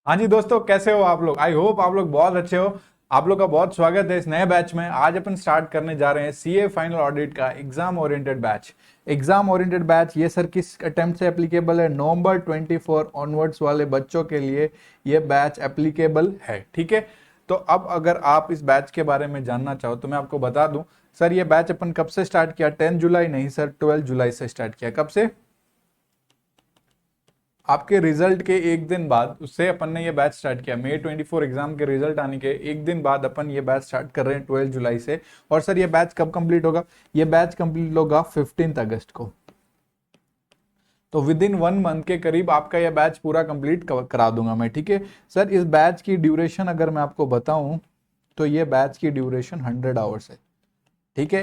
हाँ जी दोस्तों, कैसे हो आप लोग। आई होप आप लोग बहुत अच्छे हो। आप लोग का बहुत स्वागत है इस नए बैच में। आज अपन स्टार्ट करने जा रहे हैं सीए फाइनल ऑडिट का exam oriented batch. Exam oriented batch ये सर किस अटेम्प्ट से एप्लीकेबल है? नवंबर 24 ऑनवर्ड्स वाले बच्चों के लिए ये बैच एप्लीकेबल है। ठीक है, तो अब अगर आप इस बैच के बारे में जानना चाहो तो मैं आपको बता दूं। सर ये बैच अपन कब से स्टार्ट किया? 10 जुलाई नहीं सर, 12 जुलाई से स्टार्ट किया। कब से? आपके रिजल्ट के एक दिन बाद उससे अपन ने ये बैच स्टार्ट किया। May 24 एग्जाम के रिजल्ट आने के एक दिन बाद अपन ये बैच स्टार्ट कर रहे हैं 12 जुलाई से। और सर ये बैच कब कंप्लीट होगा? ये बैच कंप्लीट होगा 15 अगस्त को। तो विद इन 1 मंथ के करीब आपका यह बैच पूरा कंप्लीट करा दूंगा मैं। ठीक है सर, इस बैच की ड्यूरेशन अगर मैं आपको बताऊं तो ये बैच की ड्यूरेशन 100 आवर्स है। ठीक है,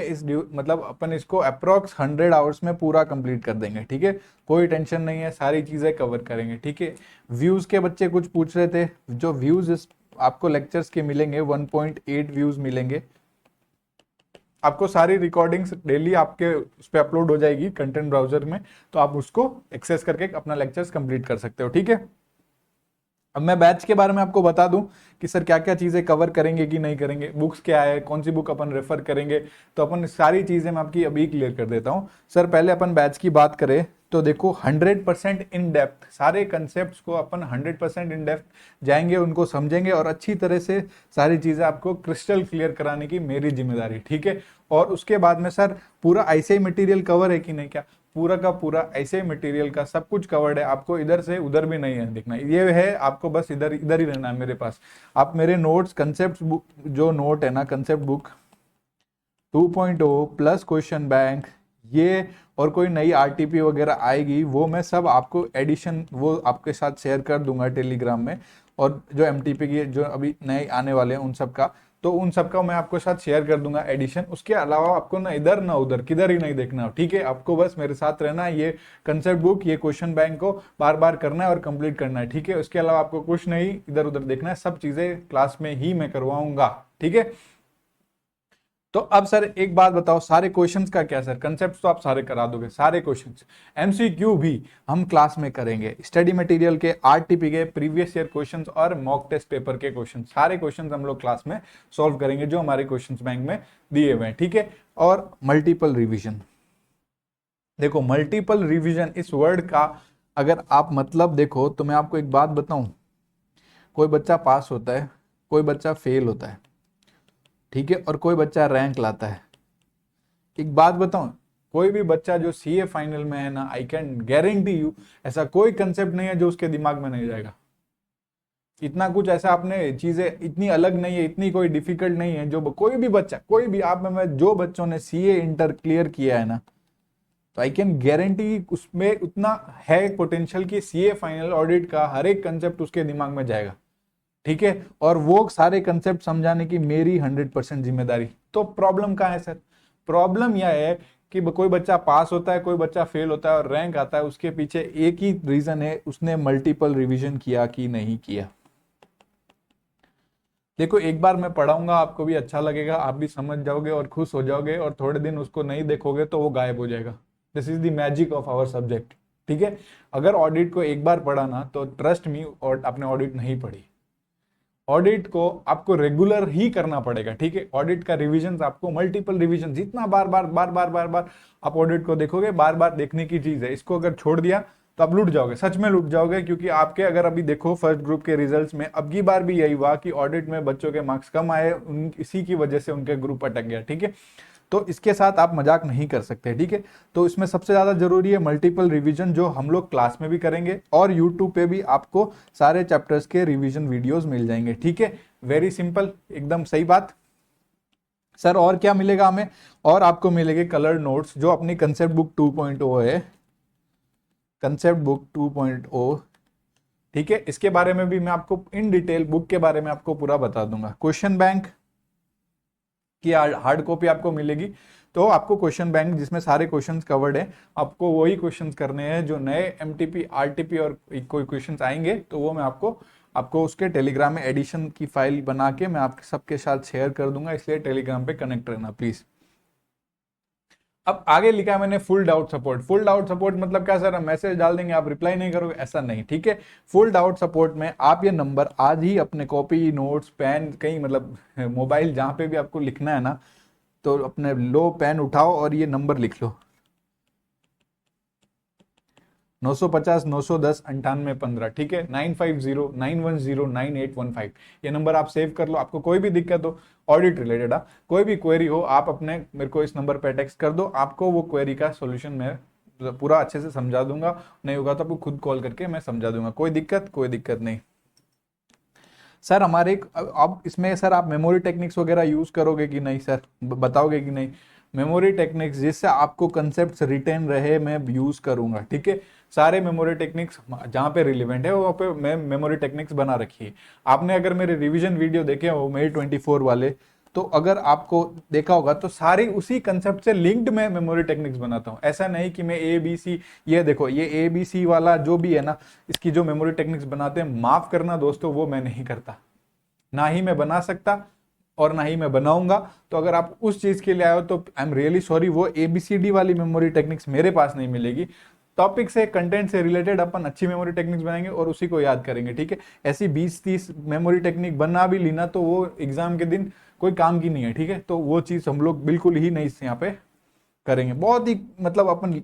मतलब अपन इसको अप्रोक्स 100 आवर्स में पूरा कंप्लीट कर देंगे। ठीक है, कोई टेंशन नहीं है, सारी चीजें कवर करेंगे। ठीक है, व्यूज के बच्चे कुछ पूछ रहे थे। जो व्यूज इस आपको लेक्चर्स के मिलेंगे 1.8 व्यूज मिलेंगे। आपको सारी रिकॉर्डिंग्स डेली आपके उस पर अपलोड हो जाएगी कंटेंट ब्राउजर में, तो आप उसको एक्सेस करके अपना लेक्चर्स कंप्लीट कर सकते हो। ठीक है, अब मैं बैच के बारे में आपको बता दूं कि सर क्या क्या चीजें कवर करेंगे कि नहीं करेंगे, बुक्स क्या है, कौन सी बुक अपन रेफर करेंगे। तो अपन सारी चीजें मैं आपकी अभी क्लियर कर देता हूं। सर पहले अपन बैच की बात करें तो देखो 100% इन डेप्थ सारे कंसेप्ट को अपन 100% इन डेप्थ जाएंगे, उनको समझेंगे और अच्छी तरह से सारी चीजें आपको क्रिस्टल क्लियर कराने की मेरी जिम्मेदारी। ठीक है, और उसके बाद में सर पूरा ऐसे ही मटेरियल कवर है कि नहीं, क्या पूरा का पूरा ऐसे मटेरियल का सब कुछ कवर्ड है। आपको इधर से उधर भी नहीं है देखना, ये है आपको बस इधर इधर ही रहना है मेरे पास। आप मेरे नोट्स कंसेप्ट बुक जो नोट है ना, concept book 2.0 plus question bank, ये और कोई नई आरटीपी वगैरह आएगी वो मैं सब आपको एडिशन वो आपके साथ शेयर कर दूंगा टेलीग्राम में। और जो एमटीपी की जो अभी नए आने वाले हैं उन सब का, तो उन सब का मैं आपको साथ शेयर कर दूंगा एडिशन। उसके अलावा आपको ना इधर ना उधर किधर ही नहीं देखना। ठीक है, आपको बस मेरे साथ रहना है। ये कंसेप्ट बुक ये क्वेश्चन बैंक को बार बार करना है और कंप्लीट करना है। ठीक है, उसके अलावा आपको कुछ नहीं इधर उधर देखना है, सब चीजें क्लास में ही मैं करवाऊंगा। ठीक है, तो अब सर एक बात बताओ, सारे क्वेश्चंस का क्या सर? कंसेप्ट तो आप सारे करा दोगे, सारे क्वेश्चंस। एमसीक्यू भी हम क्लास में करेंगे। स्टडी मटेरियल के, आरटीपी के प्रीवियस ईयर क्वेश्चंस और मॉक टेस्ट पेपर के क्वेश्चन, सारे क्वेश्चंस हम लोग क्लास में सॉल्व करेंगे जो हमारे क्वेश्चंस बैंक में दिए हुए हैं। ठीक है, और मल्टीपल रिविजन। देखो मल्टीपल रिविजन इस वर्ड का अगर आप मतलब देखो तो मैं आपको एक बात बताऊं। कोई बच्चा पास होता है, कोई बच्चा फेल होता है, ठीक है, और कोई बच्चा रैंक लाता है। एक बात बताऊं, कोई भी बच्चा जो सीए फाइनल में है ना, आई कैन गारंटी यू ऐसा कोई कंसेप्ट नहीं है जो उसके दिमाग में नहीं जाएगा। इतना कुछ ऐसा आपने चीजें इतनी अलग नहीं है, इतनी कोई डिफिकल्ट नहीं है जो कोई भी बच्चा, कोई भी आप में मैं जो बच्चों ने सीए इंटर क्लियर किया है ना, तो आई कैन गारंटी उसमें उतना है पोटेंशियल कि सीए फाइनल ऑडिट का हर एक कंसेप्ट उसके दिमाग में जाएगा। ठीक है, और वो सारे कंसेप्ट समझाने की मेरी 100% जिम्मेदारी। तो प्रॉब्लम कहाँ है सर? प्रॉब्लम यह है कि कोई बच्चा पास होता है, कोई बच्चा फेल होता है और रैंक आता है। उसके पीछे एक ही रीजन है, उसने मल्टीपल रिवीजन किया कि नहीं किया। देखो एक बार मैं पढ़ाऊंगा, आपको भी अच्छा लगेगा, आप भी समझ जाओगे और खुश हो जाओगे, और थोड़े दिन उसको नहीं देखोगे तो वो गायब हो जाएगा। This is the magic of our subject. ठीक है, अगर ऑडिट को एक बार पढ़ा ना तो ट्रस्ट मी, और आपने ऑडिट नहीं पढ़ी। ऑडिट को आपको रेगुलर ही करना पड़ेगा। ठीक है, ऑडिट का रिवीजन आपको मल्टीपल रिवीजन, जितना बार बार बार बार बार बार आप ऑडिट को देखोगे, बार बार देखने की चीज है। इसको अगर छोड़ दिया तो आप लूट जाओगे, सच में लूट जाओगे। क्योंकि आपके अगर अभी देखो फर्स्ट ग्रुप के रिजल्ट्स में अब की बार भी यही हुआ कि ऑडिट में बच्चों के मार्क्स कम आए, इसी की वजह से उनके ग्रुप अटक गया। ठीक है, तो इसके साथ आप मजाक नहीं कर सकते। ठीक है, तो इसमें सबसे ज्यादा जरूरी है मल्टीपल रिवीजन, जो हम लोग क्लास में भी करेंगे और यूट्यूब पे भी आपको सारे चैप्टर्स के रिवीजन वीडियोस मिल जाएंगे। ठीक है, वेरी सिंपल, एकदम सही बात। सर और क्या मिलेगा हमें? और आपको मिलेंगे कलर नोट्स जो अपनी कंसेप्ट बुक 2.0 है, कंसेप्ट बुक 2.0। ठीक है, इसके बारे में भी मैं आपको इन डिटेल बुक के बारे में आपको पूरा बता दूंगा। क्वेश्चन बैंक की हार्ड कॉपी आपको मिलेगी। तो आपको क्वेश्चन बैंक जिसमें सारे क्वेश्चंस कवर्ड है, आपको वही क्वेश्चंस करने हैं जो नए एमटीपी आरटीपी और कोई क्वेश्चंस आएंगे तो वो मैं आपको उसके टेलीग्राम में एडिशन की फाइल बना के मैं आपके सबके साथ शेयर कर दूंगा। इसलिए टेलीग्राम पे कनेक्ट रहना प्लीज। अब आगे लिखा है मैंने full doubt support. Full doubt support मतलब क्या सर, हम मैसेज डाल देंगे आप रिप्लाई नहीं करोगे, ऐसा नहीं, ठीक है। फुल डाउट सपोर्ट में आप ये नंबर आज ही अपने कॉपी नोट्स पेन कहीं मतलब मोबाइल जहां पे भी आपको लिखना है ना, तो अपने लो पेन उठाओ और ये नंबर लिख लो 950 910 9815, ठीक है, 9509109815। ये नंबर आप सेव कर लो। आपको कोई भी दिक्कत हो ऑडिट रिलेटेड, कोई भी क्वेरी हो, आप अपने मेरे को इस नंबर पे टेक्स्ट कर दो, आपको वो क्वेरी का सॉल्यूशन मैं पूरा अच्छे से समझा दूंगा। नहीं होगा तो आपको खुद कॉल करके मैं समझा दूंगा, कोई दिक्कत नहीं। सर हमारे अब इसमें सर आप मेमोरी टेक्निक्स वगैरह यूज करोगे कि नहीं सर, बताओगे कि नहीं? मेमोरी टेक्निक्स जिससे आपको कंसेप्ट रिटेन रहे मैं यूज करूंगा, ठीक है। सारे मेमोरी टेक्निक्स जहाँ पे रिलेवेंट है वहाँ पे मैं मेमोरी टेक्निक्स बना रखी है। आपने अगर मेरे रिवीजन वीडियो देखे हो May 24 वाले, तो अगर आपको देखा होगा तो सारी उसी कंसेप्ट से लिंक्ड मैं मेमोरी टेक्निक्स बनाता हूँ। ऐसा नहीं कि मैं ए बी सी, ये देखो ये ए बी सी वाला जो भी है ना, इसकी जो मेमोरी टेक्निक्स बनाते हैं, माफ करना दोस्तों वो मैं नहीं करता, ना ही मैं बना सकता और ना ही मैं बनाऊंगा। तो अगर आप उस चीज के लिए आए हो तो आई एम रियली सॉरी, वो एबीसीडी वाली मेमोरी टेक्निक्स मेरे पास नहीं मिलेगी। टॉपिक से कंटेंट से रिलेटेड अपन अच्छी मेमोरी टेक्निक्स बनाएंगे और उसी को याद करेंगे, ठीक है। ऐसी 20-30 मेमोरी टेक्निक बना भी लीना तो वो एग्जाम के दिन कोई काम की नहीं है, ठीक है। तो वो चीज हम लोग बिल्कुल ही नहीं यहाँ पे करेंगे। बहुत ही मतलब अपन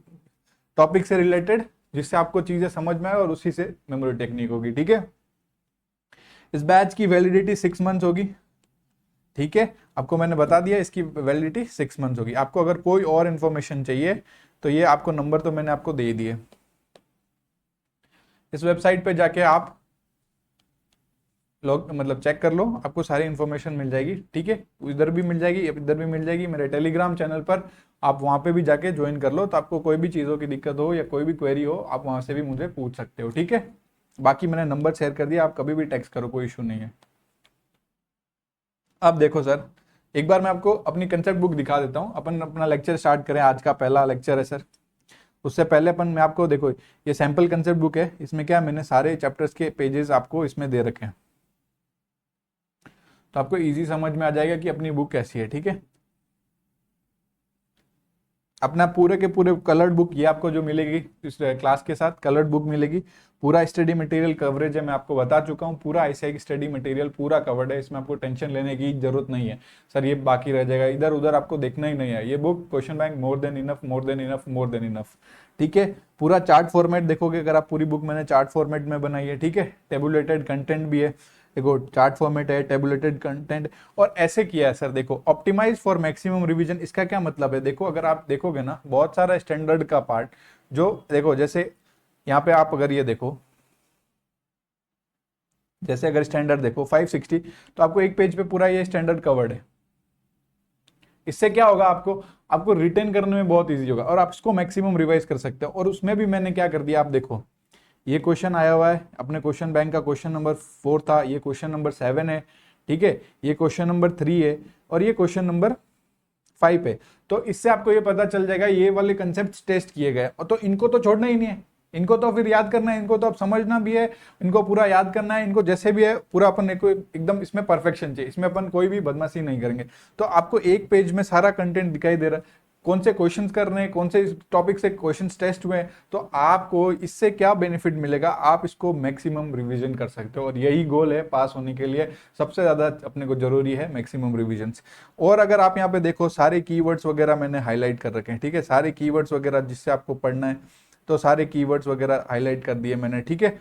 टॉपिक से रिलेटेड जिससे आपको चीजें समझ में आए और उसी से मेमोरी टेक्निक होगी, ठीक है। इस बैच की वैलिडिटी 6 मंथ्स होगी, ठीक है। आपको मैंने बता दिया इसकी वैलिडिटी 6 मंथ्स होगी। आपको अगर कोई और इन्फॉर्मेशन चाहिए तो ये आपको नंबर तो मैंने आपको दे दिए। इस वेबसाइट पे जाके आप लॉग मतलब चेक कर लो, आपको सारी इन्फॉर्मेशन मिल जाएगी, ठीक है। इधर भी मिल जाएगी, इधर भी मिल जाएगी। मेरे टेलीग्राम चैनल पर आप वहां पे भी जाके ज्वाइन कर लो, तो आपको कोई भी चीज़ों की दिक्कत हो या कोई भी क्वेरी हो आप वहां से भी मुझे पूछ सकते हो, ठीक है। बाकी मैंने नंबर शेयर कर दिया, आप कभी भी टेक्स्ट करो, कोई इशू नहीं है। अब देखो सर, एक बार मैं आपको अपनी कंसेप्ट बुक दिखा देता हूं। अपन अपना लेक्चर स्टार्ट करें, आज का पहला लेक्चर है सर। उससे पहले अपन मैं आपको देखो, ये सैंपल कंसेप्ट बुक है, इसमें क्या मैंने सारे चैप्टर्स के पेजेस आपको इसमें दे रखे हैं, तो आपको इजी समझ में आ जाएगा कि अपनी बुक कैसी है, ठीक है। अपना पूरे के पूरे कलर्ड बुक ये आपको जो मिलेगी इस क्लास के साथ, कलर्ड बुक मिलेगी। पूरा स्टडी मटेरियल कवरेज है, मैं आपको बता चुका हूँ। पूरा आईसीआई स्टडी मटेरियल पूरा कवर्ड है, इसमें आपको टेंशन लेने की जरूरत नहीं है सर ये बाकी रह जाएगा, इधर उधर आपको देखना ही नहीं है। ये book question bank more than enough, more than enough, more than enough, ठीक है। पूरा चार्ट फॉर्मेट देखोगे अगर आप, पूरी बुक मैंने चार्ट फॉर्मेट में बनाई है, ठीक है। टेबुलेटेड कंटेंट भी है, देखो चार्ट फॉर्मेट है, टेबुलेटेड कंटेंट, और ऐसे किया है सर। देखो ऑप्टिमाइज फॉर मैक्सिमम रिवीजन, इसका क्या मतलब है? देखो अगर आप देखोगे ना, बहुत सारा स्टैंडर्ड का पार्ट जो देखो, जैसे यहाँ पे आप अगर ये देखो, जैसे अगर स्टैंडर्ड देखो 560, तो आपको एक पेज पे पूरा ये स्टैंडर्ड कवर्ड है। इससे क्या होगा, आपको आपको रिटेन करने में बहुत इजी होगा और आप इसको मैक्सिमम रिवाइज कर सकते हो। और उसमें भी मैंने क्या कर दिया, आप देखो ये क्वेश्चन आया हुआ है अपने क्वेश्चन बैंक का, क्वेश्चन नंबर 4 था, ये क्वेश्चन नंबर 7 है, ठीक है। ये क्वेश्चन नंबर 3 है और ये क्वेश्चन नंबर 5 है। तो इससे आपको ये पता चल जाएगा ये वाले कंसेप्ट टेस्ट किए गए, और तो इनको तो छोड़ना ही नहीं है, इनको तो फिर याद करना है, इनको तो अब समझना भी है, इनको पूरा याद करना है, इनको जैसे भी है पूरा अपन को एकदम इसमें परफेक्शन चाहिए, इसमें अपन कोई भी बदमाशी नहीं करेंगे। तो आपको एक पेज में सारा कंटेंट दिखाई दे रहा है, कौन से क्वेश्चंस कर रहे हैं, कौन से टॉपिक से क्वेश्चंस टेस्ट हुए हैं। तो आपको इससे क्या बेनिफिट मिलेगा, आप इसको मैक्सिमम रिवीजन कर सकते हो, और यही गोल है पास होने के लिए। सबसे ज्यादा अपने को जरूरी है मैक्सिमम रिविजन्स। और अगर आप यहाँ पे देखो, सारे कीवर्ड्स वगैरह मैंने हाईलाइट कर रखे हैं, ठीक है। सारे कीवर्ड्स वगैरह जिससे आपको पढ़ना है, तो सारे कीवर्ड्स वगैरह हाईलाइट कर दिए मैंने, ठीक है।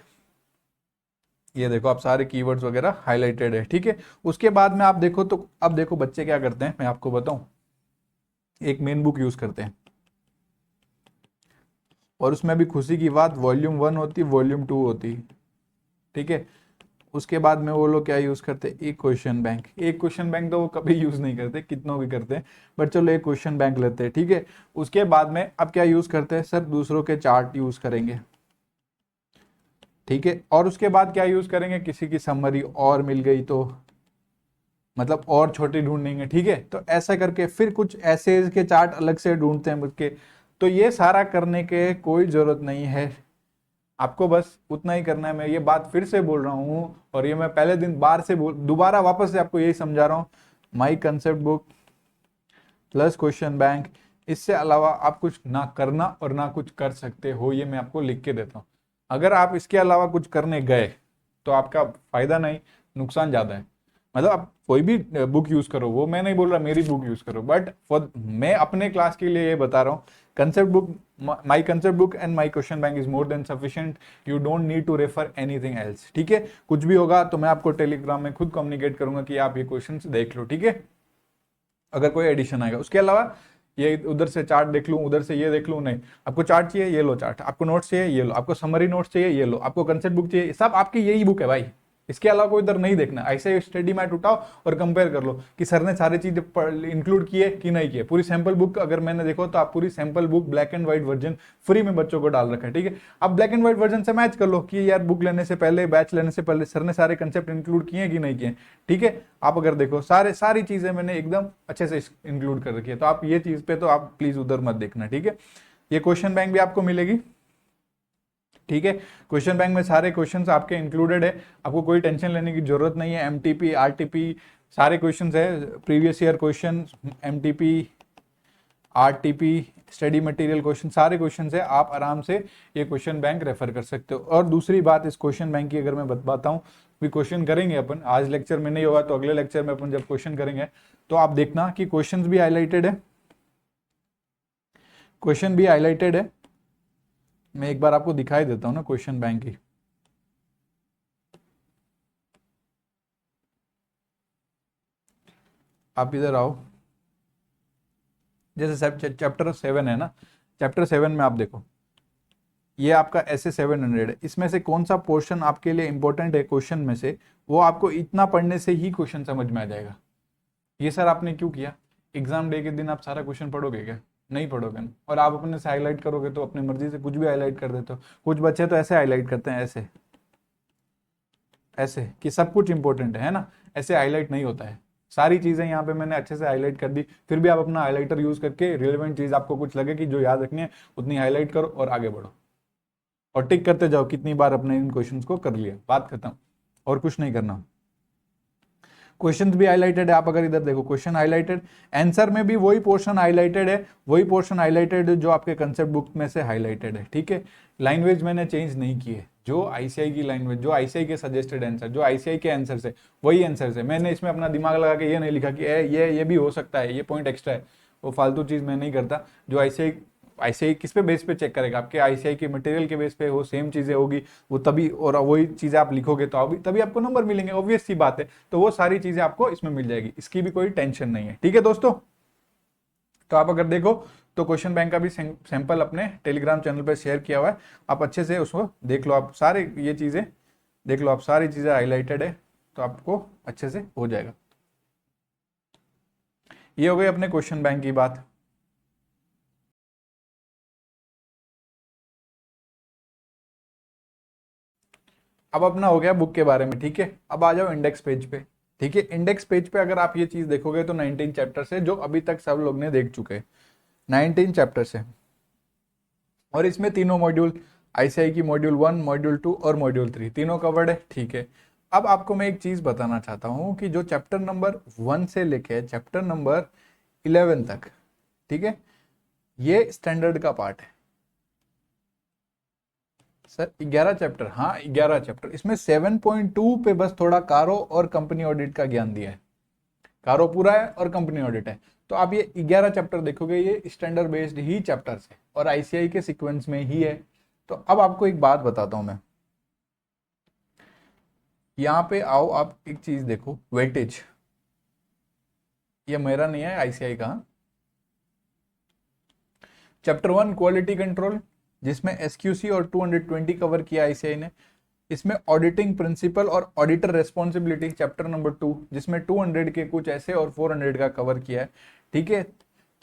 ये देखो आप सारे कीवर्ड्स वगैरह हाईलाइटेड है, ठीक है। उसके बाद में आप देखो, तो अब देखो बच्चे क्या करते हैं मैं आपको बताऊं, एक मेन बुक यूज करते हैं, और उसमें भी खुशी की बात वॉल्यूम 1 होती, वॉल्यूम 2 होती, ठीक है। उसके बाद में वो लोग क्या यूज करते हैं, एक क्वेश्चन बैंक। एक क्वेश्चन बैंक तो वो कभी यूज नहीं करते, कितनों भी करते हैं, बट चलो एक क्वेश्चन बैंक लेते हैं, ठीक है। उसके बाद में अब क्या यूज करते हैं सर, दूसरों के चार्ट यूज करेंगे, ठीक है। और उसके बाद क्या यूज करेंगे, किसी की समरी और मिल गई तो मतलब और छोटी ढूंढेंगे, ठीक है। तो ऐसा करके फिर कुछ ऐसे के चार्ट अलग से ढूंढते हैं उसके। तो ये सारा करने के कोई जरूरत नहीं है, आपको बस उतना ही करना है। मैं ये बात फिर से बोल रहा हूँ, और ये मैं पहले दिन बार से दोबारा वापस से आपको यही समझा रहा हूँ। My concept book plus question bank इससे अलावा आप कुछ ना करना और ना कुछ कर सकते हो, ये मैं आपको लिख के देता हूँ। अगर आप इसके अलावा कुछ करने गए तो आपका फायदा नहीं, नुकसान ज़्यादा है। मतलब आप कोई भी बुक यूज़ करो, वो मैं नहीं बोल रहा मेरी बुक यूज़ करो, बट फॉर मैं अपने क्लास के लिए ये बता रहा हूँ, concept book, my concept book and my question bank is more than sufficient, you don't need to refer anything else. ठीक है, कुछ भी होगा तो मैं आपको टेलीग्राम में खुद कम्युनिकेट करूंगा कि आप ये क्वेश्चन देख लो। ठीक है, अगर कोई एडिशन आएगा। उसके अलावा ये उधर से चार्ट देख लूँ, उधर से ये देख लूँ, नहीं। आपको चार्ट चाहिए, ये लो चार्ट। आपको नोट्स चाहिए, ये लो। आपको समरी नोट्स चाहिए, ये लो। आपको कंसेप्ट बुक चाहिए, सब आपकी यही बुक है भाई। इसके अलावा कोई इधर नहीं देखना। ऐसे स्टडी मैट उठाओ और कंपेयर कर लो कि सर ने सारी चीजें इंक्लूड किए कि नहीं किए। पूरी सैंपल बुक अगर मैंने देखो तो आप पूरी sample book black and white version free में बच्चों को डाल रखा है। ठीक है, आप ब्लैक एंड व्हाइट वर्जन से मैच कर लो कि यार बुक लेने से पहले, बैच लेने से पहले सर ने सारे कंसेप्ट इंक्लूड किए कि नहीं किए। ठीक है, आप अगर देखो सारी चीजें मैंने एकदम अच्छे से इंक्लूड कर रखी है, तो आप ये चीज पे तो आप प्लीज उधर मत देखना। ठीक है, ये क्वेश्चन बैंक भी आपको मिलेगी। ठीक है, क्वेश्चन बैंक में सारे क्वेश्चंस आपके इंक्लूडेड है, आपको कोई टेंशन लेने की जरूरत नहीं है। एमटीपी, आरटीपी सारे क्वेश्चंस है, previous year question, MTP, RTP, study material question, सारे क्वेश्चन है। आप आराम से ये क्वेश्चन बैंक रेफर कर सकते हो। और दूसरी बात इस क्वेश्चन बैंक की अगर मैं बताता हूँ, भी क्वेश्चन करेंगे अपन, आज लेक्चर में नहीं होगा तो अगले लेक्चर में अपन जब क्वेश्चन करेंगे तो आप देखना कि क्वेश्चन भी हाईलाइटेड है, क्वेश्चन भी हाईलाइटेड है। मैं एक बार आपको दिखाई देता हूँ ना क्वेश्चन बैंक की। आप इधर आओ, जैसे चैप्टर 7 है ना, चैप्टर 7 में आप देखो, ये आपका ऐसे 700 है। इसमें से कौन सा पोर्शन आपके लिए इंपॉर्टेंट है क्वेश्चन में से, वो आपको इतना पढ़ने से ही क्वेश्चन समझ में आ जाएगा। ये सर आपने क्यों किया? एग्जाम डे के दिन आप सारा क्वेश्चन पढ़ोगे क्या? नहीं पढ़ोगे ना। और आप अपने से हाईलाइट करोगे तो अपनी मर्जी से कुछ भी हाईलाइट कर देते हो। कुछ बच्चे तो ऐसे हाईलाइट करते हैं, ऐसे ऐसे कि सब कुछ इंपॉर्टेंट है ना। ऐसे हाईलाइट नहीं होता है। सारी चीजें यहाँ पे मैंने अच्छे से हाईलाइट कर दी। फिर भी आप अपना हाईलाइटर यूज करके रिलेवेंट चीज आपको कुछ लगे कि जो याद रखनी है उतनी हाईलाइट करो और आगे बढ़ो, और टिक करते जाओ कितनी बार अपने इन क्वेश्चंस को कर लिया, बात खत्म। और कुछ नहीं करना। क्वेश्चन भी हाईलाइटेड है, आप अगर इधर देखो क्वेश्चन हाईलाइटेड, आंसर में भी वही पोर्शन हाईलाइटेड है, वही पोर्शन हाईलाइटेड है जो आपके कंसेप्ट बुक में से हाईलाइटेड है। ठीक है, लैंग्वेज मैंने चेंज नहीं की है। जो आईसीआई की लैंग्वेज, जो आईसीआई के सजेस्टेड आंसर, जो आईसीआई के आंसर है वही आंसर है। मैंने इसमें अपना दिमाग लगा के ये नहीं लिखा कि ये भी हो सकता है, ये पॉइंट एक्स्ट्रा है। वो फालतू चीज मैं नहीं करता। जो आईसीआई, आईसीआई किस पे बेस पे चेक करेगा? आपके आईसीआई के मटेरियल के बेस पे वो सेम चीजें होगी, वो तभी, और वही चीजें आप लिखोगे तो तभी आपको नंबर मिलेंगे, ऑब्वियस सी बात है। तो वो सारी चीजें आपको इसमें मिल जाएगी, इसकी भी कोई टेंशन नहीं है। ठीक है दोस्तों, तो आप अगर देखो तो क्वेश्चन बैंक का भी सैंपल अपने टेलीग्राम चैनल पर शेयर किया हुआ है, आप अच्छे से उसको देख लो। आप सारे ये चीजें देख लो, आप सारी चीजें हाईलाइटेड है, तो आपको अच्छे से हो जाएगा। ये हो गई अपने क्वेश्चन बैंक की बात। अब अपना हो गया बुक के बारे में। ठीक है, अब आ जाओ इंडेक्स पेज पे। ठीक है, इंडेक्स पेज पे अगर आप ये चीज देखोगे तो 19 चैप्टर है जो अभी तक सब लोग ने देख चुके हैं। 19 चैप्टर्स है, और इसमें तीनों मॉड्यूल, आईसीआई की मॉड्यूल 1, मॉड्यूल 2 और मॉड्यूल 3 तीनों कवर्ड है। ठीक है, अब आपको मैं एक चीज बताना चाहता हूं कि जो चैप्टर नंबर 1 से लेके चैप्टर नंबर 11 तक, ठीक है, ये स्टैंडर्ड का पार्ट है। सर 11 चैप्टर, हाँ 11 चैप्टर। इसमें 7.2 पे बस थोड़ा कारो और कंपनी ऑडिट का ज्ञान दिया है। कारो पूरा है और कंपनी ऑडिट है। तो आप ये 11 चैप्टर देखोगे, ये स्टैंडर्ड बेस्ड ही चैप्टर्स है और आईसीआई के सीक्वेंस में ही है। तो अब आपको एक बात बताता हूं मैं, यहाँ पे आओ, आप एक चीज देखो, वेटेज। ये मेरा नहीं है, आईसीआई का। चैप्टर 1 क्वालिटी कंट्रोल, जिसमें एसक्यूसी और 220 कवर किया आईसीआई ने। इसमें ऑडिटिंग प्रिंसिपल और ऑडिटर रेस्पॉन्सिबिलिटी चैप्टर नंबर 2, जिसमें 200 के कुछ ऐसे और 400 का कवर किया है। ठीक है,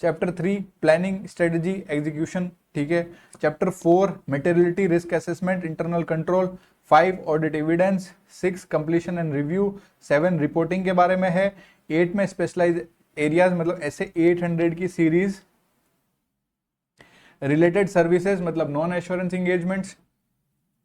चैप्टर 3 प्लानिंग स्ट्रेटजी एग्जीक्यूशन। ठीक है, chapter 4 materiality risk assessment internal control, 5 audit evidence, 6 completion and review, 7 reporting के बारे में है, 8 में स्पेशलाइज एरियाज, मतलब ऐसे 800 की सीरीज, रिलेटेड सर्विसेज मतलब नॉन एश्योरेंस इंगेजमेंट्स,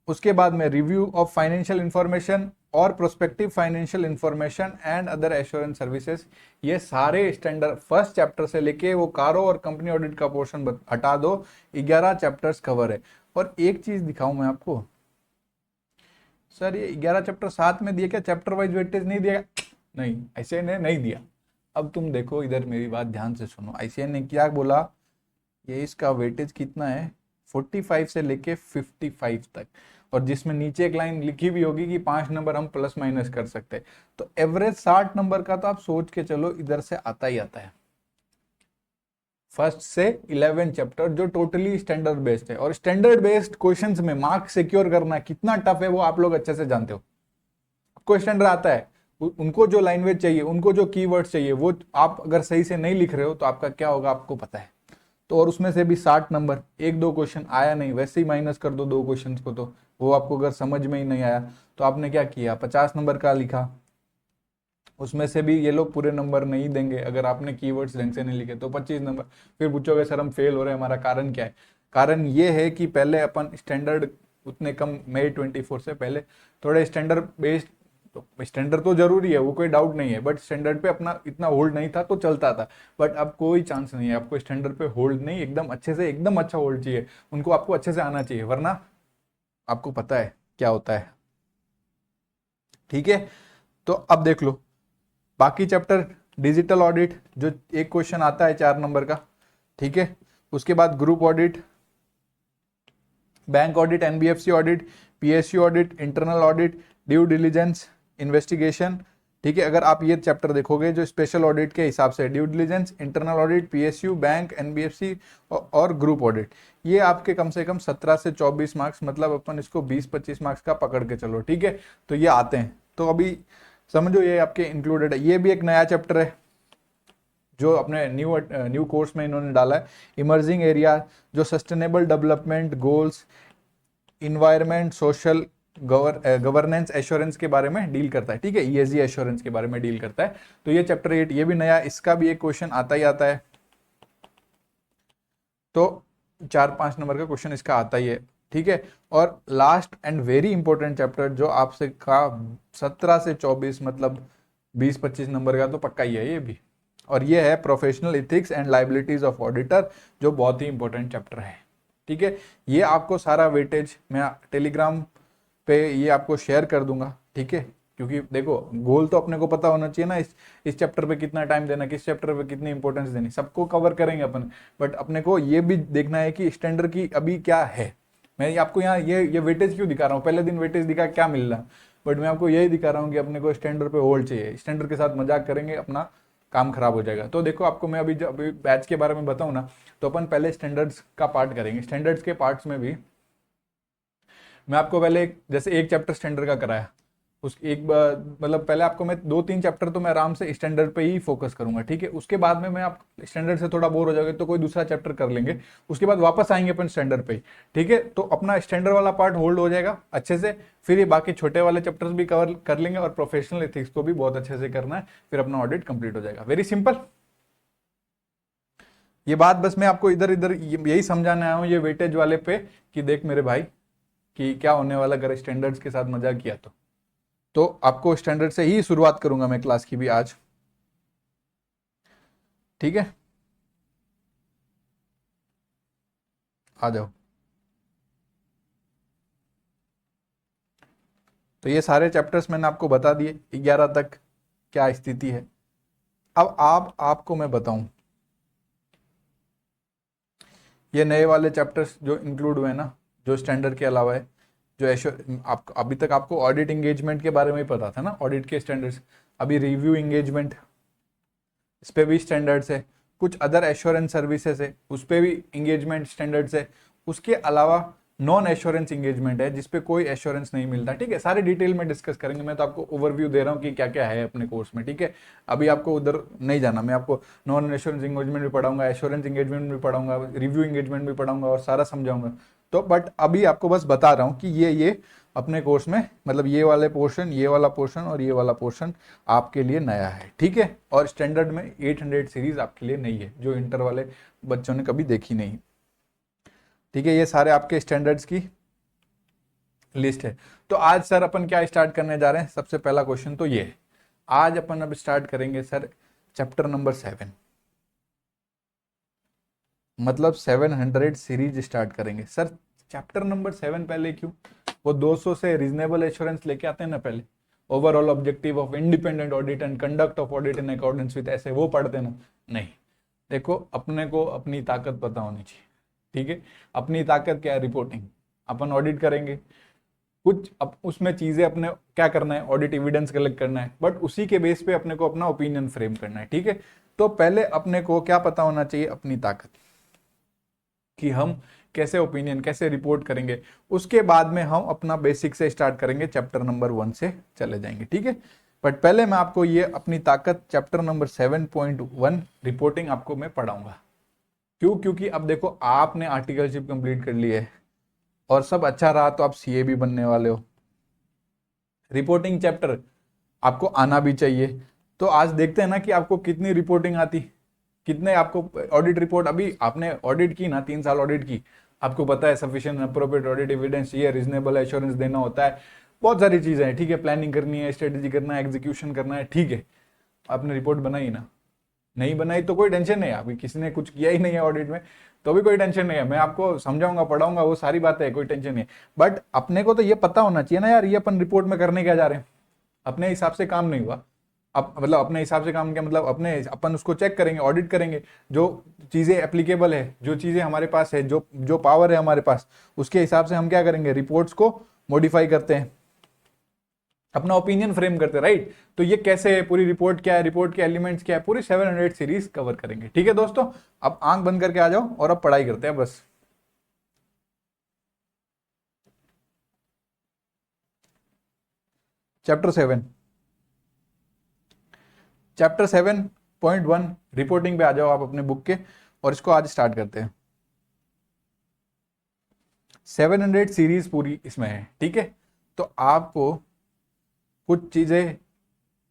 उसके बाद में रिव्यू ऑफ फाइनेंशियल इंफॉर्मेशन और prospective financial information and other assurance services, ये सारे स्टैंडर्ड फर्स्ट चैप्टर से लेके वो कारो और कंपनी ऑडिट का पोर्शन हटा दो, 11 चैप्टर्स कवर है। और एक चीज दिखाऊं मैं आपको, सर ये 11 चैप्टर साथ में दिया क्या, चैप्टर वाइज वेटेज नहीं दिया? नहीं, आईसीएआई ने नहीं दिया। अब तुम देखो इधर, मेरी बात ध्यान से सुनो, आईसीएआई ने क्या बोला, ये इसका वेटेज कितना है, 45 से लेके 55 तक, और जिसमें नीचे एक लाइन लिखी भी होगी कि 5 नंबर हम प्लस माइनस कर सकते हैं। तो एवरेज 60 नंबर का तो आप सोच के चलो इधर से आता ही आता है, फर्स्ट से 11 चैप्टर जो टोटली स्टैंडर्ड बेस्ड है। और स्टैंडर्ड बेस्ड क्वेश्चंस में मार्क्स सिक्योर करना कितना टफ है वो आप लोग अच्छे से जानते हो। आपको स्टैंडर्ड आता है, उनको जो लैंग्वेज चाहिए, उनको जो कीवर्ड्स चाहिए, वो आप अगर सही से नहीं लिख रहे हो तो आपका क्या होगा आपको पता है। तो और उसमें से भी 60 नंबर, एक दो क्वेश्चन आया नहीं, वैसे ही माइनस कर दो 2 क्वेश्चन को, तो वो आपको अगर समझ में ही नहीं आया तो आपने क्या किया, 50 नंबर का लिखा, उसमें से भी ये लोग पूरे नंबर नहीं देंगे अगर आपने कीवर्ड्स ढंग से नहीं लिखे, तो 25 नंबर। फिर पूछोगे सर हम फेल हो रहे हैं, हमारा कारण क्या है? कारण ये है कि पहले अपन स्टैंडर्ड उतने कम, May 24 से पहले थोड़े स्टैंडर्ड बेस्ड, तो स्टैंडर्ड तो जरूरी है, वो कोई डाउट नहीं है, बट स्टैंडर्ड पे अपना इतना होल्ड नहीं था तो चलता था। बट अब कोई चांस नहीं है, आपको स्टैंडर्ड पे होल्ड नहीं, एकदम अच्छे से, एकदम अच्छा होल्ड चाहिए, उनको आपको अच्छे से आना चाहिए, वरना आपको पता है क्या होता है। ठीक है, तो अब देख लो बाकी चैप्टर, डिजिटल ऑडिट जो एक क्वेश्चन आता है 4 नंबर का, ठीक है। उसके बाद group audit, bank audit, NBFC audit, PSU audit, internal audit, due diligence, investigation, ठीक है। अगर आप ये चैप्टर देखोगे जो स्पेशल ऑडिट के हिसाब से, due diligence, internal audit, PSU, bank, NBFC और ग्रुप ऑडिट, ये आपके कम से कम 17 से 24 मार्क्स, मतलब अपन इसको 20-25 मार्क्स का पकड़ के चलो, ठीक है। तो ये आते हैं, तो अभी समझो ये आपके इंक्लूडेड है। ये भी एक नया चैप्टर है जो अपने न्यू कोर्स में इन्होंने डाला है, इमर्जिंग एरिया, जो sustainable development goals, environment, social governance assurance के बारे में डील करता है, ठीक है, ईएसजी एश्योरेंस के बारे में डील करता है। तो ये चैप्टर 8 ये भी नया, इसका भी एक क्वेश्चन आता ही आता है, तो 4-5 नंबर का क्वेश्चन इसका आता ही है, ठीक है। और last and very important chapter जो आपसे का 17 से 24, मतलब 20-25 नंबर का तो पक्का ही है ये भी, और ये है professional ethics and liabilities of auditor, जो बहुत ही इंपॉर्टेंट चैप्टर है, ठीक है। ये आपको सारा वेटेज मैं टेलीग्राम पे ये आपको शेयर कर दूंगा, ठीक है, क्योंकि देखो गोल तो अपने को पता होना चाहिए ना, इस चैप्टर पे कितना टाइम देना, किस चैप्टर पे कितनी इंपॉर्टेंस देनी, सबको कवर करेंगे अपन, बट अपने को ये भी देखना है कि स्टैंडर्ड की अभी क्या है। मैं आपको यहाँ ये वेटेज क्यों दिखा रहा हूँ, पहले दिन वेटेज दिखा क्या मिल रहा, बट मैं आपको यही दिखा रहा हूँ कि अपने को स्टैंडर्ड पे होल्ड चाहिए, स्टैंडर्ड के साथ मजाक करेंगे अपना काम खराब हो जाएगा। तो देखो आपको मैं अभी जब बैच के बारे में बताऊँ ना, तो अपन पहले स्टैंडर्ड्स का पार्ट करेंगे। स्टैंडर्ड्स के पार्ट्स में भी मैं आपको पहले जैसे एक चैप्टर स्टैंडर्ड का कराया, उस एक मतलब पहले आपको मैं 2-3 चैप्टर तो मैं आराम से स्टैंडर्ड पे ही फोकस करूंगा, ठीक है। उसके बाद में मैं आप स्टैंडर्ड से थोड़ा बोर हो जाओगे तो कोई दूसरा चैप्टर कर लेंगे, उसके बाद वापस आएंगे अपन स्टैंडर्ड पे ही, ठीक है। तो अपना स्टैंडर्ड वाला पार्ट होल्ड हो जाएगा अच्छे से, फिर ये बाकी छोटे वाले चैप्टर्स भी कवर कर लेंगे, और प्रोफेशनल एथिक्स को भी बहुत अच्छे से करना है, फिर अपना ऑडिट कंप्लीट हो जाएगा। Very simple. ये बात बस मैं आपको इधर इधर यही समझाने आया हूँ ये वेटेज वाले पे, कि देख मेरे भाई कि क्या होने वाला अगर स्टैंडर्ड्स के साथ मजाक किया तो आपको स्टैंडर्ड से ही शुरुआत करूंगा मैं क्लास की भी आज, ठीक है। आ जाओ। तो ये सारे चैप्टर्स मैंने आपको बता दिए 11 तक क्या स्थिति है। अब आपको मैं बताऊं, ये नए वाले चैप्टर्स जो इंक्लूड हुए ना, जो स्टैंडर्ड के अलावा है, जो आप अभी तक आपको ऑडिट एंगेजमेंट के बारे में ही पता था ना, ऑडिट के स्टैंडर्ड्स, अभी रिव्यू एंगेजमेंट, इस पे भी स्टैंडर्ड्स है, कुछ अदर एश्योरेंस सर्विसेज है उस पे भी एंगेजमेंट स्टैंडर्ड्स है, उसके अलावा नॉन एश्योरेंस एंगेजमेंट है जिसपे कोई एश्योरेंस नहीं मिलता, ठीक है। सारे डिटेल में डिस्कस करेंगे, मैं तो आपको ओवरव्यू दे रहा हूँ कि क्या क्या है अपने कोर्स में, ठीक है। अभी आपको उधर नहीं जाना, मैं आपको नॉन एश्योरेंस एंगेजमेंट भी पढ़ाऊंगा, एश्योरेंस एंगेजमेंट भी पढ़ाऊंगा, रिव्यू एंगेजमेंट भी पढ़ाऊंगा और सारा समझाऊंगा। तो बट अभी आपको बस बता रहा हूँ कि ये अपने कोर्स में, मतलब ये वाले पोर्शन, ये वाला पोर्शन और ये वाला पोर्शन आपके लिए नया है, ठीक है। और स्टैंडर्ड में 800 सीरीज आपके लिए नहीं है, जो इंटर वाले बच्चों ने कभी देखी नहीं, ठीक है। ये सारे आपके स्टैंडर्ड्स की लिस्ट है। तो आज सर अपन क्या स्टार्ट करने जा रहे हैं, सबसे पहला क्वेश्चन तो ये है, आज अपन अब स्टार्ट करेंगे सर चैप्टर नंबर 7, मतलब 700 सीरीज स्टार्ट करेंगे। सर चैप्टर नंबर 7 पहले क्यों? वो 200 से रीजनेबल एश्योरेंस लेके आते हैं ना पहले, overall objective of independent audit and conduct of audit in accordance with, ऐसे वो पढ़ते ना। नहीं, देखो अपने को अपनी ताकत पता होनी चाहिए, ठीक है। अपनी ताकत क्या है? रिपोर्टिंग। अपन ऑडिट करेंगे कुछ, अब उसमें चीजें अपने क्या करना है, ऑडिट एविडेंस कलेक्ट करना है, बट उसी के बेस पे अपने को अपना ओपिनियन फ्रेम करना है, ठीक है। तो पहले अपने को क्या पता होना चाहिए? अपनी ताकत, कि हम कैसे ओपिनियन, कैसे रिपोर्ट करेंगे। उसके बाद में हम अपना बेसिक से स्टार्ट करेंगे, चैप्टर नंबर 1 से चले जाएंगे, ठीक है। बट पहले मैं आपको ये अपनी ताकत चैप्टर नंबर 7.1 रिपोर्टिंग आपको मैं पढ़ाऊंगा। क्यों? क्योंकि अब देखो आपने आर्टिकलशिप कंप्लीट कर ली है और सब अच्छा रहा तो आप सीए भी बनने वाले हो। रिपोर्टिंग चैप्टर आपको आना भी चाहिए। तो आज देखते हैं ना कि आपको कितनी रिपोर्टिंग आती, कितने आपको ऑडिट रिपोर्ट, अभी आपने ऑडिट की ना, 3 साल ऑडिट की, आपको पता है सफिशिएंट अप्रोप्रिएट ऑडिट एविडेंस चाहिए, रीजनेबल एश्योरेंस देना होता है, बहुत सारी चीजें हैं, ठीक है। प्लानिंग करनी है, स्ट्रेटेजी करना है, एग्जीक्यूशन करना है, ठीक है। आपने रिपोर्ट बनाई ना, नहीं बनाई तो कोई टेंशन नहीं है, अभी किसी ने कुछ किया ही नहीं है ऑडिट में तो भी कोई टेंशन नहीं है, मैं आपको समझाऊंगा, पढ़ाऊंगा, वो सारी बातें है, कोई टेंशन नहीं है। बट अपने को तो ये पता होना चाहिए ना यार, ये अपन रिपोर्ट में करने क्या जा रहे हैं। अपने हिसाब से काम नहीं हुआ, अब मतलब अपने हिसाब से काम क्या मतलब, अपने अपन उसको चेक करेंगे, ऑडिट करेंगे, जो चीजें एप्लीकेबल है, जो चीजें हमारे पास है, जो जो पावर है हमारे पास, उसके हिसाब से हम क्या करेंगे, रिपोर्ट्स को मॉडिफाई करते हैं, अपना ओपिनियन फ्रेम करते हैं, राइट। तो ये कैसे है, पूरी रिपोर्ट क्या है, रिपोर्ट के एलिमेंट्स क्या है, पूरी 700 सीरीज कवर करेंगे, ठीक है दोस्तों। अब आंख बंद करके आ जाओ और अब पढ़ाई करते हैं बस। चैप्टर 7, चैप्टर 7.1 रिपोर्टिंग पे आ जाओ आप अपने बुक के, और इसको आज स्टार्ट करते हैं। 700 सीरीज पूरी इसमें है, ठीक है। तो आपको कुछ चीजें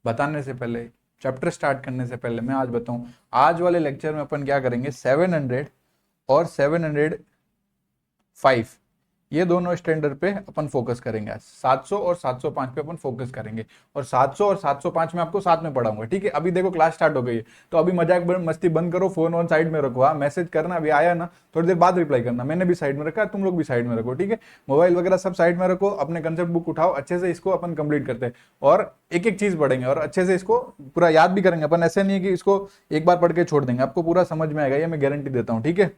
बताने से पहले, चैप्टर स्टार्ट करने से पहले मैं आज बताऊं, आज वाले लेक्चर में अपन क्या करेंगे, 700 और 705 ये दोनों स्टैंडर्ड पे अपन फोकस करेंगे आज। 700 और 705 पे अपन फोकस करेंगे, और 700 और 705 में आपको साथ में पढ़ाऊंगा, ठीक है। अभी देखो क्लास स्टार्ट हो गई है, तो अभी मजाक मस्ती बंद करो, फोन ऑन साइड में रखो, हाँ मैसेज करना, अभी आया ना थोड़ी देर बाद रिप्लाई करना, मैंने भी साइड में रखा, तुम लोग भी साइड में रखो, ठीक है। मोबाइल वगैरह सब साइड में रखो, अपने कंसेप्ट बुक उठाओ, अच्छे से इसको अपन कंप्लीट करते हैं, और एक एक चीज पढ़ेंगे और अच्छे से इसको पूरा याद भी करेंगे अपन। ऐसे नहीं है कि इसको एक बार पढ़ के छोड़ देंगे, आपको पूरा समझ में आएगा, ये मैं गारंटी देता हूँ, ठीक है।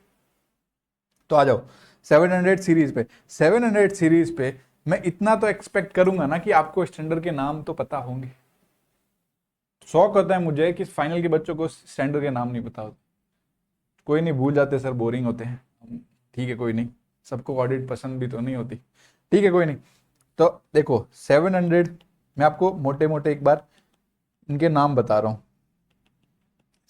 तो आ जाओ 700 सीरीज पे। 700 सीरीज पे मैं इतना तो एक्सपेक्ट करूंगा ना कि आपको स्टैंडर्ड के नाम तो पता होंगे। शौक होता है मुझे कि फाइनल के बच्चों को स्टैंडर्ड के नाम नहीं पता होते। कोई नहीं, भूल जाते सर, बोरिंग होते हैं, ठीक है कोई नहीं, सबको ऑडिट पसंद भी तो नहीं होती, ठीक है कोई नहीं। तो देखो 700 मैं आपको मोटे मोटे एक बार इनके नाम बता रहा हूँ।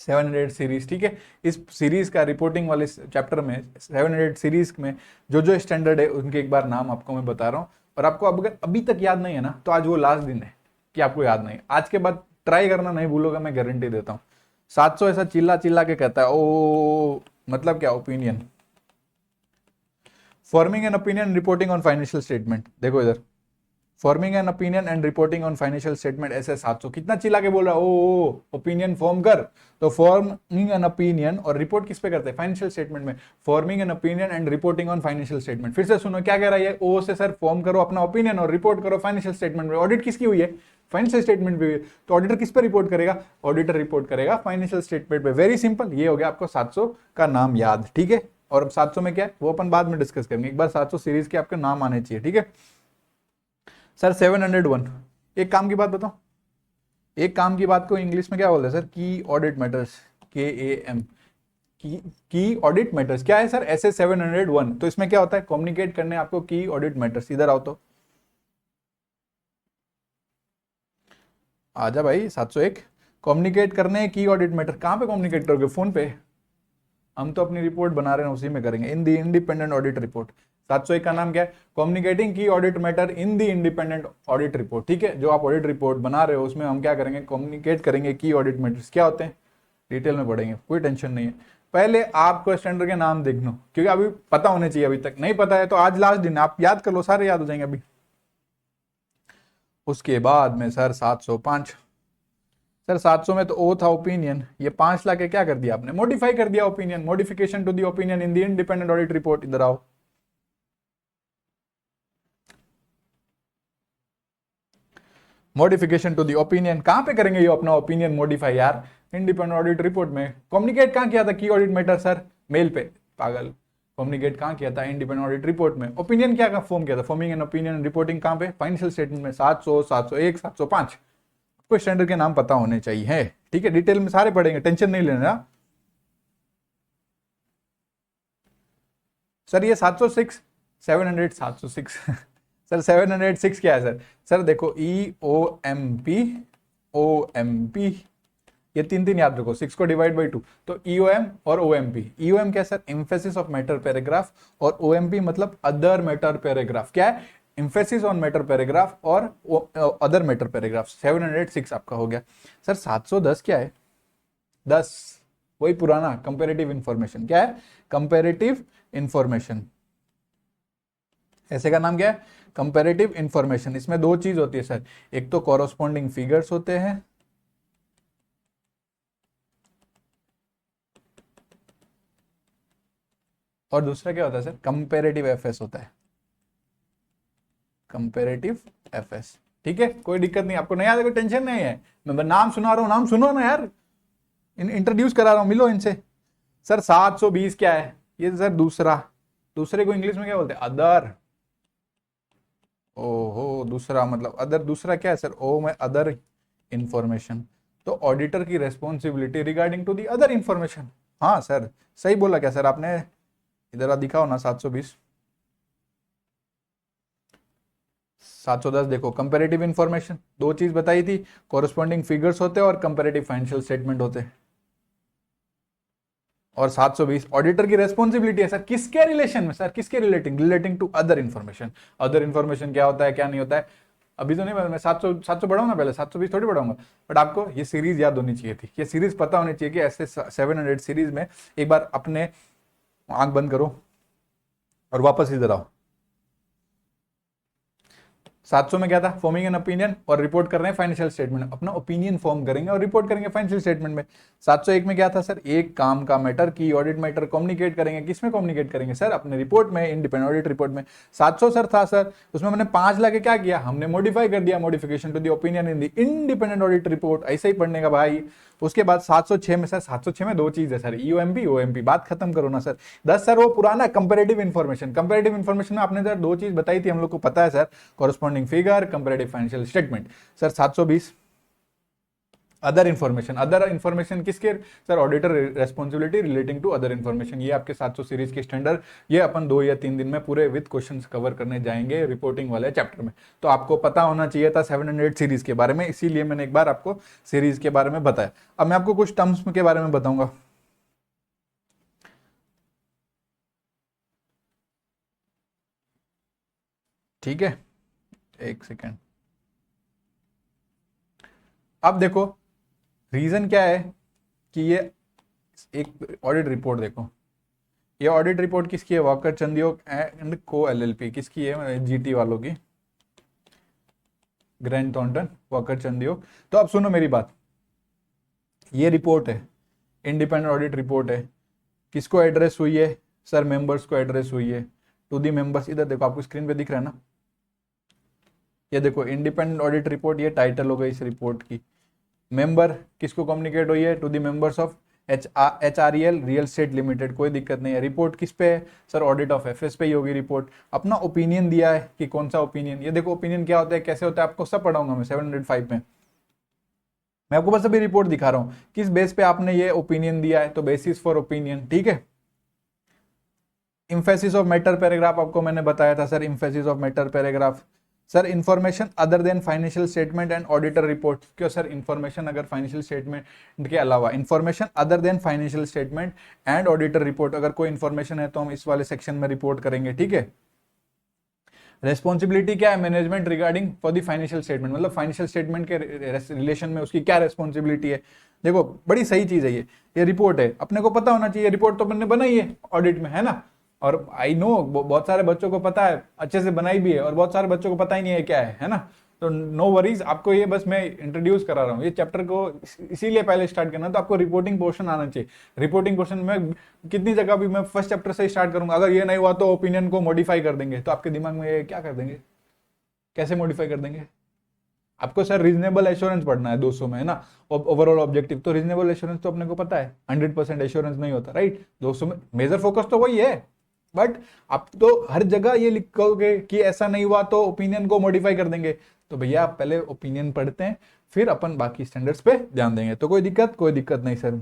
700 सीरीज, ठीक है। इस सीरीज का रिपोर्टिंग वाले चैप्टर में 700 सीरीज में जो जो स्टैंडर्ड है उनके एक बार नाम आपको मैं बता रहा हूँ। और आपको अब अगर अभी तक याद नहीं है ना, तो आज वो लास्ट दिन है कि आपको याद नहीं, आज के बाद ट्राई करना, नहीं भूलोगा, मैं गारंटी देता हूँ। 700 ऐसा चिल्ला चिल्ला के कहता है ओ, मतलब क्या, opinion, forming an opinion, reporting on financial statement, देखो इधर, forming an opinion and reporting on financial statement, ऐसे 700, कितना चिल्ला के बोल रहा है ओ ओपिनियन फॉर्म कर। तो फॉर्मिंग एन ओपिनियन और रिपोर्ट किस पे करते हैं, फाइनेंशियल स्टेटमेंट में, forming an opinion and reporting on financial statement. फिर से सुनो क्या कह रहा है, ओ से सर फॉर्म करो अपना ओपिनियन और रिपोर्ट करो फाइनेंशियल स्टेटमेंट में। ऑडिट किसकी हुई है, फाइनेंशियल स्टेटमेंट पे हुई है, तो ऑडिटर किस पर रिपोर्ट करेगा, ऑडिटर रिपोर्ट करेगा फाइनेंशियल स्टेटमेंट पे। वेरी सिंपल, ये हो गया आपको 700 का नाम याद, ठीक है। और अब 700 में क्या है वो अपन बाद में डिस्कस करेंगे, एक बार 700 सीरीज के आपके नाम आने चाहिए, ठीक है। सर 701, एक काम की बात बताओ, एक काम की बात को इंग्लिश में क्या बोलते हैं सर, की ऑडिट मैटर्स, KAM, की ऑडिट मैटर्स क्या है सर, ऐसे 701। तो इसमें क्या होता है, कम्युनिकेट करने आपको की ऑडिट मैटर्स, इधर आओ तो, आजा भाई 701, कम्युनिकेट करने की ऑडिट मैटर, कहां पे कम्युनिकेट करोगे, फोन पे, हम तो अपनी रिपोर्ट बना रहे हैं उसी में करेंगे, इन दी इंडिपेंडेंट ऑडिट रिपोर्ट। 701 का नाम क्या है, कम्युनिकेटिंग की audit matter in the independent audit report, ठीक है। जो आप ऑडिट रिपोर्ट बना रहे हो उसमें हम क्या करेंगे, कम्युनिकेट करेंगे की ऑडिट मैटर्स क्या होते हैं, डिटेल में पढ़ेंगे, कोई टेंशन नहीं है। पहले आपको स्टैंडर्ड के नाम देख लो, क्योंकि अभी पता होने चाहिए, अभी तक नहीं पता है तो आज लास्ट दिन, आप याद कर लो, सारे याद हो जाएंगे अभी। उसके बाद में सर 705, सर 700 में तो ओ था ओपिनियन, ये 5 ला के क्या कर दिया आपने, मॉडिफाई कर दिया opinion, modification to the opinion in the independent audit report. इधर आओ, मॉडिफिकेशन टू दी ओपिनियन, कहां पे करेंगे ये अपना ओपिनियन मॉडिफाई यार, इंडिपेंडेंट ऑडिट रिपोर्ट में। कम्युनिकेट कहां किया था की ऑडिट मैटर सर, मेल पे, पागल। कम्युनिकेट कहां किया था, इंडिपेंडेंट ऑडिट रिपोर्ट में। ओपिनियन क्या फॉर्म किया था, फॉर्मिंग एंड ओपिनियन रिपोर्टिंग कहां पे, फाइनेंशियल स्टेटमेंट में। 700, 701, 705 कोई स्टैंडर्ड के नाम पता होने चाहिए है, ठीक है, डिटेल में सारे पढ़ेंगे, टेंशन नहीं लेना। सर ये 706, 700, 706 सर 706 क्या है सर, सर देखो E O M P, O M P, ये तीन तीन याद रखो, 6 को डिवाइड बाई 2, तो ईओएम और ओएमपी। ईओएम क्या sir, emphasis of matter paragraph, और ओएमपी मतलब अदर मैटर पैराग्राफ। क्या है, एम्फेसिस ऑन मैटर पैराग्राफ और अदर मैटर पैराग्राफ। 706 आपका हो गया। सर 710 क्या है, 10 वही पुराना कंपेरेटिव इंफॉर्मेशन। क्या है, कंपेरेटिव इंफॉर्मेशन, ऐसे का नाम क्या है, कंपेरेटिव इंफॉर्मेशन। इसमें दो चीज होती है सर, एक तो कॉरस्पॉन्डिंग फिगर्स होते हैं, और दूसरा क्या होता है सर, कंपेरेटिव एफएस होता है, कंपेरेटिव एफएस। ठीक है, कोई दिक्कत नहीं, आपको नहीं आता कोई टेंशन नहीं है, मैं नाम सुना रहा हूं, नाम सुनो ना यार, इंट्रोड्यूस करा रहा हूं, मिलो इनसे। सर 720 क्या है, ये सर दूसरा, दूसरे को इंग्लिश में क्या बोलते हैं, अदर। ओहो, दूसरा मतलब अदर, दूसरा क्या है सर, ओ में अदर इंफॉर्मेशन, तो ऑडिटर की responsibility regarding to the other information. हाँ सर, सही बोला क्या सर आपने, इधर दिखाओ ना 720, 710 देखो, कंपैरेटिव इंफॉर्मेशन, दो चीज बताई थी, कॉरस्पॉन्डिंग फिगर्स होते हैं और कंपैरेटिव फाइनेंशियल स्टेटमेंट होते हैं। और 720 ऑडिटर की रेस्पॉन्सिबिलिटी है सर, किसके रिलेशन में सर, किसके relating, relating to other information. Other information क्या होता है क्या नहीं होता है, अभी तो नहीं, मैं 700 बढ़ाऊंगा, पहले 720 थोड़ी बढ़ाऊंगा, बट आपको ये सीरीज याद होनी चाहिए थी, ये सीरीज पता होनी चाहिए कि ऐसे 700 सीरीज में एक बार अपने आंख बंद करो और वापस इधर आओ। 700 में क्या था, फॉर्मिंग एन ओपिनियन और रिपोर्ट कर रहे हैं फाइनेंशियल स्टेटमेंट, अपना ओपिनियन फॉर्म करेंगे और रिपोर्ट करेंगे फाइनेंशियल स्टेटमेंट में। 701 में क्या था सर, एक काम का मैटर की ऑडिट मैटर कम्युनिकेट करेंगे, किसमें कम्युनिकेट करेंगे सर, अपने रिपोर्ट में, इंडिपेंडेंट ऑडिट रिपोर्ट में। 700 सर था सर, उसमें मैंने 5 लाके क्या किया, हमने मॉडिफाई कर दिया, modification to the opinion in the independent audit report, ऐसे ही पढ़ने का भाई। उसके बाद 706 में सर, 706 में दो चीज है सर, ईओएमपी ओएमपी, बात खत्म करो ना सर। 10 सर वो पुराना कंपैरेटिव इंफॉर्मेशन, कंपैरेटिव इंफॉर्मेशन में आपने सर दो चीज बताई थी, हम लोग को पता है sir, corresponding figure, comparative financial statement. Sir 720 other information, other information किसके sir, auditor responsibility relating to other information. ये आपके 700 सीरीज के स्टैंडर्ड, ये अपन 2 या 3 दिन में पूरे विद क्वेश्चंस कवर करने जाएंगे रिपोर्टिंग वाले चैप्टर में, तो आपको पता होना चाहिए था 700 सीरीज के बारे में, इसीलिए मैंने एक बार आपको सीरीज के बारे में बताया। अब मैं आपको कुछ टर्म्स के बारे में बताऊंगा। ठीक है, एक सेकेंड, अब देखो रीजन क्या है कि ये एक ऑडिट रिपोर्ट देखो, ये ऑडिट रिपोर्ट किसकी है, वॉकर चंदियोक एंड को एलएलपी, किसकी है, जीटी वालों की, ग्रैंड थॉर्नटन वॉकर चंदियोक। तो अब सुनो मेरी बात, ये रिपोर्ट है, इंडिपेंडेंट ऑडिट रिपोर्ट है, किसको एड्रेस हुई है सर, मेंबर्स को एड्रेस हुई है, टू दी मेंबर्स। इधर देखो, आपको स्क्रीन पे दिख रहा है ना, ये देखो इंडिपेंडेंट ऑडिट रिपोर्ट, ये टाइटल हो गई इस रिपोर्ट की। मेंबर किसको कम्युनिकेट हुई है, to the members of HREL real estate limited, कोई दिक्कत नहीं है। रिपोर्ट किस पे है सर, ऑडिट ऑफ एफएस पे ही होगी रिपोर्ट। अपना ओपिनियन दिया है कि कौन सा ओपिनियन, ये देखो ओपिनियन क्या होता है, कैसे होता है, आपको सब पढ़ाऊंगा मैं 705 में। मैं आपको बस अभी रिपोर्ट दिखा रहा हूं, किस बेस पे आपने ये ओपिनियन दिया है, तो बेसिस फॉर ओपिनियन। ठीक है, इम्फेसिस ऑफ मैटर पैराग्राफ आपको मैंने बताया था sir, emphasis of matter paragraph. Sir information other than financial statement and auditor report, क्यों सर, इंफॉर्मेशन अगर फाइनेंशियल स्टेटमेंट के अलावा, information other than financial statement and auditor report, अगर कोई इंफॉर्मेशन है तो हम इस वाले सेक्शन में रिपोर्ट करेंगे। ठीक है, रेस्पॉन्सिबिलिटी क्या है, management regarding for the financial statement, मतलब फाइनेंशियल स्टेटमेंट के रिलेशन में उसकी क्या रेस्पॉन्सिबिलिटी है। देखो बड़ी सही चीज है ये रिपोर्ट है, अपने को पता होना चाहिए, रिपोर्ट तो अपने बनाई है ऑडिट में, है ना। और आई नो बहुत सारे बच्चों को पता है, अच्छे से बनाई भी है, और बहुत सारे बच्चों को पता ही नहीं है क्या है ना। तो नो वरीज, आपको ये बस मैं इंट्रोड्यूस करा रहा हूँ ये चैप्टर को, इसीलिए पहले स्टार्ट करना, तो आपको रिपोर्टिंग पोर्शन आना चाहिए। रिपोर्टिंग पोर्शन में कितनी जगह भी मैं फर्स्ट चैप्टर से स्टार्ट करूंगा, अगर ये नहीं हुआ तो ओपिनियन को मॉडिफाई कर देंगे, तो आपके दिमाग में ये क्या कर देंगे, कैसे मॉडिफाई कर देंगे? आपको सर रीजनेबल एश्योरेंस पढ़ना है 200 में, है ना, ओवरऑल ऑब्जेक्टिव, तो रीजनेबल एश्योरेंस तो अपने को पता है 100% एश्योरेंस नहीं होता, राइट। 200 में मेजर फोकस तो वही है, बट आप तो हर जगह ये लिखोगे कि ऐसा नहीं हुआ तो ओपिनियन को मॉडिफाई कर देंगे, तो भैया आप पहले ओपिनियन पढ़ते हैं, फिर अपन बाकी स्टैंडर्ड्स पे ध्यान देंगे। तो कोई दिक्कत नहीं सर।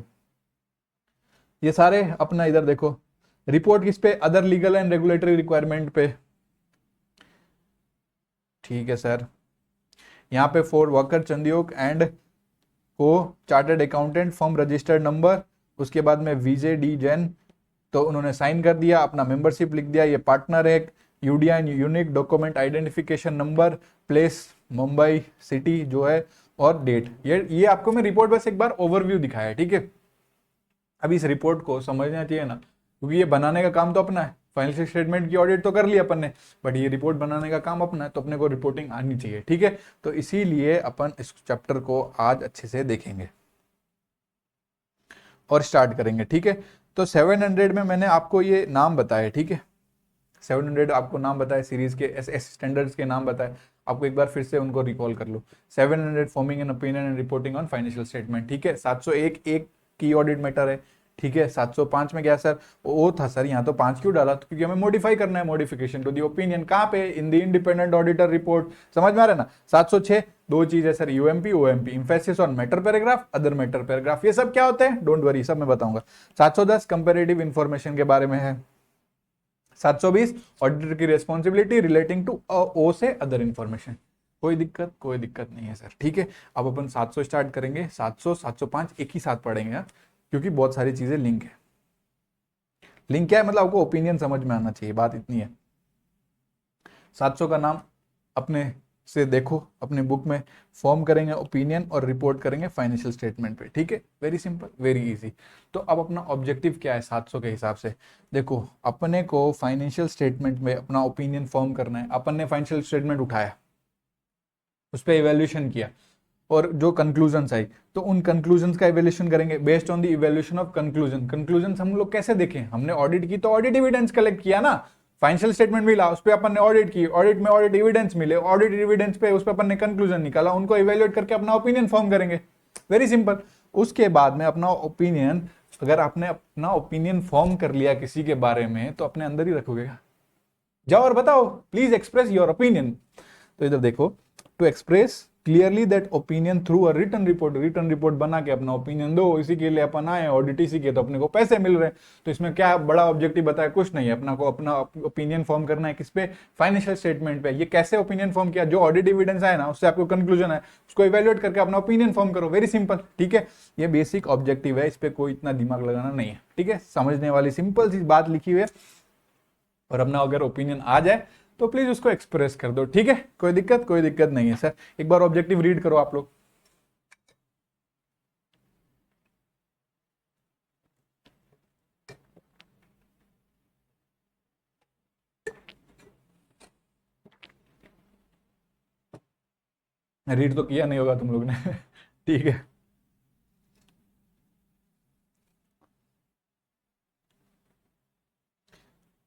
ये सारे अपना इधर देखो, रिपोर्ट किस पे, other legal and regulatory requirement पे, ठीक है सर। यहाँ पे फॉर वर्कर चंदियोक एंड को chartered accountant firm registered number, उसके बाद में विजय डी जैन, तो उन्होंने साइन कर दिया, अपना मेंबरशिप लिख दिया, ये पार्टनर है, UDIN unique document identification number, place Mumbai city जो है, और डेट। ये आपको मैं रिपोर्ट बस एक बार ओवरव्यू दिखाया है, ठीक है। अब इस रिपोर्ट को समझना चाहिए ना, क्योंकि ये बनाने का काम तो अपना है, फाइनेंशियल स्टेटमेंट की ऑडिट तो कर लिया अपन ने, बट ये रिपोर्ट बनाने का काम अपना है, तो अपने को रिपोर्टिंग आनी चाहिए, ठीक है। तो इसीलिए अपन इस चैप्टर को आज अच्छे से देखेंगे और स्टार्ट करेंगे, ठीक है। तो 700 में मैंने आपको ये नाम बताया, ठीक है, 700 आपको नाम बताए, सीरीज के एस स्टैंडर्ड्स के नाम बताए, आपको एक बार फिर से उनको रिकॉल कर लो। 700 forming an opinion and reporting on financial statement, ठीक है। 701 एक की ऑडिट मैटर है, ठीक है। 705 में क्या सर, वो था सर, यहाँ तो 5 क्यों डाला, तो क्योंकि हमें मॉडिफाई करना है, मॉडिफिकेशन टू दी ओपिनियन, कहाँ पे, इन द इंडिपेंडेंट ऑडिटर रिपोर्ट, समझ में आ रहा है ना। 706 दो चीज है sir, UMP OMP, emphasis on matter paragraph, other matter paragraph, ये सब क्या होते हैं, डोंट वरी, सब मैं बताऊंगा। 710 कंपेरेटिव इंफॉर्मेशन के बारे में है। 720 ऑडिटर की रेस्पॉन्सिबिलिटी रिलेटिंग टू ओ से अदर इंफॉर्मेशन। कोई दिक्कत नहीं है सर, ठीक है। अब अपन 700 स्टार्ट करेंगे, 700 705 एक ही साथ पढ़ेंगे यार, क्योंकि बहुत सारी चीजें लिंक है। लिंक क्या है, मतलब आपको ओपिनियन समझ में आना चाहिए, बात इतनी है। 700 का नाम अपने से देखो, अपने बुक में फॉर्म करेंगे ओपिनियन और रिपोर्ट करेंगे फाइनेंशियल स्टेटमेंट पे, ठीक है। Very simple, very easy. तो अब अपना ऑब्जेक्टिव क्या है 700 के हिसाब से, देखो अपने को फाइनेंशियल स्टेटमेंट में अपना ओपिनियन फॉर्म करना है। अपन ने फाइनेंशियल स्टेटमेंट उठाया, उस पर इवेल्यूशन किया, और जो कंक्लूजन्स आई, तो उन कंक्लूजन्स का इवेल्यूशन करेंगे based on the evaluation of conclusion. Conclusions हम लोग कैसे देखें, हमने ऑडिट की तो ऑडिट एविडेंस कलेक्ट किया ना, फाइनेंशियल स्टेटमेंट मिला, उस पर अपन ने ऑडिट की, ऑडिट में ऑडिट एविडेंस मिले, ऑडिट एविडेंस पे उस पर अपन ने कंक्लूजन निकाला, उनको इवेल्युएट करके अपना ओपिनियन फॉर्म करेंगे। Very simple. उसके बाद में अपना ओपिनियन, अगर आपने अपना ओपिनियन फॉर्म कर लिया किसी के बारे में, तो अपने अंदर ही रखोगे, जाओ और बताओ, प्लीज एक्सप्रेस योर ओपिनियन। तो इधर देखो, to express clearly that opinion through a written report, written report बना के अपना ओपिनियन दो, इसी के लिए अपन आए, ऑडिट इसी के, तो अपने को पैसे मिल रहे हैं। तो इसमें क्या बड़ा ऑब्जेक्टिव बताया, कुछ नहीं है, अपना को अपना ओपिनियन फॉर्म करना है किस पे, फाइनेंशियल स्टेटमेंट पे। ये कैसे ओपिनियन फॉर्म किया, जो ऑडिट एविडेंस आए ना, उससे आपको कंक्लूजन है, उसको इवेल्युएट करके अपना ओपिनियन फॉर्म करो, वेरी सिंपल, ठीक है। ये बेसिक ऑब्जेक्टिव है, इस पे कोई इतना दिमाग लगाना नहीं है, ठीक है। समझने वाली सिंपल सी बात लिखी हुई है, और अपना अगर ओपिनियन आ जाए तो प्लीज उसको एक्सप्रेस कर दो, ठीक है। कोई दिक्कत नहीं है सर। एक बार ऑब्जेक्टिव रीड करो आप लोग। रीड तो किया नहीं होगा तुम लोग ने ठीक है।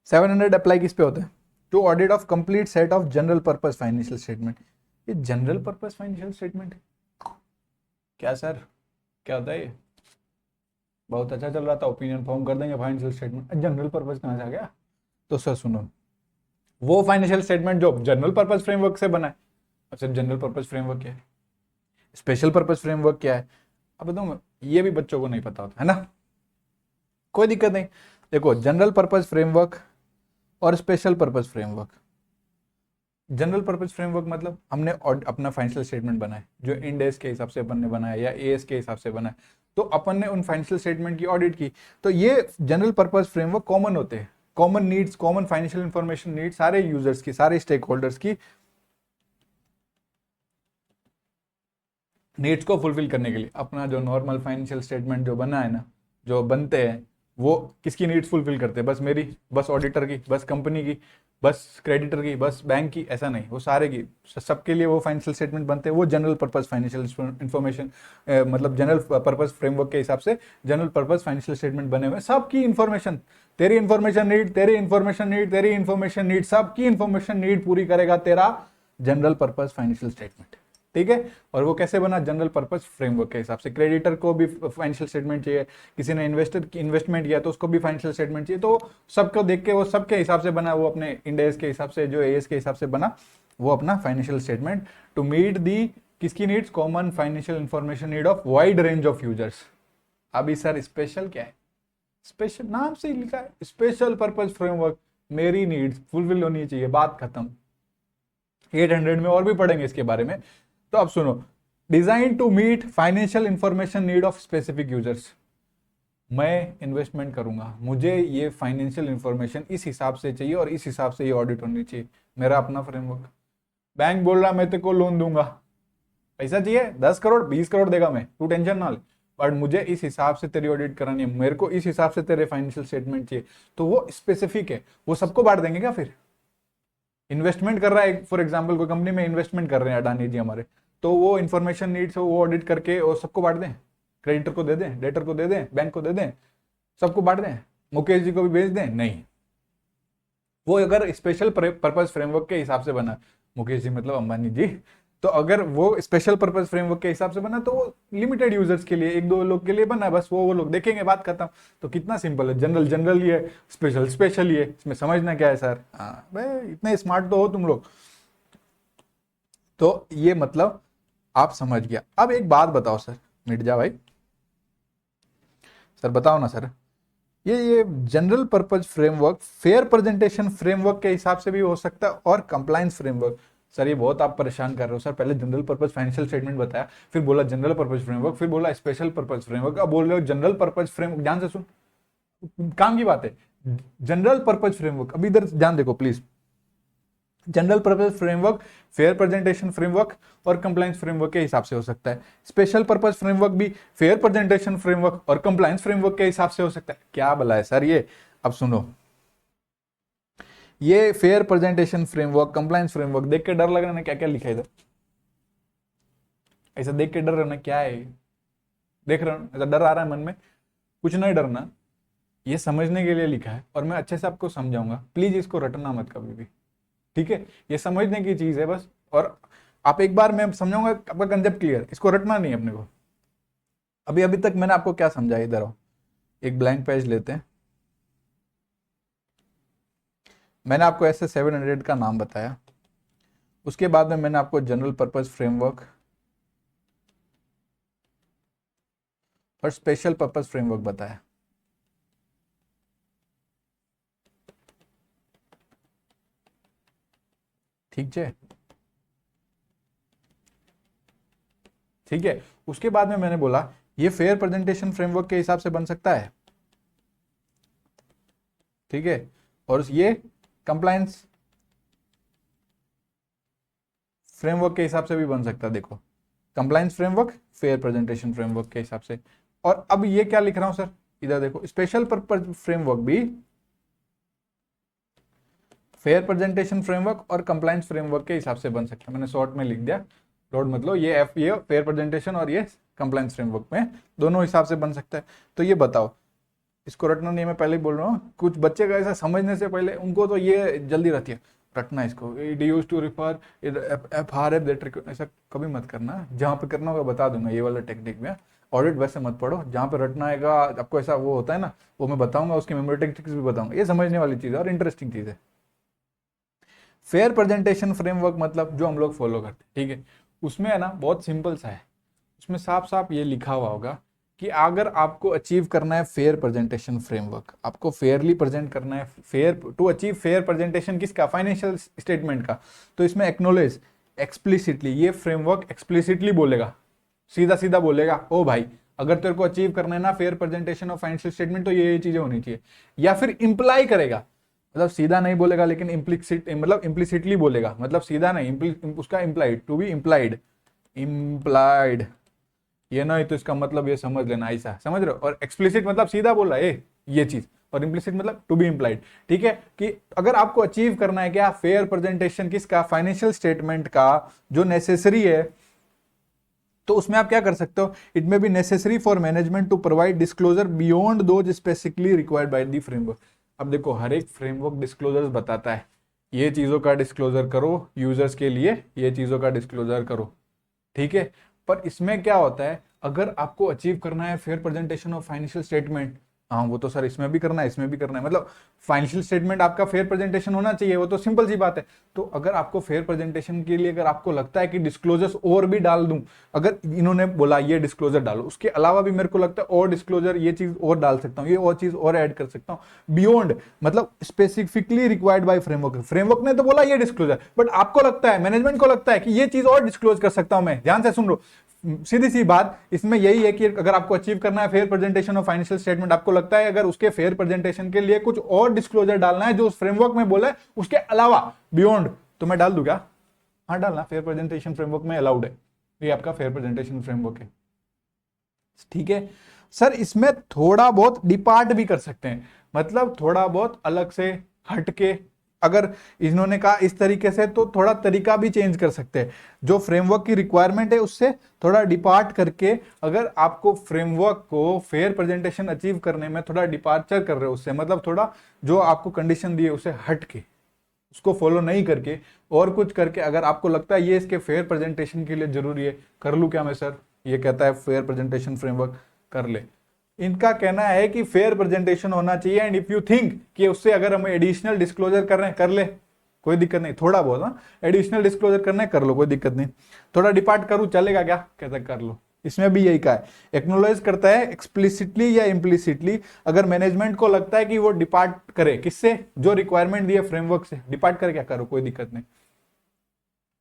सेवन 700 अप्लाई किस पे होता है, to audit of complete set of general purpose financial statement. ये जनरल पर्पस फाइनेंशियल स्टेटमेंट क्या सर, क्या होता है ये? बहुत अच्छा चल रहा था, ओपिनियन फॉर्म कर देंगे, फाइनेंशियल स्टेटमेंट, जनरल पर्पस कहाँ से आ गया? तो सर सुनो, वो फाइनेंशियल स्टेटमेंट जो जनरल पर्पस फ्रेमवर्क से बना है। अच्छा, जनरल पर्पस फ्रेमवर्क क्या है, स्पेशल पर्पस फ्रेमवर्क क्या है, अब बताऊँ, ये भी बच्चों को नहीं पता होता है ना। कोई दिक्कत नहीं। देखो, जनरल पर्पस फ्रेमवर्क और special purpose framework. General purpose framework मतलब हमने अपना फाइनेंशियल स्टेटमेंट बनाया, जो इंड एस के हिसाब से अपन ने बनाया या एएस के हिसाब से बनाया, तो अपन ने उन फाइनेंशियल स्टेटमेंट की ऑडिट की। तो ये जनरल पर्पस फ्रेमवर्क कॉमन होते हैं, common needs, common financial information need सारे यूजर्स की, सारे स्टेक होल्डर्स की नीड्स को फुलफिल करने के लिए। अपना जो नॉर्मल फाइनेंशियल स्टेटमेंट जो बना है ना, जो बनते हैं, वो किसकी नीड्स फुलफिल करते हैं, बस मेरी, बस ऑडिटर की, बस कंपनी की, बस क्रेडिटर की, बस बैंक की, ऐसा नहीं, वो सारे की, सबके लिए वो फाइनेंशियल स्टेटमेंट बनते हैं। वो जनरल पर्पस फाइनेंशियल इन्फॉर्मेशन, मतलब जनरल पर्पस फ्रेमवर्क के हिसाब से जनरल पर्पस फाइनेंशियल स्टेटमेंट बने हुए, सबकी इन्फॉर्मेशन, तेरी इन्फॉर्मेशन नीड, तेरी इन्फॉर्मेशन नीड, तेरी इन्फॉर्मेशन नीड, सबकी इन्फॉर्मेशन नीड पूरी करेगा तेरा जनरल पर्पस फाइनेंशियल स्टेटमेंट। ठीक है, और वो कैसे बना, जनरल पर्पस फ्रेमवर्क के हिसाब से। क्रेडिटर को भी फाइनेंशियल स्टेटमेंट चाहिए, किसी ने इन्वेस्टमेंट किया तो उसको भी फाइनेंशियल स्टेटमेंट चाहिए, तो सबको देख के वो सबके हिसाब से बना, वो अपने इंडेस के हिसाब से, जो एएस के हिसाब से बना, वो अपना फाइनेंशियल स्टेटमेंट टू मीट दी किसकी needs, common financial information need of wide range of users. अभी सर स्पेशल क्या है, स्पेशल नाम से ही लिखा है, स्पेशल पर्पस फ्रेमवर्क, मेरी नीड्स फुलफिल होनी चाहिए, बात खत्म। 800 में और भी पढ़ेंगे इसके बारे में। तो अब सुनो, design to meet financial information need of specific users. मैं इन्वेस्टमेंट करूंगा, मुझे ये फाइनेंशियल इंफॉर्मेशन इस हिसाब से चाहिए और इस हिसाब से ये ऑडिट होनी चाहिए, मेरा अपना फ्रेमवर्क। बैंक बोल रहा मैं तेरे को लोन दूंगा, पैसा चाहिए 10 करोड़ 20 करोड़ देगा मैं, तू टेंशन ना ले, बट मुझे इस हिसाब से तेरी ऑडिट करानी है, मेरे को इस हिसाब से तेरे फाइनेंशियल स्टेटमेंट चाहिए, तो वो स्पेसिफिक है। वो सबको बांट देंगे क्या फिर? इन्वेस्टमेंट कर रहा है फॉर एग्जाम्पल, कोई कंपनी में इन्वेस्टमेंट कर रहे हैं अडानी जी हमारे, तो वो इन्फॉर्मेशन नीड्स वो ऑडिट करके और सबको बांट दें, क्रेडिटर को दे दें, डेटर को दे दें, बैंक को दे दें, सबको बांट दें, मुकेश जी को भी भेज दें? नहीं, वो अगर स्पेशल पर्पस फ्रेमवर्क के हिसाब से बना, मुकेश जी मतलब अंबानी जी, तो अगर वो स्पेशल पर्पस फ्रेमवर्क के हिसाब से बना तो वो लिमिटेड यूजर्स के लिए, एक दो लोग के लिए बना, बस वो लोग देखेंगे, बात खत्म। तो कितना सिंपल है, जनरल जनरल ही है, स्पेशल स्पेशल ही है, इसमें समझना क्या है सर? हाँ भाई, इतने स्मार्ट तो हो तुम लोग। तो ये मतलब आप समझ गया। अब एक बात बताओ सर, मिर्जा भाई, सर बताओ ना सर, ये general purpose framework fair presentation framework के हिसाब से भी हो सकता है और कंप्लायंस फ्रेमवर्क। सर ये बहुत आप परेशान कर रहे हो सर, पहले जनरल पर्पज फाइनेंशियल स्टेटमेंट बताया, फिर बोला जनरल पर्पज फ्रेमवर्क, फिर बोला स्पेशल पर्पज फ्रेमवर्क, अब बोल रहे हो जनरल पर्पज फ्रेमवर्क। ध्यान से सुन, काम की बात है। जनरल पर्पज फ्रेमवर्क, अभी इधर ध्यान देखो please. General purpose framework fair presentation framework और कंप्लायंस फ्रेमवर्क के हिसाब से हो सकता है। स्पेशल पर्पज फ्रेमवर्क भी फेयर प्रेजेंटेशन फ्रेमवर्क और कंप्लायंस फ्रेमवर्क के हिसाब से हो सकता है। क्या बोला है सर ये? अब सुनो, ये fair presentation framework, compliance framework देख के डर लग रहा है ना, क्या क्या लिखा है इधर? ऐसा देख के डर रहा ना, क्या है देख रहा हूं, ऐसा डर आ रहा है मन में? कुछ नहीं डरना, ये समझने के लिए लिखा है और मैं अच्छे से आपको समझाऊंगा, प्लीज इसको रटना मत कभी भी, ठीक है? ये समझने की चीज है बस, और आप एक बार मैं समझाऊंगा, आपका कंसेप्ट क्लियर, इसको रटना नहीं अपने को। अभी अभी तक मैंने आपको क्या समझाया, इधर आओ, एक ब्लैंक पेज लेते हैं। मैंने आपको ऐसे 700 का नाम बताया, उसके बाद में मैंने आपको जनरल पर्पस फ्रेमवर्क और स्पेशल पर्पस फ्रेमवर्क बताया। ठीक है, ठीक है। उसके बाद में मैंने बोला ये फेयर प्रेजेंटेशन फ्रेमवर्क के हिसाब से बन सकता है, ठीक है, और ये कंप्लायंस फ्रेमवर्क के हिसाब से भी बन सकता है। देखो, compliance framework fair presentation framework के हिसाब से। और अब ये क्या लिख रहा हूं सर, इधर देखो, स्पेशल पर्पस फ्रेमवर्क भी फेयर प्रेजेंटेशन फ्रेमवर्क और कंप्लायंस फ्रेमवर्क के हिसाब से बन सकता है। मैंने शॉर्ट में लिख दिया, लोड मतलब ये फेयर प्रेजेंटेशन और ये कंप्लायंस फ्रेमवर्क में दोनों हिसाब से बन सकता है। तो ये बताओ, इसको रटना नहीं, मैं पहले ही बोल रहा हूँ, कुछ बच्चे का ऐसा समझने से पहले उनको तो ये जल्दी रहती है रटना, इसको it use to refer FRF that, ऐसा कभी मत करना। जहाँ पे करना होगा बता दूंगा, ये वाला टेक्निक में ऑडिट वैसे मत पढ़ो, जहाँ पे रटना आएगा आपको, ऐसा वो होता है ना, वो मैं बताऊंगा, उसकी मेमोरी टेक्निक्स भी बताऊंगा। ये समझने वाली चीज़ है और इंटरेस्टिंग चीज़ है। फेयर प्रेजेंटेशन फ्रेमवर्क मतलब जो हम लोग फॉलो करते हैं, ठीक है, उसमें है ना बहुत सिंपल सा है, उसमें साफ साफ ये लिखा हुआ होगा कि अगर आपको अचीव करना है फेयर प्रेजेंटेशन फ्रेमवर्क, आपको फेयरली प्रेजेंट करना है, fair to achieve fair presentation किसका, फाइनेंशियल स्टेटमेंट का, तो इसमें एक्नोलेज एक्सप्लिसिटली, ये फ्रेमवर्क एक्सप्लिसिटली बोलेगा, सीधा सीधा बोलेगा, ओ भाई अगर तेरे को अचीव करना है ना fair presentation of financial statement, तो ये चीजें होनी चाहिए। या फिर इंप्लाई करेगा, मतलब सीधा नहीं बोलेगा लेकिन इम्प्लिसिट, मतलब इम्प्लिसिटली बोलेगा, मतलब सीधा नहीं, उसका implied, to be implied, implied, ये नहीं तो इसका मतलब ये समझ लेना, ऐसा समझ रहे हो। और एक्सप्लिसिट मतलब सीधा बोल रहा है ये चीज, और इम्प्लिसिट मतलब टू बी इम्प्लाइड। ठीक है, कि अगर आपको अचीव करना है क्या, फेयर प्रेजेंटेशन किसका, फाइनेंशियल स्टेटमेंट का जो नेसेसरी है, तो उसमें आप क्या कर सकते हो, it may be necessary for management to provide disclosure beyond those specifically required by the framework. अब देखो हर एक फ्रेमवर्क डिस्क्लोजर्स बताता है, ये चीजों का डिस्क्लोजर करो यूजर्स के लिए, ये चीजों का डिस्क्लोजर करो। ठीक है, पर इसमें क्या होता है, अगर आपको अचीव करना है fair presentation of financial statement, हाँ वो तो सर इसमें भी करना है, इसमें भी करना है, मतलब फाइनेंशियल स्टेटमेंट आपका फेयर प्रेजेंटेशन होना चाहिए, वो तो सिंपल सी बात है। तो अगर आपको फेयर प्रेजेंटेशन के लिए अगर आपको लगता है कि डिस्क्लोजर्स और भी डाल दूं, अगर इन्होंने बोला ये डिस्क्लोजर डालो, उसके अलावा भी मेरे को लगता है और डिस्क्लोजर ये चीज और डाल सकता हूँ, ये और चीज और ऐड कर सकता हूँ बियॉन्ड, मतलब specifically required bye framework. Framework ने तो बोला ये डिस्क्लोजर, बट आपको लगता है, मैनेजमेंट को लगता है कि ये चीज और डिस्क्लोज कर सकता हूं मैं। ध्यान से सुन लो, सीधी सी बात इसमें यही है कि अगर आपको अचीव करना है fair presentation of financial statement, आपको लगता है अगर उसके फेयर प्रेजेंटेशन के लिए कुछ और डिस्क्लोजर डालना है जो उस फ्रेमवर्क में बोला है उसके अलावा बियॉन्ड, तो मैं डाल दूं क्या? हाँ डालना, फेयर प्रेजेंटेशन फ्रेमवर्क में अलाउड है, ये आपका फेयर प्रेजेंटेशन फ्रेमवर्क है। ठीक है सर, इसमें थोड़ा बहुत डिपार्ट भी कर सकते हैं, मतलब थोड़ा बहुत अलग से हटके, अगर इन्होंने कहा इस तरीके से तो थोड़ा तरीका भी चेंज कर सकते हैं, जो फ्रेमवर्क की रिक्वायरमेंट है उससे थोड़ा डिपार्ट करके, अगर आपको फ्रेमवर्क को फेयर प्रेजेंटेशन अचीव करने में थोड़ा डिपार्चर कर रहे हो उससे, मतलब थोड़ा जो आपको कंडीशन दी है उसे हट के, उसको फॉलो नहीं करके और कुछ करके, अगर आपको लगता है ये इसके फेयर प्रेजेंटेशन के लिए जरूरी है, कर लूं क्या मैं सर? ये कहता है फेयर प्रेजेंटेशन फ्रेमवर्क कर ले। इनका कहना है कि फेयर प्रेजेंटेशन होना चाहिए एंड इफ यू थिंक कि उससे अगर हम एडिशनल डिस्क्लोजर कर रहे हैं कर ले, कोई दिक्कत नहीं, थोड़ा बहुत ना एडिशनल डिस्क्लोजर करना है कर लो, कोई दिक्कत नहीं, थोड़ा डिपार्ट करूं चलेगा क्या, कहता है कर लो। इसमें भी यही कहा है, एक्नोलॉज करता है एक्सप्लिसिटली या इम्प्लिसिटली, अगर मैनेजमेंट को लगता है कि वो डिपार्ट करे किससे, जो रिक्वायरमेंट दी है फ्रेमवर्क से, डिपार्ट करे क्या करो, कोई दिक्कत नहीं।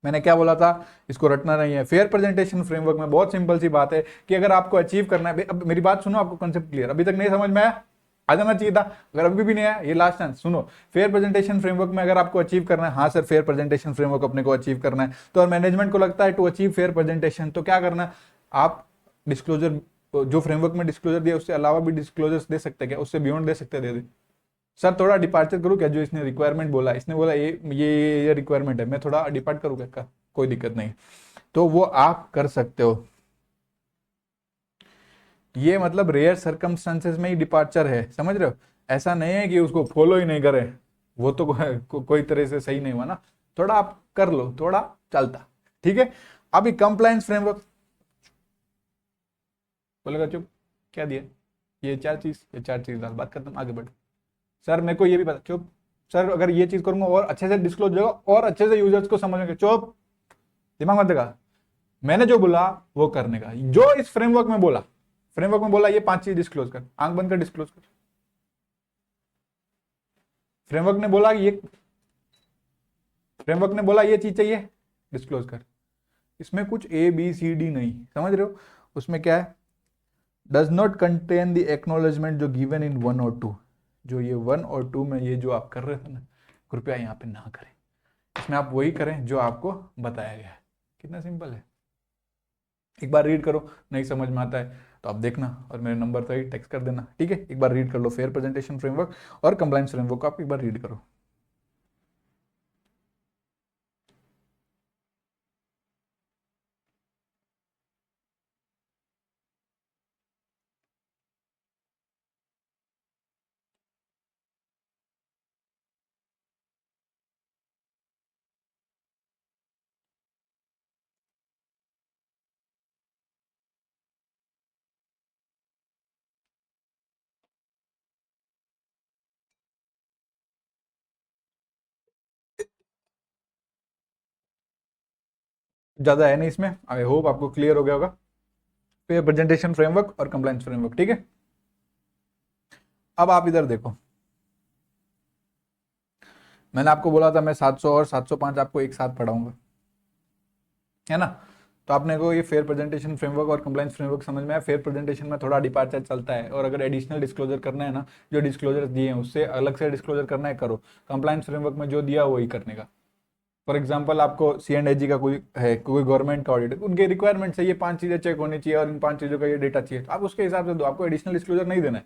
मैंने क्या बोला था, इसको रटना नहीं है। फेयर प्रेजेंटेशन फ्रेमवर्क में बहुत सिंपल सी बात है कि अगर आपको अचीव करना है, अब मेरी बात सुनो, आपको कंसेप्ट क्लियर अभी तक नहीं समझ में आया, आ जाना चाहिए था, अगर अभी भी नहीं आया ये लास्ट चांस सुनो। फेयर प्रेजेंटेशन फ्रेमवर्क में अगर आपको अचीव करना है, हाँ सर फेयर प्रेजेंटेशन फ्रेमवर्क अपने को अचीव करना है, तो और मैनेजमेंट को लगता है टू अचीव फेयर प्रेजेंटेशन, तो क्या करना है, आप डिस्क्लोजर जो फ्रेमवर्क में डिस्क्लोजर दिया उससे अलावा भी डिस्क्लोजर दे सकते हैं क्या, उससे बियॉन्ड दे सकते हैं, दे दे सर थोड़ा डिपार्चर करूँ क्या, जो इसने रिक्वायरमेंट बोला, इसने बोला ये रिक्वायरमेंट है, मैं थोड़ा डिपार्ट करूँ क्या, कोई दिक्कत नहीं, तो वो आप कर सकते हो। ये मतलब रेयर सर्कमस्टांसेस में ही डिपार्चर है, समझ रहे हो, ऐसा नहीं है कि उसको फॉलो ही नहीं करे, वो तो कोई तरह से सही नहीं हुआ ना, थोड़ा आप कर लो, थोड़ा चलता। ठीक है, अभी कंप्लायंस फ्रेमवर्क बोलेगा चुप, क्या दिया, ये चार चीज डाल, बात खत्म, आगे बढ़। सर मेरे को ये भी पता, चुप सर, अगर ये चीज करूंगा और अच्छे से डिस्क्लोज होगा और अच्छे से यूजर्स को समझेंगे, चुप, दिमाग मत लगा, मैंने जो बोला वो करने का, जो इस फ्रेमवर्क में बोला, फ्रेमवर्क में बोला ये 5 चीज डिस्क्लोज कर, आंख बंद कर डिस्क्लोज कर, फ्रेमवर्क ने बोला ये, फ्रेमवर्क ने बोला ये चीज चाहिए डिस्क्लोज कर, इसमें कुछ ए बी सी डी नहीं, समझ रहे हो, उसमें क्या है, does not contain the acknowledgement जो गिवन इन 1 और 2, जो ये 1 और 2 में ये जो आप कर रहे थे ना, कृपया यहाँ पे ना करें, इसमें आप वही करें जो आपको बताया गया है। कितना सिंपल है, एक बार रीड करो, नहीं समझ में आता है तो आप देखना और मेरे नंबर पर ही टेक्स्ट कर देना। ठीक है, एक बार रीड कर लो फेयर प्रेजेंटेशन फ्रेमवर्क और कंप्लायंस फ्रेमवर्क को, आप एक बार रीड करो। ज्यादा है नहीं इसमें, आई होप आपको क्लियर हो गया होगा, फेयर प्रेजेंटेशन फ्रेमवर्क और कंप्लायंस फ्रेमवर्क। ठीक है, अब आप इधर देखो, मैंने आपको बोला था मैं 700 और 705 आपको एक साथ पढ़ाऊंगा, है ना, तो आपने को ये फेयर प्रेजेंटेशन फ्रेमवर्क और कंप्लायंस फ्रेमवर्क समझ में आया। फेयर प्रेजेंटेशन में थोड़ा डिपार्चर चलता है, और अगर एडिशनल डिस्क्लोजर करना है ना, जो डिस्क्लोजर दिए हैं उससे अलग से डिस्क्लोजर करना है करो, कंप्लायंस फ्रेमवर्क में जो दिया वही करने का। फॉर एग्जाम्पल आपको C&AG का कोई है, कोई गवर्नमेंट का ऑडिट, उनके रिक्वायरमेंट से ये 5 चीजें चेक होनी चाहिए और इन 5 चीजों का ये डेटा चाहिए, तो आप उसके हिसाब से दो, आपको एडिशनल डिस्क्लोजर नहीं देना है।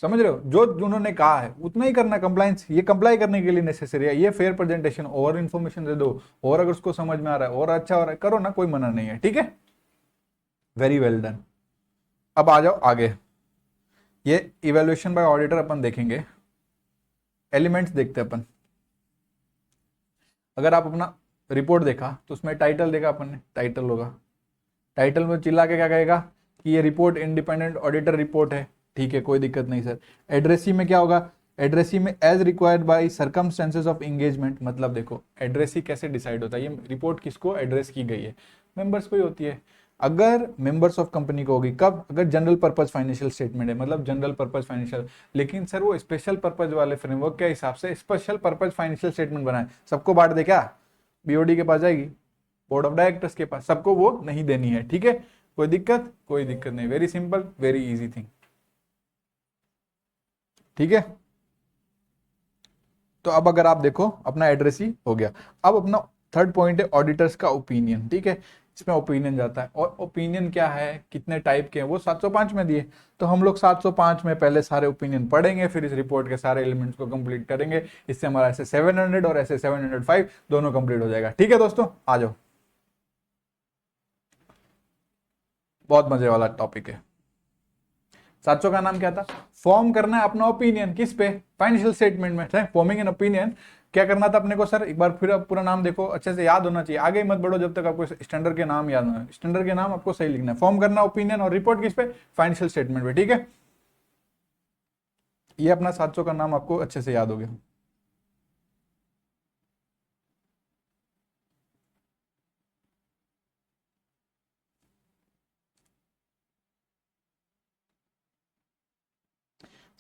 समझ रहे हो, जो उन्होंने कहा है उतना ही करना, कंप्लाइंस ये कंप्लाई करने के लिए नेसेसरी है, ये फेयर प्रेजेंटेशन और इन्फॉर्मेशन दे दो, और अगर उसको समझ में आ रहा है और अच्छा हो रहा है करो ना, कोई मना नहीं है, ठीक है, वेरी वेल डन। अब आ जाओ आगे, ये इवेल्युएशन बाय ऑडिटर अपन देखेंगे, एलिमेंट्स देखते हैं अपन। अगर आप अपना रिपोर्ट देखा तो उसमें टाइटल देखा अपन ने, टाइटल होगा, टाइटल में चिल्ला के क्या कहेगा कि ये रिपोर्ट इंडिपेंडेंट ऑडिटर रिपोर्ट है, ठीक है, कोई दिक्कत नहीं सर। एड्रेसी में क्या होगा, एड्रेसी में as required by circumstances of engagement, मतलब देखो एड्रेसी कैसे डिसाइड होता है, ये रिपोर्ट किसको एड्रेस की गई है, मेंबर्स को ही होती है। अगर मेंबर्स ऑफ कंपनी को होगी कब, अगर जनरल पर्पस फाइनेंशियल स्टेटमेंट है, मतलब जनरल पर्पस फाइनेंशियल, लेकिन सर वो स्पेशल पर्पस वाले फ्रेमवर्क के हिसाब से स्पेशल पर्पस फाइनेंशियल स्टेटमेंट बनाए, सबको बांट दे क्या, बीओडी के पास जाएगी, बोर्ड ऑफ डायरेक्टर्स के पास, सबको वो नहीं देनी है, ठीक है, कोई दिक्कत, कोई दिक्कत नहीं, very simple very easy thing, ठीक है। तो अब अगर आप देखो अपना एड्रेस ही हो गया, अब अपना थर्ड पॉइंट है ऑडिटर्स का ओपिनियन, ठीक है, इसमें ओपिनियन जाता है, और ओपिनियन क्या है, कितने टाइप के हैं वो 705 में दिए, तो हम लोग 705 में पहले सारे ओपिनियन पढ़ेंगे, फिर इस रिपोर्ट के सारे एलिमेंट्स को कंप्लीट करेंगे, इससे हमारा ऐसे 700 और ऐसे 705 दोनों कंप्लीट हो जाएगा, ठीक है दोस्तों, आ जाओ, बहुत मजे वाला टॉपिक है। 700 का नाम क्या था, फॉर्म करना है अपना ओपिनियन, किस पे, फाइनेंशियल स्टेटमेंट में, फॉर्मिंग एन ओपिनियन, क्या करना था अपने को सर, एक बार फिर पूरा नाम देखो, अच्छे से याद होना चाहिए, आगे मत बढ़ो जब तक आपको स्टैंडर्ड के नाम याद ना हो, स्टैंडर्ड के नाम आपको सही लिखना है, फॉर्म करना ओपिनियन और रिपोर्ट किस पे, फाइनेंशियल स्टेटमेंट पे, ठीक है, ये अपना 700 का नाम आपको अच्छे से याद हो गया।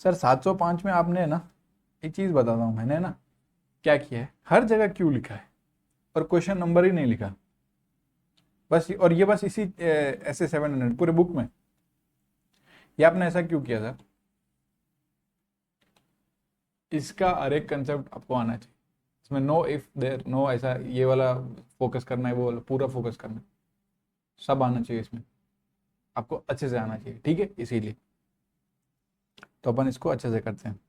सर 705 में आपने ना, एक चीज बताता हूं मैंने ना क्या किया है, हर जगह क्यों लिखा है और क्वेश्चन नंबर ही नहीं लिखा, बस, और ये बस इसी ऐसे 700 पूरे बुक में, ये आपने ऐसा क्यों किया सर, इसका हर एक कंसेप्ट आपको आना चाहिए, इसमें नो इफ देर नो ऐसा ये वाला फोकस करना है वो वाला पूरा फोकस करना है, सब आना चाहिए इसमें, आपको अच्छे से आना चाहिए, ठीक है, इसीलिए तो अपन इसको अच्छे से करते हैं।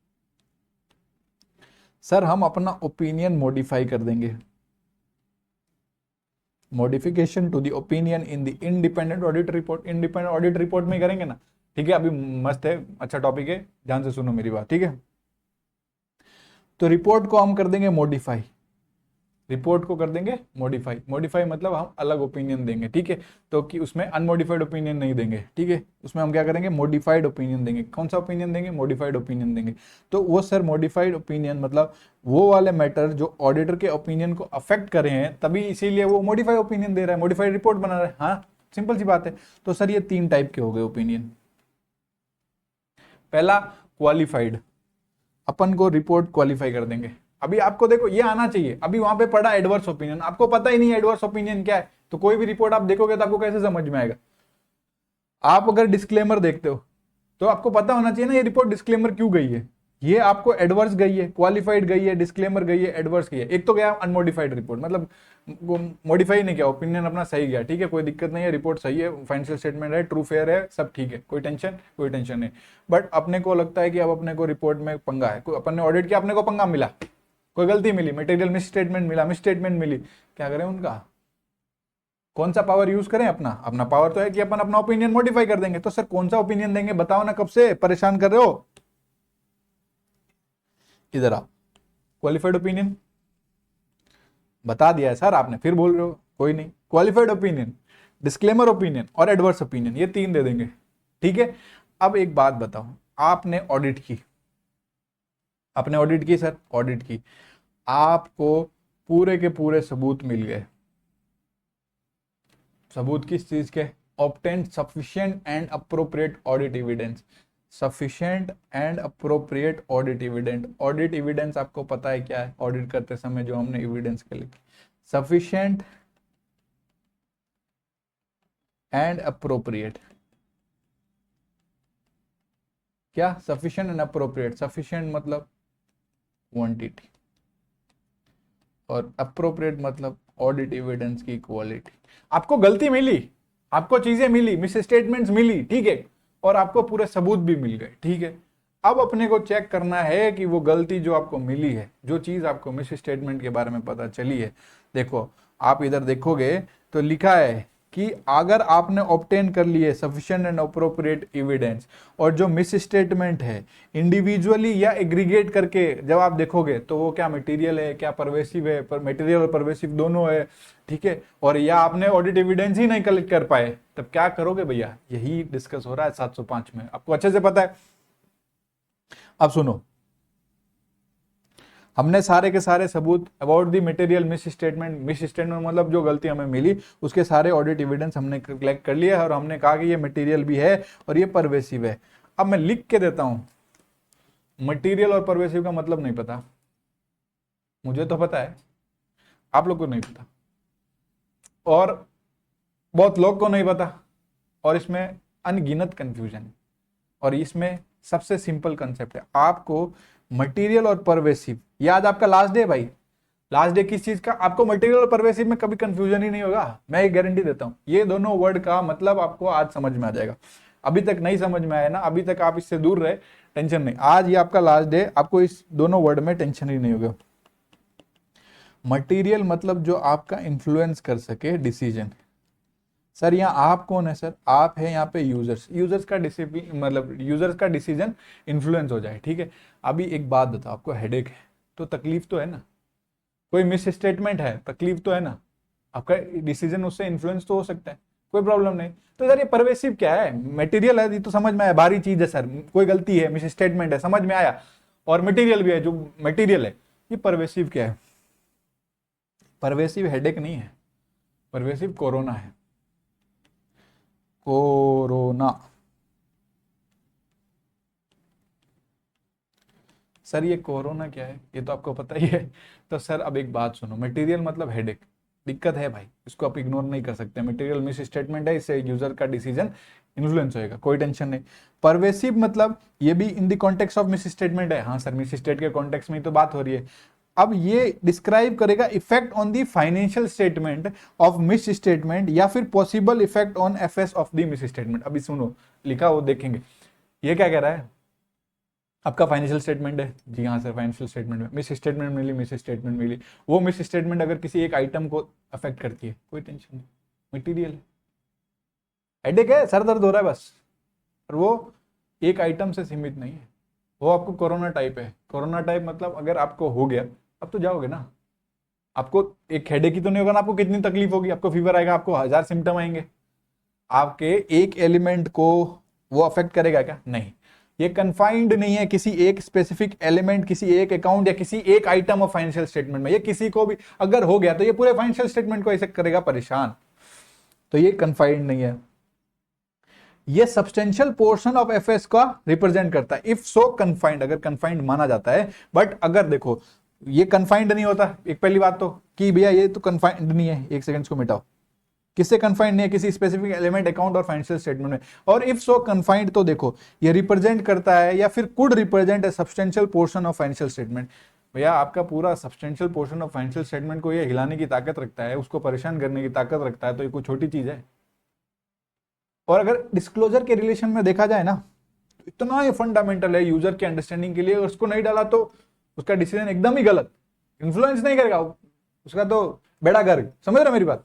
सर हम अपना ओपिनियन मॉडिफाई कर देंगे, modification to the opinion in the independent audit report, independent audit report में करेंगे ना, ठीक है, अभी मस्त है, अच्छा टॉपिक है, ध्यान से सुनो मेरी बात, ठीक है। तो रिपोर्ट को हम कर देंगे मॉडिफाई, रिपोर्ट को कर देंगे मॉडिफाई, मॉडिफाई मतलब हम अलग ओपिनियन देंगे, ठीक है, तो कि उसमें अनमॉडिफाइड ओपिनियन नहीं देंगे, ठीक है, उसमें हम क्या करेंगे मॉडिफाइड ओपिनियन देंगे, कौन सा ओपिनियन देंगे, मॉडिफाइड ओपिनियन देंगे। तो वो सर मॉडिफाइड ओपिनियन मतलब वो वाले मैटर जो ऑडिटर के ओपिनियन को अफेक्ट करे हैं, तभी इसीलिए वो मॉडिफाइड ओपिनियन दे रहा है, मॉडिफाइड रिपोर्ट बना रहा है, हाँ सिंपल सी बात है। तो सर ये 3 टाइप के हो गए ओपिनियन, पहला क्वालिफाइड, अपन को रिपोर्ट क्वालिफाई कर देंगे, अभी आपको देखो ये आना चाहिए, अभी वहां पे पढ़ा एडवर्स ओपिनियन, आपको पता ही नहीं एडवर्स ओपिनियन क्या है, तो कोई भी रिपोर्ट आप देखोगे तो आपको कैसे समझ में आएगा, आप अगर डिस्क्लेमर देखते हो तो आपको पता होना चाहिए ना ये रिपोर्ट डिस्क्लेमर क्यों गई है, ये आपको एडवर्स गई है, क्वालिफाइड गई है, डिस्क्लेमर गई है, एडवर्स गई है, एक तो गया अनमोडिफाइड रिपोर्ट, मतलब मॉडिफाई नहीं किया, ओपिनियन अपना सही गया, ठीक है, कोई दिक्कत नहीं है, रिपोर्ट सही है, फाइनेंशियल स्टेटमेंट है, ट्रू फेयर है, सब ठीक है, कोई टेंशन नहीं। बट अपने को लगता है कि अब अपने को रिपोर्ट में पंगा है, अपन ने ऑडिट किया, अपने को पंगा मिला, कोई गलती मिली, मटेरियल मिस स्टेटमेंट मिला, मिस स्टेटमेंट मिली, क्या करें उनका, कौन सा पावर यूज करें, अपना अपना पावर तो है कि अपन अपना ओपिनियन मॉडिफाई कर देंगे, तो सर कौन सा ओपिनियन देंगे बताओ ना, कब से परेशान कर रहे हो, इधर आओ, क्वालिफाइड ओपिनियन बता दिया है सर आपने, फिर बोल रहे हो, कोई नहीं, क्वालिफाइड ओपिनियन, डिस्क्लेमर ओपिनियन और एडवर्स ओपिनियन, ये 3 दे देंगे, ठीक है। अब एक बात बताओ, आपने ऑडिट की, आपने ऑडिट की सर, ऑडिट की, आपको पूरे के पूरे सबूत मिल गए, सबूत किस चीज के, obtained sufficient and appropriate audit evidence, sufficient and appropriate audit evidence, audit evidence आपको पता है क्या है, ऑडिट करते समय जो हमने एविडेंस के लिए, सफिशिएंट एंड अप्रोप्रिएट, क्या सफिशिएंट एंड अप्रोप्रिएट, सफिशिएंट मतलब क्वांटिटी और अप्रोप्रिएट मतलब ऑडिट एविडेंस की क्वालिटी, आपको गलती मिली, आपको चीजें मिली, मिस स्टेटमेंट्स मिली, ठीक है, और आपको पूरे सबूत भी मिल गए, ठीक है। अब अपने को चेक करना है कि वो गलती जो आपको मिली है, जो चीज आपको मिस स्टेटमेंट के बारे में पता चली है, देखो आप इधर देखोगे तो लिखा है कि अगर आपने ऑब्टेन कर लिए सफिशिएंट एंड अप्रोप्रिएट एविडेंस, और जो मिस स्टेटमेंट है इंडिविजुअली या एग्रीगेट करके जब आप देखोगे तो वो क्या मटेरियल है, क्या परवेसिव है, पर मटेरियल और परवेसिव दोनों है, ठीक है, और या आपने ऑडिट एविडेंस ही नहीं कलेक्ट कर पाए, तब क्या करोगे भैया? यही डिस्कस हो रहा है 705 में, आपको अच्छे से पता है। अब सुनो, हमने सारे के सारे सबूत about the material miss statement मतलब जो गलती हमें मिली उसके सारे ऑडिट एविडेंस हमने कलेक्ट कर लिया है, और हमने कहा कि ये मटेरियल भी है और ये परवेसिव है। अब मैं लिख के देता हूं, मटेरियल और परवेसिव का मतलब नहीं पता, मुझे तो पता है, आप लोग को नहीं पता, और बहुत लोग को नहीं पता, और इसमें अनगिनत कंफ्यूजन। और इसमें सबसे सिंपल कंसेप्ट है, आपको मटेरियल और परवेसिव, याद आपका लास्ट डे भाई, लास्ट डे किस चीज का? आपको मटेरियल और परवेसिव में कभी कंफ्यूजन ही नहीं होगा, मैं एक गारंटी देता हूं। ये दोनों वर्ड का मतलब आपको आज समझ में आ जाएगा, अभी तक नहीं समझ में आया ना, अभी तक आप इससे दूर रहे, टेंशन नहीं, आज ये आपका लास्ट डे, आपको इस दोनों वर्ड में टेंशन ही नहीं होगा। मटेरियल मतलब जो आपका इंफ्लुएंस कर सके डिसीजन। सर यहाँ आप कौन है? सर आप है यहाँ पे यूजर्स, यूजर्स का डिसिप्लिन मतलब यूजर्स का डिसीजन इन्फ्लुएंस हो जाए, ठीक है। अभी एक बात बताओ, आपको हेडेक है तो तकलीफ तो है ना, कोई मिस स्टेटमेंट है तकलीफ तो है ना, आपका डिसीजन उससे इन्फ्लुएंस तो हो सकता है, कोई प्रॉब्लम नहीं। तो सर ये परवेसिव क्या है? मटेरियल है, ये तो समझ में आया, बारी चीज है सर, कोई गलती है, मिस स्टेटमेंट है, समझ में आया, और मटेरियल भी है, जो मटेरियल है। ये परवेसिव क्या है? परवेसिव हेडेक नहीं है, परवेसिव कोरोना है, कोरोना। सर ये कोरोना क्या है, ये तो आपको पता ही है। तो सर अब एक बात सुनो, मटेरियल मतलब हेडेक, दिक्कत है भाई, इसको आप इग्नोर नहीं कर सकते, मटेरियल मिस स्टेटमेंट है, इससे यूजर का डिसीजन इन्फ्लुएंस होएगा, कोई टेंशन नहीं। परवेसिव मतलब ये भी in the context of miss statement है, हाँ सर मिस स्टेट के कॉन्टेक्स्ट में तो बात हो रही है। अब ये डिस्क्राइब करेगा effect on the financial statement of miss statement, या फिर possible effect on FS of the miss statement. अभी सुनो लिखा, वो देखेंगे ये क्या कह रहा है। आपका फाइनेंशियल स्टेटमेंट है, जी हाँ सर फाइनेंशियल स्टेटमेंट में मिस स्टेटमेंट मिली, मिस स्टेटमेंट मिली, वो मिस स्टेटमेंट अगर किसी एक आइटम को अफेक्ट करती है, कोई टेंशन नहीं, मटीरियल है, हेडेक है, सर दर्द हो रहा है बस, और वो एक आइटम से सीमित नहीं है, वो आपको कोरोना टाइप है। कोरोना टाइप मतलब अगर आपको हो गया, अब तो जाओगे ना, आपको एक हेडेक ही तो नहीं होगा ना, आपको कितनी तकलीफ होगी, आपको फीवर आएगा, आपको 1000 सिम्टम आएंगे, आपके एक एलिमेंट को वो अफेक्ट करेगा क्या? नहीं, ये कन्फाइंड नहीं है किसी एक स्पेसिफिक एलिमेंट, किसी एक अकाउंट या किसी एक आइटम ऑफ फाइनेंशियल स्टेटमेंट में, ये किसी को भी अगर हो गया तो ये पूरे फाइनेंशियल स्टेटमेंट को ऐसे करेगा परेशान, तो ये कन्फाइंड नहीं है, ये सब्सटेंशियल पोर्शन ऑफ एफएस का रिप्रेजेंट करता है, इफ सो कन्फाइंड, अगर कन्फाइंड माना जाता है। बट अगर देखो ये कन्फाइंड नहीं होता, एक पहली बात तो कि भैया ये तो कन्फाइंड नहीं है, एक सेकंड को मिटाओ, किससे कन्फाइंड नहीं है? किसी स्पेसिफिक एलिमेंट, अकाउंट और फाइनेंशियल स्टेटमेंट में। और इफ सो कन्फाइंड तो देखो ये रिप्रेजेंट करता है या फिर could represent a substantial portion of financial statement. भैया आपका पूरा substantial portion of financial statement को ये हिलाने की ताकत रखता है, उसको परेशान करने की ताकत रखता है, तो ये कोई छोटी चीज है? और अगर डिस्क्लोजर के रिलेशन में देखा जाए ना, तो इतना ये फंडामेंटल है यूजर के अंडरस्टैंडिंग के लिए, अगर उसको नहीं डाला तो उसका डिसीजन एकदम ही गलत, इन्फ्लुएंस नहीं करेगा, उसका तो बेड़ा गर्क, समझ रहे मेरी बात?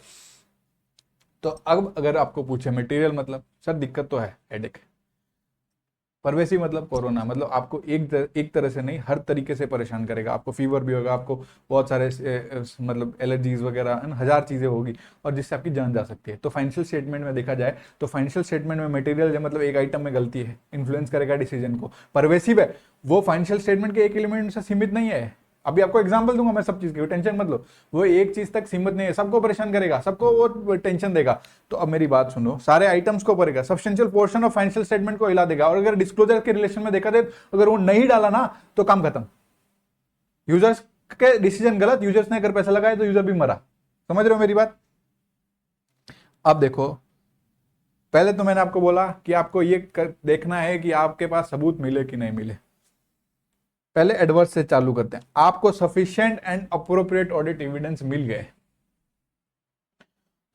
तो अब अगर आपको पूछे मटेरियल मतलब, सर दिक्कत तो है, हेडेक। परवेसिव मतलब कोरोना, मतलब आपको एक तरह से नहीं, हर तरीके से परेशान करेगा, आपको फीवर भी होगा, आपको बहुत सारे मतलब एलर्जीज वगैरह 1000 चीजें होगी, और जिससे आपकी जान जा सकती है। तो फाइनेंशियल स्टेटमेंट में देखा जाए तो फाइनेंशियल स्टेटमेंट में मटेरियल मतलब एक आइटम में गलती है, इन्फ्लुएंस करेगा डिसीजन को। परवेसिव है, वो फाइनेंशियल स्टेटमेंट के एक एलिमेंट से सीमित नहीं है, अभी आपको एग्जांपल दूंगा मैं सब चीज की, टेंशन मत लो, वो एक चीज तक सीमित नहीं है, सबको परेशान करेगा, सबको वो टेंशन देगा। तो अब मेरी बात सुनो, सारे आइटम्स को पड़ेगा, substantial portion of financial statement को हिला देगा, और अगर डिस्क्लोजर के रिलेशन में देखा जाए, अगर वो नहीं डाला ना तो काम खत्म, यूजर्स के डिसीजन गलत, यूजर्स ने अगर पैसा लगाया तो यूजर भी मरा, समझ रहे हो मेरी बात? अब देखो, पहले तो मैंने आपको बोला कि आपको ये देखना है कि आपके पास सबूत मिले कि नहीं मिले। पहले एडवर्स से चालू करते हैं, आपको sufficient and appropriate audit evidence मिल गए,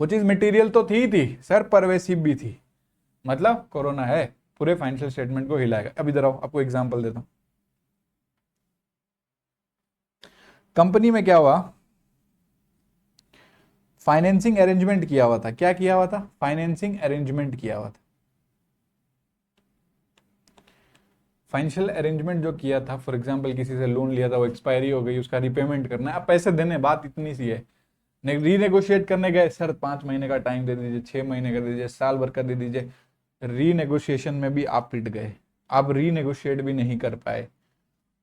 वो चीज मटेरियल तो थी सर, परवेसिव भी थी, मतलब कोरोना है, पूरे फाइनेंशियल स्टेटमेंट को हिलाएगा। अब इधर आओ, आपको एग्जांपल देता हूं। कंपनी में क्या हुआ, फाइनेंसिंग अरेंजमेंट किया हुआ था। क्या किया हुआ था? फाइनेंसिंग अरेंजमेंट किया हुआ था। फाइनेंशियल अरेंजमेंट जो किया था, फॉर एग्जांपल किसी से लोन लिया था, वो एक्सपायरी हो गई, उसका रिपेमेंट करना है, अब पैसे देने, बात इतनी सी है। रीनेगोशिएट करने गए, सर 5 महीने का टाइम दे दीजिए, 6 महीने का दे दीजिए, साल भर का दे दीजिए। रीनेगोशिएशन में भी आप पिट गए, आप रीनेगोशिएट भी नहीं कर पाए,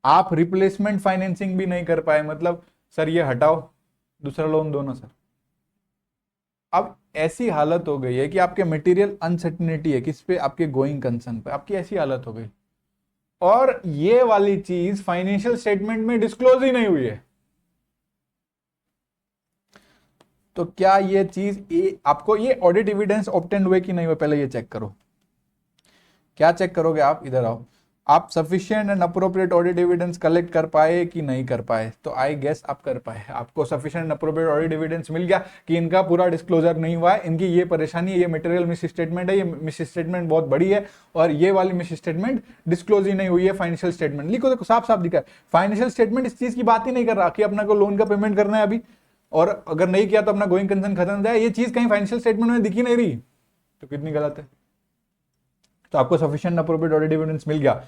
आप रिप्लेसमेंट फाइनेंसिंग भी नहीं कर पाए। मतलब सर ये हटाओ, दूसरा लोन दो ना सर। अब ऐसी हालत हो गई है कि आपके मटेरियल अनसर्टिनिटी है, किस पे? आपके गोइंग कंसर्न पे, आपकी ऐसी हालत हो गई। और ये वाली चीज फाइनेंशियल स्टेटमेंट में डिस्क्लोज ही नहीं हुई है। तो क्या ये चीज आपको, ये ऑडिट एविडेंस ऑब्टेन हुए कि नहीं हुए, पहले ये चेक करो। क्या चेक करोगे आप? इधर आओ। आप sufficient and appropriate audit evidence collect कर पाए कि नहीं कर पाए? तो आई गेस आप कर पाए। आपको sufficient and appropriate audit evidence मिल गया कि इनका पूरा डिस्क्लोजर नहीं हुआ है, इनकी ये परेशानी है, ये मटेरियल मिस स्टेटमेंट है, ये मिस स्टेटमेंट बहुत बड़ी है, और ये वाली मिस स्टेटमेंट डिस्क्लोज ही नहीं हुई है फाइनेंशियल स्टेटमेंट। लिखो, देखो साफ साफ दिखा है। फाइनेंशियल स्टेटमेंट इस चीज की बात ही नहीं कर रहा कि अपना को लोन का पेमेंट करना है अभी, और अगर नहीं किया तो अपना गोइंग कंसर्न खत्म हो जाए। ये चीज कहीं फाइनेंशियल स्टेटमेंट में दिखी नहीं रही, तो कितनी गलत है। तो आपको सफिशिएंट अप्रोप्रिएट ऑडिट एविडेंस मिल गया।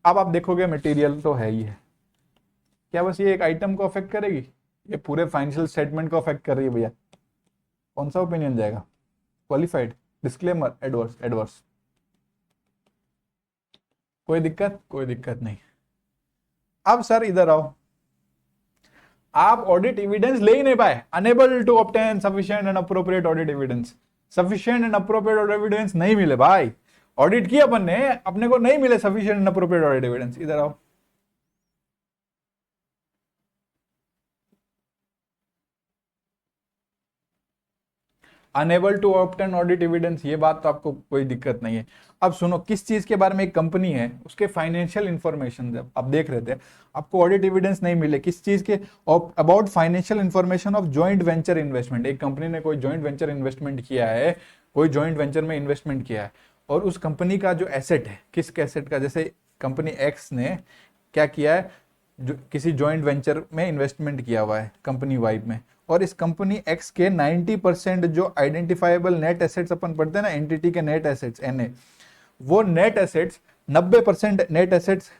अब आप देखोगे मटेरियल तो है ही है, क्या बस ये एक आइटम को अफेक्ट करेगी? ये पूरे फाइनेंशियल स्टेटमेंट को अफेक्ट कर रही है भैया। कौन सा ओपिनियन जाएगा? Qualified, disclaimer, adverse? एडवर्स। कोई दिक्कत? कोई दिक्कत नहीं। अब सर इधर आओ, आप ऑडिट एविडेंस ले ही नहीं पाए, unable to obtain sufficient and appropriate audit evidence. Sufficient and appropriate audit evidence नहीं मिले भाई, ऑडिट किया अपन ने, अपने को नहीं मिले sufficient and appropriate audit evidence. इधर आओ, unable to obtain audit evidence, ये बात तो आपको कोई दिक्कत नहीं है। अब सुनो, किस चीज के बारे में एक कंपनी है, उसके फाइनेंशियल इंफॉर्मेशन जब आप देख रहे थे, आपको ऑडिट एविडेंस नहीं मिले, किस चीज के? About financial information of joint venture investment. एक कंपनी ने कोई जॉइंट वेंचर इन्वेस्टमेंट किया है, कोई जॉइंट वेंचर में इन्वेस्टमेंट किया है, और उस कंपनी का जो एसेट है, किस एसेट का? जैसे कंपनी एक्स ने क्या किया है, जो किसी जॉइंट वेंचर में इन्वेस्टमेंट किया हुआ है कंपनी वाई में, और इस कंपनी एक्स के 90% जो आइडेंटिफाइबल नेट एसेट्स अपन पढ़ते हैं ना, एंटिटी के नेट एसेट्स, एनए, वो नेट एसेट्स 90% नेट एसेट्स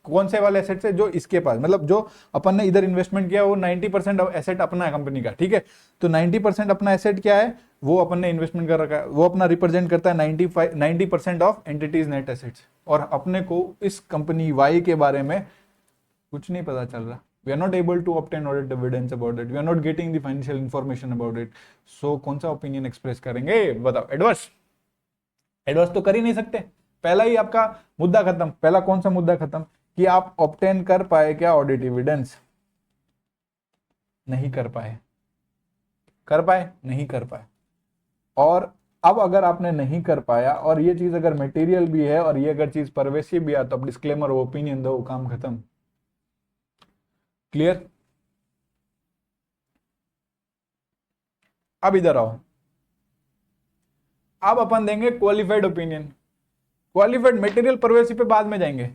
कौन से वाले एसेट्स है? जो इसके पास, मतलब जो अपन ने इधर इन्वेस्टमेंट किया, वो 90% एसेट अपना है कंपनी का, ठीक है। तो 90% अपना एसेट क्या है, वो अपन ने इन्वेस्टमेंट कर रखा है, वो अपना रिप्रेजेंट करता है 90% ऑफ एंटिटीज नेट एसेट्स। और अपने को इस कंपनी वाई के बारे में कुछ नहीं पता चल रहा, we are not able to obtain audit evidence about it, we are not getting the financial information about it, so कौन सा ओपिनियन एक्सप्रेस करेंगे? बताओ। एडवर्स? एडवर्स तो कर ही नहीं सकते, पहला ही आपका मुद्दा खत्म। पहला कौन सा मुद्दा खत्म? कि आप ऑब्टेन कर पाए क्या ऑडिट एविडेंस? नहीं कर पाए। कर पाए? नहीं कर पाए। और अब अगर आपने नहीं कर पाया, और ये चीज अगर मटेरियल भी है, और ये अगर चीज परवेसिव भी है, तो आप डिस्क्लेमर ओपिनियन दो, काम खत्म। क्लियर? अब इधर आओ, अब अपन देंगे qualified opinion. Qualified material pervasive पे बाद में जाएंगे,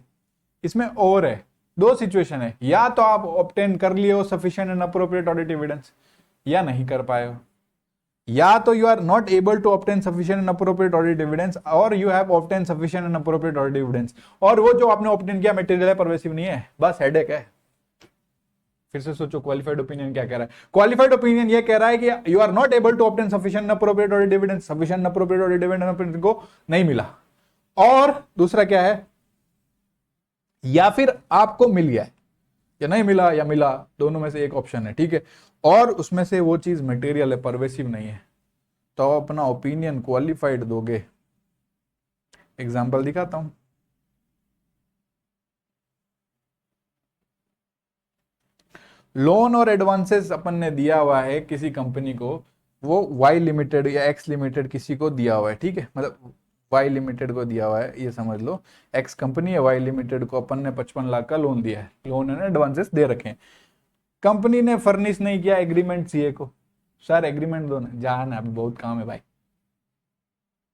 इसमें और है, दो सिचुएशन है, या तो आप ऑब्टेन कर लिए हो sufficient and appropriate audit evidence, या नहीं कर पाए हो। या तो you are not able to obtain sufficient and appropriate audit evidence, और you have obtain sufficient and appropriate audit evidence, और वो जो आपने ऑब्टेन किया मटेरियल है, परवेसिव नहीं है, बस हेडेक है। फिर से सोचो, क्वालिफाइड ओपिनियन क्या कह रहा है? क्वालिफाइड ओपिनियन ये कह रहा है कि you are not able to obtain sufficient appropriate audit evidence, sufficient appropriate audit evidence को नहीं मिला। और दूसरा क्या है? या फिर आपको मिल गया है, या नहीं मिला, या मिला, दोनों में से एक ऑप्शन है, ठीक है। और उसमें से वो चीज मटेरियल है, परवेसिव नहीं है, तो अपना ओपिनियन क्वालिफाइड दोगे। एग्जाम्पल दिखाता हूं। लोन और एडवांसेस अपन ने दिया हुआ है किसी कंपनी को, वो वाई लिमिटेड या एक्स लिमिटेड किसी को दिया हुआ है, ठीक है, मतलब वाई लिमिटेड को दिया हुआ है, ये समझ लो एक्स कंपनी है, वाई लिमिटेड को अपन ने 55 लाख का लोन दिया है, लोन एंड एडवांसेस दे रखे हैं। कंपनी ने फर्निश नहीं किया एग्रीमेंट सीए को, सर एग्रीमेंट दो ना, जान है, अभी बहुत काम है भाई,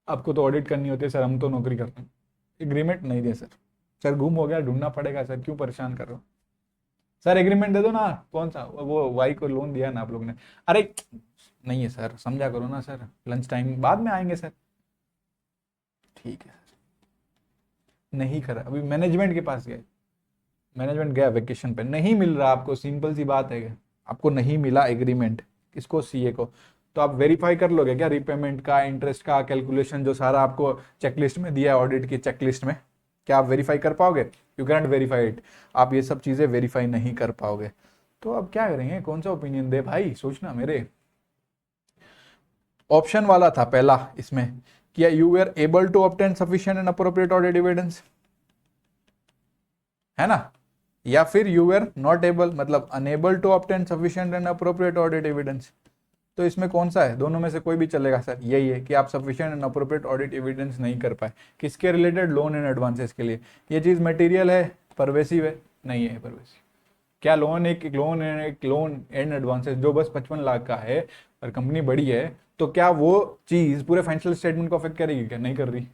आपको तो ऑडिट करनी होती है सर, हम तो नौकरी करते हैं, एग्रीमेंट नहीं दिया सर। सर गुम हो गया, ढूंढना पड़ेगा सर, क्यों परेशान कर रहे हो सर? एग्रीमेंट दे दो ना। कौन सा वो वाई को लोन दिया ना आप लोग ने? अरे नहीं है सर, समझा करो ना सर, लंच टाइम बाद में आएंगे सर। ठीक है सर, नहीं करा अभी, मैनेजमेंट के पास गए, मैनेजमेंट गया वेकेशन पे, नहीं मिल रहा आपको, सिंपल सी बात है, आपको नहीं मिला एग्रीमेंट, किसको, सीए को। तो आप वेरीफाई कर लोगे क्या रीपेमेंट का, इंटरेस्ट का कैलकुलेशन जो सारा आपको चेकलिस्ट में दिया है, ऑडिट की चेकलिस्ट में, क्या आप वेरीफाई कर पाओगे? यू कैनट वेरीफाई इट, आप ये सब चीजें वेरीफाई नहीं कर पाओगे। तो अब क्या करेंगे, कौन सा ओपिनियन दे भाई, सोचना मेरे। ऑप्शन वाला था पहला इसमें, क्या you are able to obtain sufficient and appropriate audit evidence, है ना, या फिर यू आर नॉट एबल मतलब unable to obtain sufficient and appropriate audit evidence. तो इसमें कौन सा है? दोनों में से कोई भी चलेगा सर। यही है कि आप sufficient and appropriate audit evidence नहीं कर पाए, किसके रिलेटेड? लोन एंड एडवांसेस के लिए। ये चीज मटेरियल है, परवेसिव है? नहीं है परवेसिव। क्या लोन, एक लोन एंड एडवांसेस जो बस 55 लाख का है और कंपनी बड़ी है, तो क्या वो चीज पूरे फाइनेंशियल स्टेटमेंट को अफेक्ट करेगी? क्या नहीं कर रही।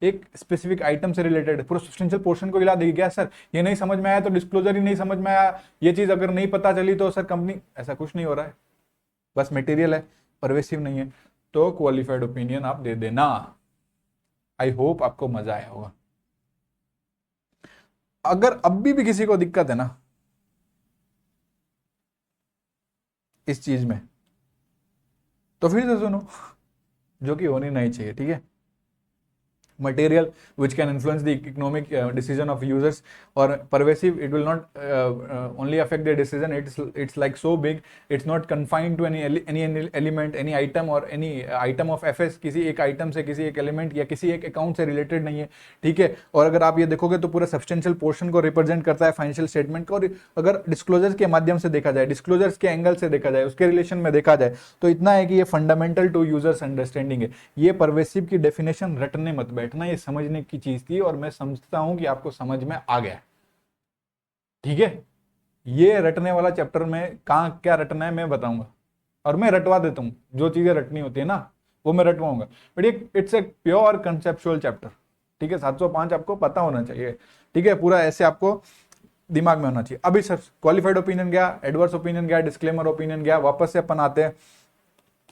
एक स्पेसिफिक आइटम से रिलेटेड पूरा सब्सटेंशियल पोर्शन को हिला देगी क्या सर? ये नहीं समझ में आया तो डिस्क्लोजर ही नहीं समझ में आया, ये चीज अगर नहीं पता चली तो सर कंपनी, ऐसा कुछ नहीं हो रहा है, बस मटेरियल है, परवेसिव नहीं है। तो क्वालिफाइड ओपिनियन आप दे देना। आई होप आपको मजा आया होगा। अगर अभी भी किसी को दिक्कत है ना इस चीज में, तो फिर से सुनो, जो कि होनी नहीं चाहिए, ठीक है। material which can influence the economic decision of users, or pervasive, it will not only affect their decision, it's like so big, it's not confined to any element, any item or any item of fs, किसी एक item से, किसी एक element या किसी एक account से related नहीं है, ठीक है। और अगर आप ये देखोगे तो पूरा सब्सटेंशियल पोर्शन को रिप्रेजेंट करता है फाइनेंशियल स्टेटमेंट को, और अगर डिस्क्लोजर्स के माध्यम से देखा जाए, डिस्क्लोजर्स के एंगल से देखा जाए, उसके रिलेशन में देखा जाए, तो इतना है कि ये फंडामेंटल टू यूजर्स अंडरस्टैंडिंग है। ये परवेसिव की डेफिनेशन रटने मत बैठना, ये समझने की चीज थी, और मैं समझता हूं कि आपको समझ में आ गया, ठीक है। ये रटने वाला चैप्टर में कहां क्या रटना है मैं बताऊंगा, और मैं रटवा देता हूं, जो चीजें रटनी होती है ना वो मैं रटवाऊंगा, बट ये it's a pure conceptual chapter, ठीक है। 705 आपको पता होना चाहिए, ठीक है, पूरा ऐसे आपको दिमाग में होना चाहिए। अभी सर क्वालिफाइड ओपिनियन गया, एडवर्स ओपिनियन गया, डिस्क्लेमर ओपिनियन गया, वापस से अपन आते हैं,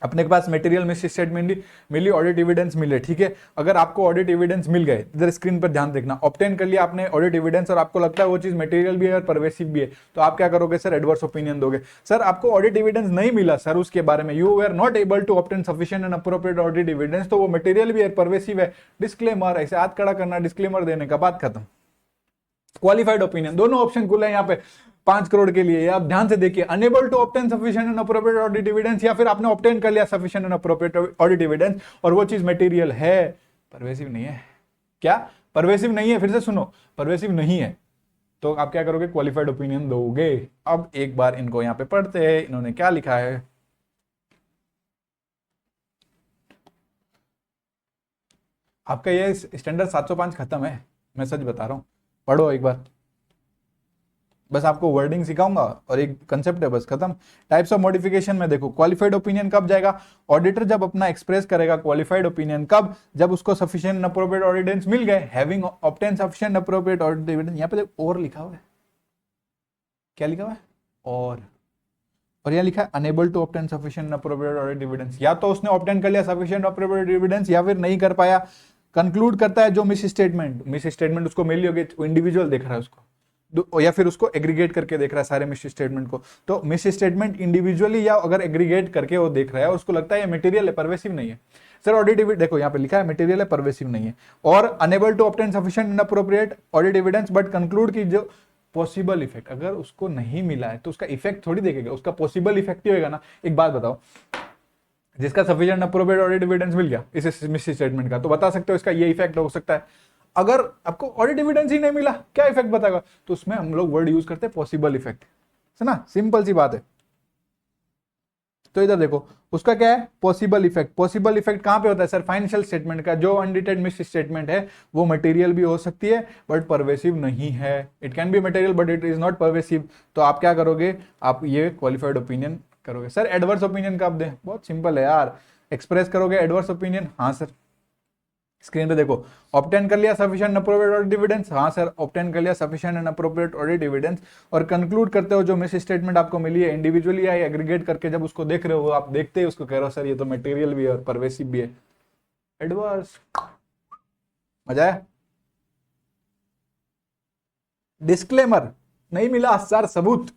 अपने के पास मटेरियल मिस स्टेटमेंट मिली, ऑडिट एविडेंस मिले, ठीक है। अगर आपको ऑडिट एविडेंस मिल गए, इधर स्क्रीन पर ध्यान देखना, ऑब्टेन कर लिया आपने ऑडिट एविडेंस, और आपको लगता है वो चीज मटेरियल भी है और परवेसिव भी है, तो आप क्या करोगे सर? एडवर्स ओपिनियन दोगे। सर आपको ऑडिट एविडेंस नहीं मिला सर, उसके बारे में you are not able to obtain sufficient and appropriate audit evidence, तो वो मटेरियल भी है, परवेसिव है, डिस्क्लेमर, ऐसे हाथ खड़ा करना, डिस्क्लेमर देने का, बात खत्म। क्वालिफाइड ओपिनियन, दोनों ऑप्शन खुले हैं यहाँ पे 5 करोड़ के लिए। आप ध्यान से देखिए, unable to obtain sufficient and appropriate audit evidence, या फिर आपने ऑब्टेन कर लिया sufficient and appropriate audit evidence और वो चीज मटेरियल है, परवेसिव नहीं है। क्या परवेसिव नहीं है? फिर से सुनो, परवेसिव नहीं है, तो आप क्या करोगे? क्वालिफाइड ओपिनियन दोगे। अब एक बार इनको यहां पे पढ़ते हैं, इन्होंने क्या लिखा है। आपका ये स्टैंडर्ड 705 खत्म है, मैं सच बता रहा हूं, पढ़ो एक बार, बस आपको वर्डिंग सिखाऊंगा और एक कंसेप्ट है, बस खत्म। टाइप्स ऑफ मॉडिफिकेशन में देखो, क्वालिफाइड ओपिनियन कब जाएगा? ऑडिटर जब अपना एक्सप्रेस करेगा क्वालिफाइड ओपिनियन, कब? जब उसको सफिशिएंट अप्रोप्रिएट एविडेंस मिल गए, having obtain sufficient appropriate audit evidence. यहाँ पे और लिखा हुआ है, क्या लिखा हुआ है? और यहाँ लिखा है unable to obtain sufficient appropriate audit evidence. या तो उसने ऑब्टेन कर लिया सफिशिएंट अप्रोप्रिएट एविडेंस, या फिर नहीं कर पाया। कंक्लूड करता है जो मिस स्टेटमेंट उसको मिली होगी, इंडिविजुअल देख रहा है उसको, या फिर उसको एग्रीगेट करके देख रहा है सारे मिस स्टेटमेंट को। तो मिस स्टेटमेंट इंडिविजुअली या अगर एग्रीगेट करके वो देख रहा है, उसको लगता है ये मटेरियल है, परवेसिव नहीं है। सर ऑडिट एविडेंस देखो यहाँ पे लिखा है मटेरियल है, परवेसिव नहीं है। और unable to obtain sufficient and appropriate audit evidence but conclude की जो पॉसिबल इफेक्ट, अगर उसको नहीं मिला है तो उसका इफेक्ट थोड़ी देखेगा, उसका पॉसिबल इफेक्ट ही होगा ना। एक बात बताओ, जिसका सफिशिएंट अप्रोप्रिएट ऑडिट एविडेंस मिल गया इस मिस स्टेटमेंट का, तो बता सकते हो इसका ये इफेक्ट हो सकता है। अगर आपको ऑडिट एविडेंस ही नहीं मिला, क्या इफेक्ट बताएगा? तो उसमें हम लोग वर्ड यूज करते हैं पॉसिबल इफेक्ट, है ना, सिंपल सी बात है। तो इधर देखो, उसका क्या है? Possible effect. पॉसिबल इफेक्ट कहां पे होता है सर? फाइनेंशियल स्टेटमेंट का जो अनडिटेड मिस स्टेटमेंट है वो मटेरियल भी हो सकती है बट परवेसिव नहीं है। It can be material but it is not pervasive. तो आप क्या करोगे? आप ये क्वालिफाइड ओपिनियन करोगे। सर एडवर्स ओपिनियन कब दें? बहुत सिंपल है यार, एक्सप्रेस करोगे एडवर्स ओपिनियन, हाँ सर स्क्रीन पे देखो, ऑब्टेन कर लिया सफिशिएंट अप्रोप्रिएट ऑडिट डिविडेंस, हाँ सर ऑब्टेन कर लिया सफिशिएंट एंड अप्रोप्रिएट ऑडिट डिविडेंस, और कंक्लूड करते हो जो मिस स्टेटमेंट आपको मिली है इंडिविजुअली या एग्रीगेट करके जब उसको देख रहे हो, आप देखते ही उसको कह रहे हो सर ये तो मटेरियल भी है और परवेसिव भी है। एडवर्स, मजा आया? डिस्क्लेमर नहीं मिला सर, सबूत,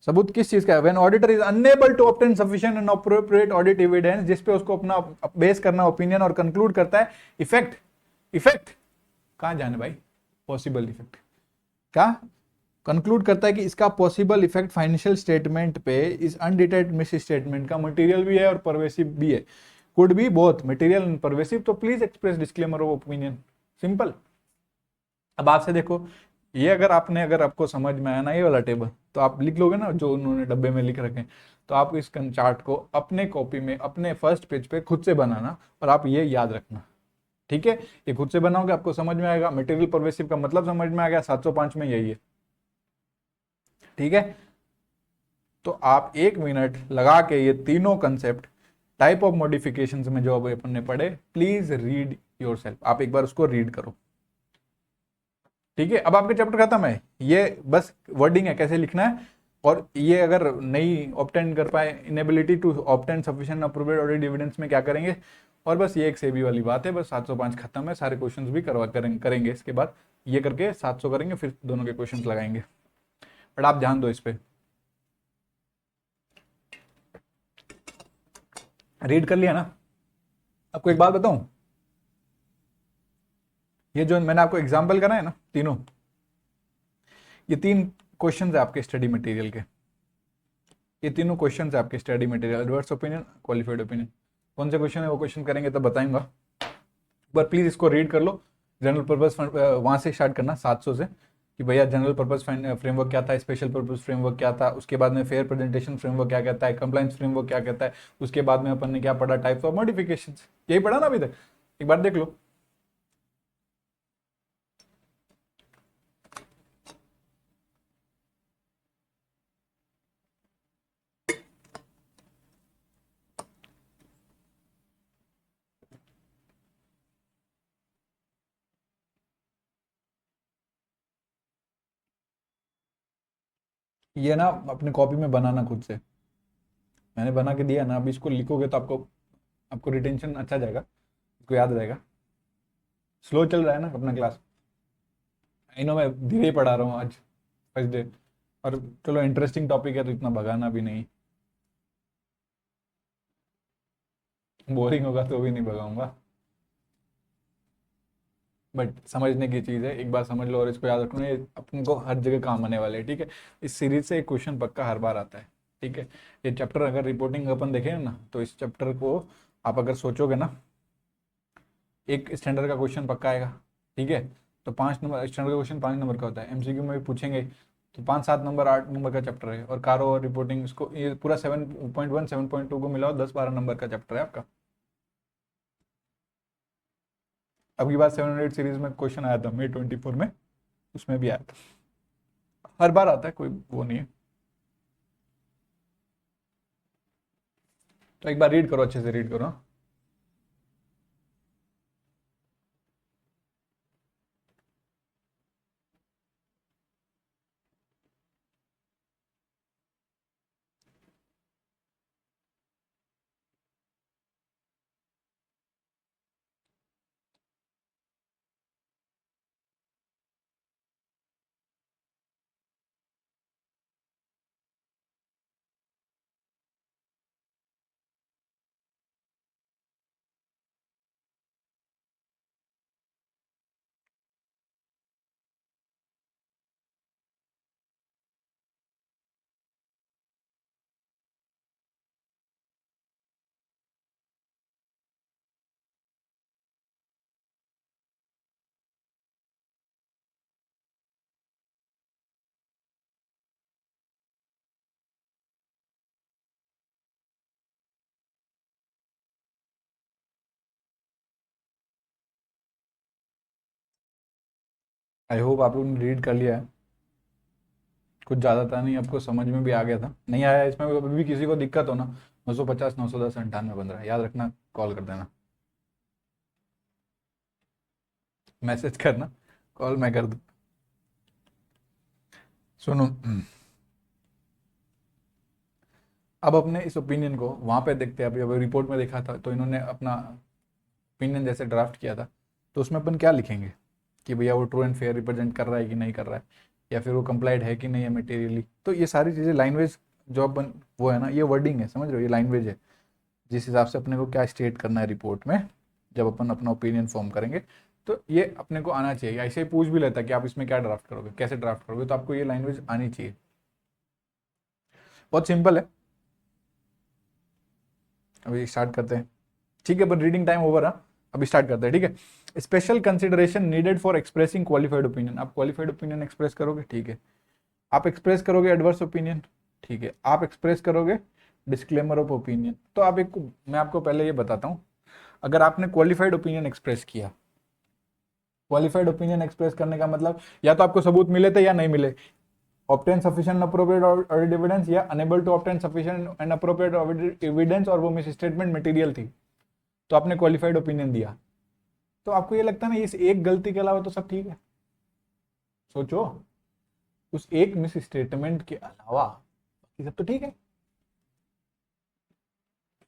सबूत किस चीज का है? When auditor is unable to obtain sufficient and appropriate audit evidence, जिस पे उसको अपना बेस करना ओपिनियन, और कंक्लूड करता है इफेक्ट, इफेक्ट कहां जाने भाई, पॉसिबल इफेक्ट क्या कंक्लूड करता है कि इसका पॉसिबल इफेक्ट फाइनेंशियल स्टेटमेंट पे इस अनडिटेक्टेड मिस स्टेटमेंट का मटेरियल भी है और परवेसिव भी है, could be both material and pervasive, तो please express disclaimer of opinion, simple. अब आपसे देखो, ये अगर आपको समझ में आया ना ये वाला टेबल, तो आप लिख लोगे ना जो उन्होंने डब्बे में लिख रखे हैं, तो आप इस चार्ट को अपने कॉपी में अपने फर्स्ट पेज पे खुद से बनाना, और आप ये याद रखना, ठीक है? ये खुद से बनाओगे आपको समझ में आएगा, मटेरियल परवेसिव का मतलब समझ में आ गया, 705 में यही है, ठीक है? तो आप 1 मिनट लगा के ये तीनों कंसेप्ट टाइप ऑफ मॉडिफिकेशन में जो अपन ने पढ़े, प्लीज रीड योरसेल्फ, आप एक बार उसको रीड करो, ठीक है? अब आपके चैप्टर खत्म है, ये बस वर्डिंग है कैसे लिखना है, और ये अगर नहीं ऑब्टेन कर पाए, inability to obtain sufficient appropriate audit evidence में क्या करेंगे, और बस ये एक सेबी वाली बात है, बस 705 खत्म है, सारे क्वेश्चंस भी करेंगे इसके बाद, ये करके 700 करेंगे, फिर दोनों के क्वेश्चंस लगाएंगे, बट आप ध्यान दो इस पे। रीड कर लिया ना? आपको एक बात बताऊं, ये जो मैंने आपको एग्जाम्पल करा है ना तीनों, ये 3 क्वेश्चन है आपके स्टडी मटेरियल के, ये तीनों क्वेश्चन है आपके study material, adverse opinion, qualified opinion, कौन से क्वेश्चन है वो क्वेश्चन करेंगे तब बताऊंगा, पर प्लीज इसको रीड कर लो। जनरल पर्पस वहां से स्टार्ट करना 700 से, कि भैया जनरल पर्पस फ्रेमवर्क क्या था, स्पेशल पर्पस फ्रेमवर्क क्या था, उसके बाद में फेयर प्रेजेंटेशन फ्रेमवर्क क्या कहता है, कंप्लाइंस फ्रेमवर्क क्या कहता है, उसके बाद में अपन ने क्या पढ़ा, टाइप्स ऑफ मॉडिफिकेशन, यही पढ़ा ना अभी तक, एक बार देख लो। ये ना अपने कॉपी में बनाना खुद से, मैंने बना के दिया ना, अभी इसको लिखोगे तो आपको आपको रिटेंशन अच्छा जाएगा, इसको याद रहेगा। स्लो चल रहा है ना अपना क्लास, नो मैं धीरे ही पढ़ा रहा हूँ आज फर्स्ट डे, और चलो इंटरेस्टिंग टॉपिक है तो इतना भगाना भी नहीं, बोरिंग होगा तो भी नहीं भगाऊंगा, बट समझने की चीज़ है, एक बार समझ लो और इसको याद रखना, ये अपन को हर जगह काम आने वाले हैं, ठीक है? इस सीरीज से एक क्वेश्चन पक्का हर बार आता है, ठीक है? ये चैप्टर अगर रिपोर्टिंग अपन देखें ना, तो इस चैप्टर को आप अगर सोचोगे ना, एक स्टैंडर्ड का क्वेश्चन पक्का आएगा, ठीक है? तो 5 नंबर स्टैंडर्ड का क्वेश्चन 5 नंबर का होता है, एमसीक्यू में भी पूछेंगे, तो 5 7 नंबर 8 नंबर का चैप्टर है, और कारो और रिपोर्टिंग इसको ये पूरा 7.1 7.2 को मिलाओ 10 12 नंबर का चैप्टर है आपका। अब की बात 700 सीरीज में क्वेश्चन आया था May 24 में, उसमें भी आया था, हर बार आता है, कोई वो नहीं है, तो एक बार रीड करो, अच्छे से रीड करो। आई होप आप लोगों ने रीड कर लिया है, कुछ ज़्यादा था नहीं, आपको समझ में भी आ गया था, नहीं आया इसमें अभी भी किसी को दिक्कत हो ना, 950 910 98 15 याद रखना, कॉल कर देना। मैसेज करना, कॉल मैं कर दूँ। सुनो, अब अपने इस ओपिनियन को वहां पे देखते हैं। अभी अभी रिपोर्ट में देखा था तो इन्होंने अपना ओपिनियन जैसे ड्राफ्ट किया था, तो उसमें अपन क्या लिखेंगे कि भैया वो ट्रू एंड फेयर रिप्रेजेंट कर रहा है कि नहीं कर रहा है, या फिर वो कंप्लाइड है कि नहीं है मटेरियली। तो ये सारी चीज़ें लैंग्वेज जो अपन वो है ना, ये वर्डिंग है, समझ रहे हो, ये लैंग्वेज है जिस हिसाब से अपने को क्या स्टेट करना है रिपोर्ट में जब अपन अपना ओपिनियन फॉर्म करेंगे। तो ये अपने को आना चाहिए। ऐसे ही पूछ भी लेता है कि आप इसमें क्या ड्राफ्ट करोगे, कैसे ड्राफ्ट करोगे, तो आपको ये लैंग्वेज आनी चाहिए। बहुत सिंपल है। अभी स्टार्ट करते हैं, ठीक है, पर रीडिंग टाइम ओवर। हाँ, अभी स्टार्ट करते हैं, ठीक है। Special consideration needed for expressing qualified opinion. आप क्वालिफाइड ओपिनियन एक्सप्रेस करोगे, ठीक है। आप एक्सप्रेस करोगे एडवर्स ओपिनियन, ठीक है। आप एक्सप्रेस करोगे डिस्क्लेमर ऑफ ओपिनियन। तो आप एक, मैं आपको पहले ये बताता हूँ, अगर आपने क्वालिफाइड ओपिनियन एक्सप्रेस किया, क्वालिफाइड ओपिनियन एक्सप्रेस करने का मतलब या तो आपको सबूत मिले थे या नहीं मिले, obtain sufficient appropriate audit evidence या unable to obtain sufficient and appropriate audit evidence, और वो मिस स्टेटमेंट मटेरियल थी, तो आपने क्वालिफाइड ओपिनियन दिया। तो आपको ये लगता है ना, इस एक गलती के अलावा तो सब ठीक है? सोचो, उस एक मिस स्टेटमेंट के अलावा बाकी सब तो ठीक है।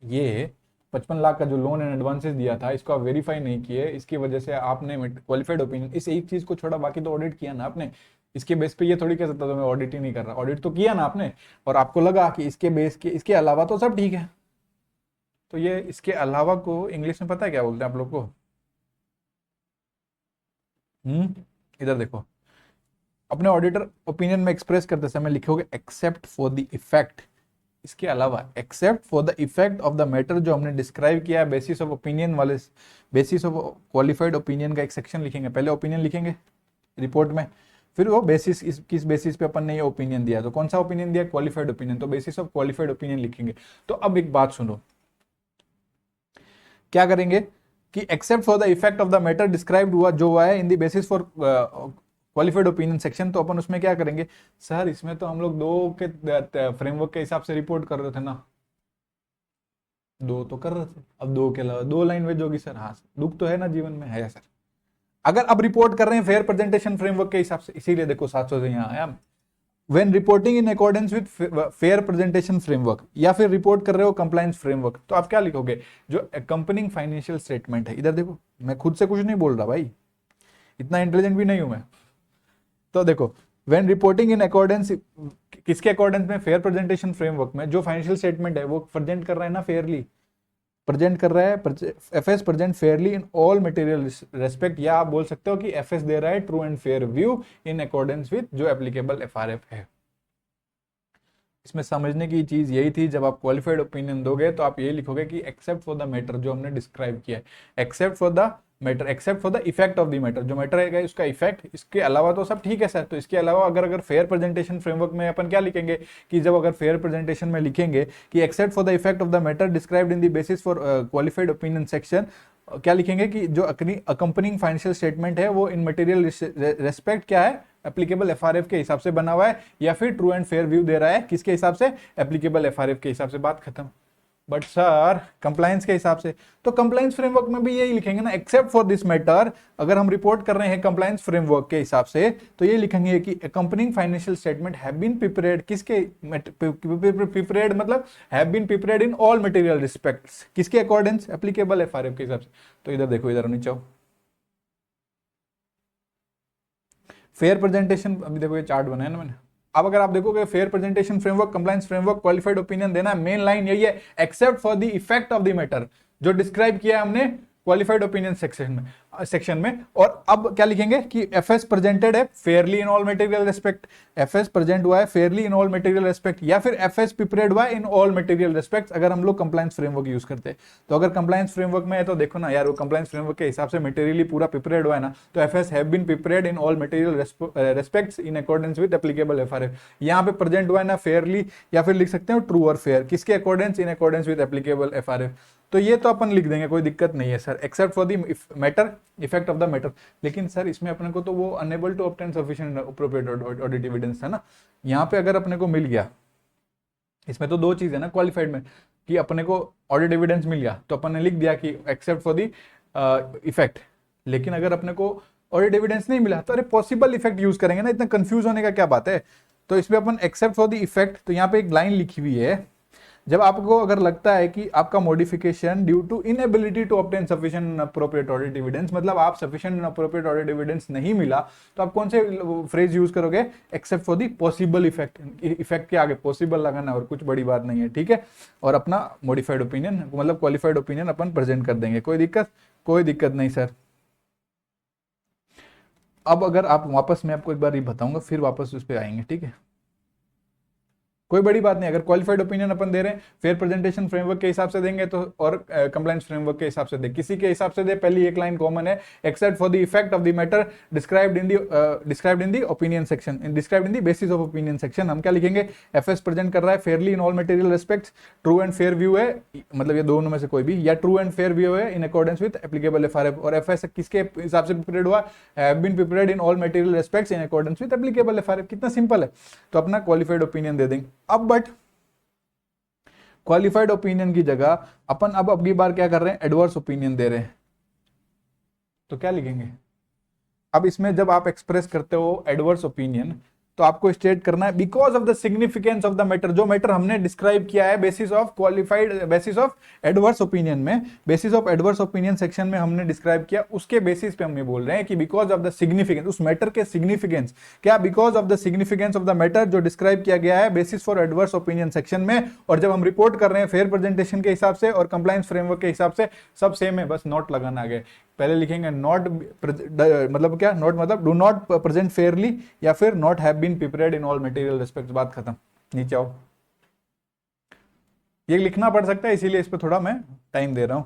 ये 55 लाख का जो लोन एंड एडवांसेस दिया था, इसको आप वेरीफाई नहीं किए, इसकी वजह से आपने क्वालिफाइड ओपिनियन, इस एक चीज को छोड़ा बाकी तो ऑडिट किया ना आपने। इसके बेस पे ये थोड़ी कह सकता था मैं ऑडिट ही नहीं कर रहा, ऑडिट तो किया ना आपने, और आपको लगा कि इसके बेस के इसके अलावा तो सब ठीक है। तो ये इसके अलावा को इंग्लिश में पता है क्या बोलते हैं आप लोग को? इधर देखो, अपने ऑडिटर ओपिनियन में एक्सप्रेस करते समय लिखोगे एक्सेप्ट फॉर द इफेक्ट, इसके अलावा, accept for the effect of the matter जो हमने डिस्क्राइब किया है बेसिस ऑफ ओपिनियन वाले, बेसिस ऑफ क्वालिफाइड ओपिनियन का एक सेक्शन लिखेंगे। पहले ओपिनियन लिखेंगे रिपोर्ट में, फिर वो बेसिस, किस बेसिस पे अपन ने ये ओपिनियन दिया, तो कौन सा ओपिनियन दिया, क्वालिफाइड ओपिनियन, तो बेसिस ऑफ क्वालिफाइड ओपिनियन लिखेंगे। तो अब एक बात सुनो, क्या करेंगे कि accept for the effect of the matter described हुआ जो हुआ है in the basis for qualified opinion section, तो अपन उसमें क्या करेंगे, सर इसमें तो हम लोग दो के फ्रेमवर्क के हिसाब से रिपोर्ट कर रहे थे ना, दो तो कर रहे थे, अब दो के अलावा दो लैंग्वेज होगी सर। हाँ सर, दुख तो है ना जीवन में, है सर। अगर अब रिपोर्ट कर रहे हैं फेयर प्रेजेंटेशन फ्रेमवर्क के हिसाब से, इसीलिए देखो 700 से यहाँ आया, when reporting in accordance with fair presentation framework, या फिर रिपोर्ट कर रहे हो कंप्लायंस फ्रेमवर्क, तो आप क्या लिखोगे, जो कंपनिंग फाइनेंशियल स्टेटमेंट है। इधर देखो, मैं खुद से कुछ नहीं बोल रहा भाई, इतना इंटेलिजेंट भी नहीं हूं मैं। तो देखो, व्हेन रिपोर्टिंग इन अकॉर्डेंस, किसके अकॉर्डेंस में, फेयर प्रेजेंटेशन फ्रेमवर्क में, जो फाइनेंशियल स्टेटमेंट है वो प्रेजेंट कर रहा है ना फेयरली, प्रेजेंट कर रहा है, एफएस प्रेजेंट फेयरली इन ऑल मटेरियल रेस्पेक्ट, या आप बोल सकते हो कि एफएस दे रहा है true and fair view in accordance with जो एप्लीकेबल एफआरएफ है। इसमें समझने की चीज यही थी, जब आप क्वालिफाइड ओपिनियन दोगे तो आप ये लिखोगे कि एक्सेप्ट फॉर द मैटर जो हमने डिस्क्राइब किया है, accept for the matter, accept for the effect of the matter, जो मैटर है उसका इफेक्ट, इसके अलावा तो सब ठीक है सर। तो इसके अलावा अगर फेयर प्रेजेंटेशन फ्रेमवर्क में अपन क्या लिखेंगे कि जब अगर फेयर प्रेजेंटेशन में लिखेंगे कि accept for the effect of the matter described in the basis for qualified opinion section, क्या लिखेंगे कि जो अकम्पनिंग फाइनेंशियल स्टेटमेंट है वो इन मटेरियल रेस्पेक्ट क्या है, एप्लीकेबल एफआरएफ के हिसाब से बना हुआ है, या फिर ट्रू एंड फेयर व्यू दे रहा है किसके हिसाब से, एप्लीकेबल एफआरएफ के हिसाब से, बात खत्म। बट सर कंप्लायंस के हिसाब से, तो कंप्लायंस फ्रेमवर्क में भी यही लिखेंगे ना, एक्सेप्ट फॉर दिस मैटर। अगर हम रिपोर्ट कर रहे हैं कंप्लायंस फ्रेमवर्क के हिसाब से, तो ये लिखेंगे कि accompanying financial statement have been prepared, किसके प्रिपेयर्ड, मतलब have been prepared in all material respects, किसके अकॉर्डेंस, एप्लीकेबल एफआरएफ के हिसाब से। तो इधर देखो, इधर नीचे आओ, फेयर प्रेजेंटेशन, अभी देखो ये चार्ट बनाया ना मैंने। अब अगर आप देखोगे fair presentation framework, compliance framework, qualified opinion देना, मेन लाइन यही है, accept for the effect of the matter, जो डिस्क्राइब किया हमने क्वालिफाइड ओपिनियन सेक्शन में। और अब क्या लिखेंगे कि एफएस प्रेजेंटेड है फेयरली इन all material respect, FS present हुआ है फेयरली इन ऑल मटेरियल रेस्पेक्ट, या फिर एफएस प्रिपेयर्ड हुआ है इन ऑल मटेरियल रेस्पेक्ट, अगर हम लोग कंप्लायंस फ्रेमवर्क यूज करते हैं। तो अगर कंप्लायंस फ्रेमवर्क में है तो देखो ना यार, वो कंप्लायंस फ्रेमवर्क के हिसाब से मटेरियली पूरा प्रिपेयर्ड हुआ है ना, तो FS have been prepared in all material respects in accordance with applicable FRF. यहाँ पे प्रेजेंट हुआ है ना फेयरली, या फिर लिख सकते हो ट्रू और फेयर, किसके accordance, in accordance with applicable FRF. तो ये तो अपन लिख देंगे, कोई दिक्कत नहीं है sir, except for the matter, effect of the matter. लेकिन सर इसमें अपने को तो वो unable to obtain sufficient appropriate audit evidence है ना, यहाँ पे अगर अपने को मिल गया, इसमें तो दो चीज है ना क्वालिफाइड में, कि अपने को ऑडिट एविडेंस मिल गया तो अपन ने लिख दिया कि एक्सेप्ट फॉर द इफेक्ट। लेकिन अगर अपने को ऑडिट एविडेंस नहीं मिला, तो अरे पॉसिबल इफेक्ट यूज करेंगे ना, इतना कंफ्यूज होने का क्या बात है। तो इसमें अपन एक्सेप्ट फॉर द इफेक्ट, तो यहाँ पे एक लाइन लिखी हुई है, जब आपको अगर लगता है कि आपका modification due to inability to obtain sufficient appropriate audit evidence, मतलब आप सफिशिएंट अप्रोप्रिएट ऑडिट एविडेंस नहीं मिला, तो आप कौन से फ्रेज यूज करोगे, accept for the possible effect, effect के आगे पॉसिबल लगाना और कुछ बड़ी बात नहीं है, ठीक है। और अपना मॉडिफाइड ओपिनियन मतलब क्वालिफाइड ओपिनियन अपन प्रेजेंट कर देंगे, कोई दिक्कत, कोई दिक्कत नहीं सर। अब अगर आप वापस, मैं आपको एक बार ये बताऊंगा फिर वापस उस पर आएंगे, ठीक है, कोई बड़ी बात नहीं। अगर क्वालिफाइड ओपिनियन अपन दे रहे हैं फेयर प्रेजेंटेशन फ्रेमवर्क के हिसाब से देंगे तो, और कंप्लायंस फ्रेमवर्क के हिसाब से दे, किसी के हिसाब से दे, पहली एक लाइन कॉमन है, accept for the effect of the matter described in the opinion section, described in the basis of opinion section. हम क्या लिखेंगे, एफएस प्रेजेंट कर रहा है Fairlie in all material respects, true and fair view है, मतलब ये दोनों में से कोई भी, या ट्रू एंड फेयर व्यू है in accordance with applicable FRF, और एफएस किसके हिसाब से प्रिपेयर्ड हुआ, have been prepared in all material respects in accordance with applicable FRF. कितना सिंपल है, तो अपना क्वालिफाइड ओपिनियन दे देंगे। अब बट क्वालिफाइड ओपिनियन की जगह अपन अब अगली बार क्या कर रहे हैं, एडवर्स ओपिनियन दे रहे हैं, तो क्या लिखेंगे, अब इसमें जब आप एक्सप्रेस करते हो एडवर्स ओपिनियन, तो आपको स्टेट करना है because of the significance of the matter, जो मैटर हमने डिस्क्राइब किया है basis of qualified, basis of adverse opinion में, basis of adverse opinion section में हमने डिस्क्राइब किया, उसके बेसिस पे हम ये बोल रहे हैं कि बिकॉज ऑफ द सिग्निफिकेंस, उस मैटर के सिग्निफिकेंस, क्या, because of the significance of the matter जो डिस्क्राइब किया गया है basis for adverse opinion section में, और जब हम रिपोर्ट कर रहे हैं फेयर प्रेजेंटेशन के हिसाब से और कंप्लायंस फ्रेमवर्क के हिसाब से, सब सेम है, बस नोट लगाना आगे। पहले लिखेंगे नॉट, मतलब क्या, नॉट मतलब डू नॉट प्रेजेंट फेयरली, या फिर not have been prepared in all material respects, बात खत्म। नीचे आओ, ये लिखना पड़ सकता है इसीलिए इस पे थोड़ा मैं टाइम दे रहा हूं।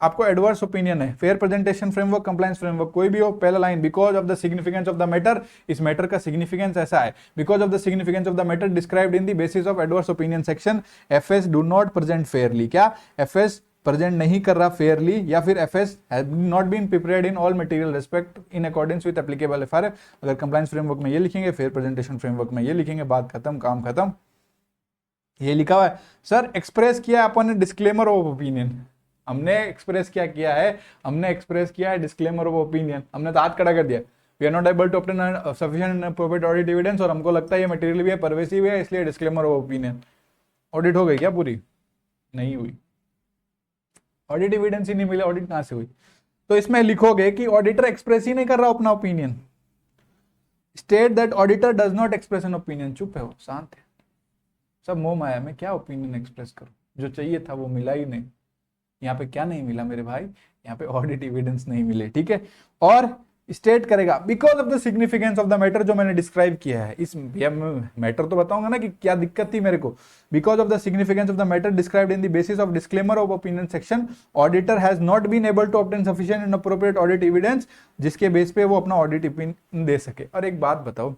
आपको एडवर्स ओपिनियन है, fair presentation framework, compliance framework, कोई भी हो, पहला line because of the significance of the matter, इस मैटर का सिग्निफिकेंस ऐसा है, because of the significance of the matter described in the basis of adverse opinion section, FS do not present fairly, क्या FS present नहीं कर रहा fairly, या फिर FS has not been prepared in all material respect in accordance with applicable FRF. अगर compliance framework में ये लिखेंगे, फेयर प्रेजेंटेशन फ्रेमवर्क में ये लिखेंगे, बात खत्म, काम खत्म। ये लिखा हुआ है सर, एक्सप्रेस किया अपन ने डिस्क्लेमर ऑफ ओपिनियन, हमने एक्सप्रेस क्या किया है, हमने एक्सप्रेस किया है डिस्क्लेमर ऑफ ओपिनियन, हमने तो हाथ खड़ा कर दिया, we are not able to obtain sufficient appropriate audit evidence, और हमको लगता है ये मटेरियल भी है, परवेसिव है, इसलिए डिस्क्लेमर ऑफ ओपिनियन। ऑडिट हो गई क्या पूरी, नहीं हुई, ऑडिट एविडेंस ही नहीं मिला, ऑडिट कहां से हुई। तो इसमें लिखोगे कि ऑडिटर एक्सप्रेस ही नहीं कर रहा अपना opinion, state that auditor does not express an opinion, चुप है वो, शांत है, सब मोह माया में क्या ओपिनियन एक्सप्रेस करो, जो चाहिए था वो मिला ही नहीं। यहाँ पे क्या नहीं मिला मेरे भाई, यहाँ पे ऑडिट एविडेंस नहीं मिले, ठीक है। और स्टेट करेगा because of the significance of the matter, जो मैंने डिस्क्राइब किया है, इस मैटर तो बताऊंगा ना कि क्या दिक्कत थी मेरे को, because of the significance of the matter described in the basis of disclaimer of opinion section, auditor has not been able to obtain sufficient and appropriate audit evidence, जिसके बेस पे वो अपना ऑडिट ओपिनियन दे सके। और एक बात बताओ,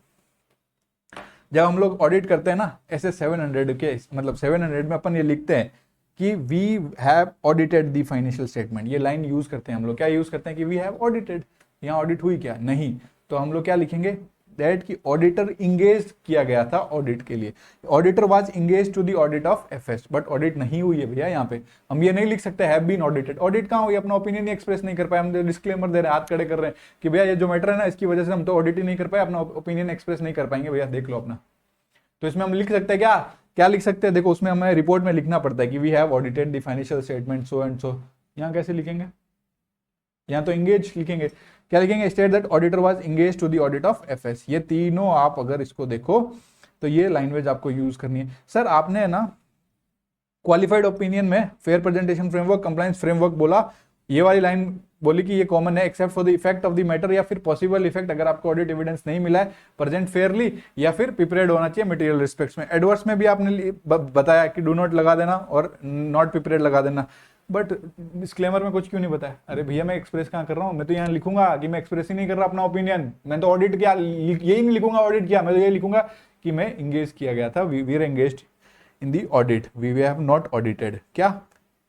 जब हम लोग ऑडिट करते हैं ना ऐसे 700 के, मतलब 700 में अपन ये लिखते हैं कि we have audited the financial statement, ये लाइन यूज करते हैं हम लोग, क्या यूज करते हैं कि वी हैव ऑडिटेड, यहाँ ऑडिट हुई क्या, नहीं, तो हम लोग क्या लिखेंगे, दैट कि ऑडिटर इंगेज किया गया था ऑडिट के लिए, auditor was engage to the audit of FS, but audit नहीं हुई है भैया। यहाँ पे हम ये नहीं लिख सकते हैव बीन ऑडिटेड, ऑडिट कहाँ हुई, अपना ओपिनियन एक्सप्रेस नहीं कर पाए, हम डिस्क्लेमर दे रहे हैं, हाथ खड़े कर रहे हैं कि भैया ये जो मैटर है ना इसकी वजह से हम तो ऑडिट ही नहीं कर पाए, अपना ओपिनियन एक्सप्रेस नहीं कर पाएंगे, भैया देख लो अपना। तो इसमें हम लिख सकते हैं क्या, क्या लिख सकते हैं, देखो उसमें हमें रिपोर्ट में लिखना पड़ता है कि we have audited the financial statement so and so, यहाँ कैसे लिखेंगे, यहाँ तो इंगेज लिखेंगे, क्या लिखेंगे, state that auditor was engage to the audit of FS. ये तीनों आप अगर इसको देखो तो ये लैंग्वेज आपको यूज करनी है। सर आपने ना क्वालिफाइड ओपिनियन में fair presentation framework, compliance framework बोला, ये वाली लाइन बोली कि ये कॉमन है accept for the effect of the matter, या फिर पॉसिबल इफेक्ट अगर आपको ऑडिट एविडेंस नहीं मिला है, प्रेजेंट फेयरली, या फिर प्रिपेयर्ड होना चाहिए मटेरियल रिस्पेक्ट्स में। एडवर्स में भी आपने बताया कि डू नॉट लगा देना और नॉट प्रिपेयर्ड लगा देना, बट डिस्क्लेमर में कुछ क्यों नहीं बताया। अरे भैया मैं एक्सप्रेस कहाँ कर रहा हूँ, मैं तो यहाँ लिखूंगा कि मैं एक्सप्रेस ही नहीं कर रहा अपना ओपिनियन, मैं तो ऑडिट किया, यही नहीं लिखूंगा ऑडिट किया, मैं तो यही लिखूंगा कि मैं इंगेज किया गया था, we are engaged in the audit, we have not audited, क्या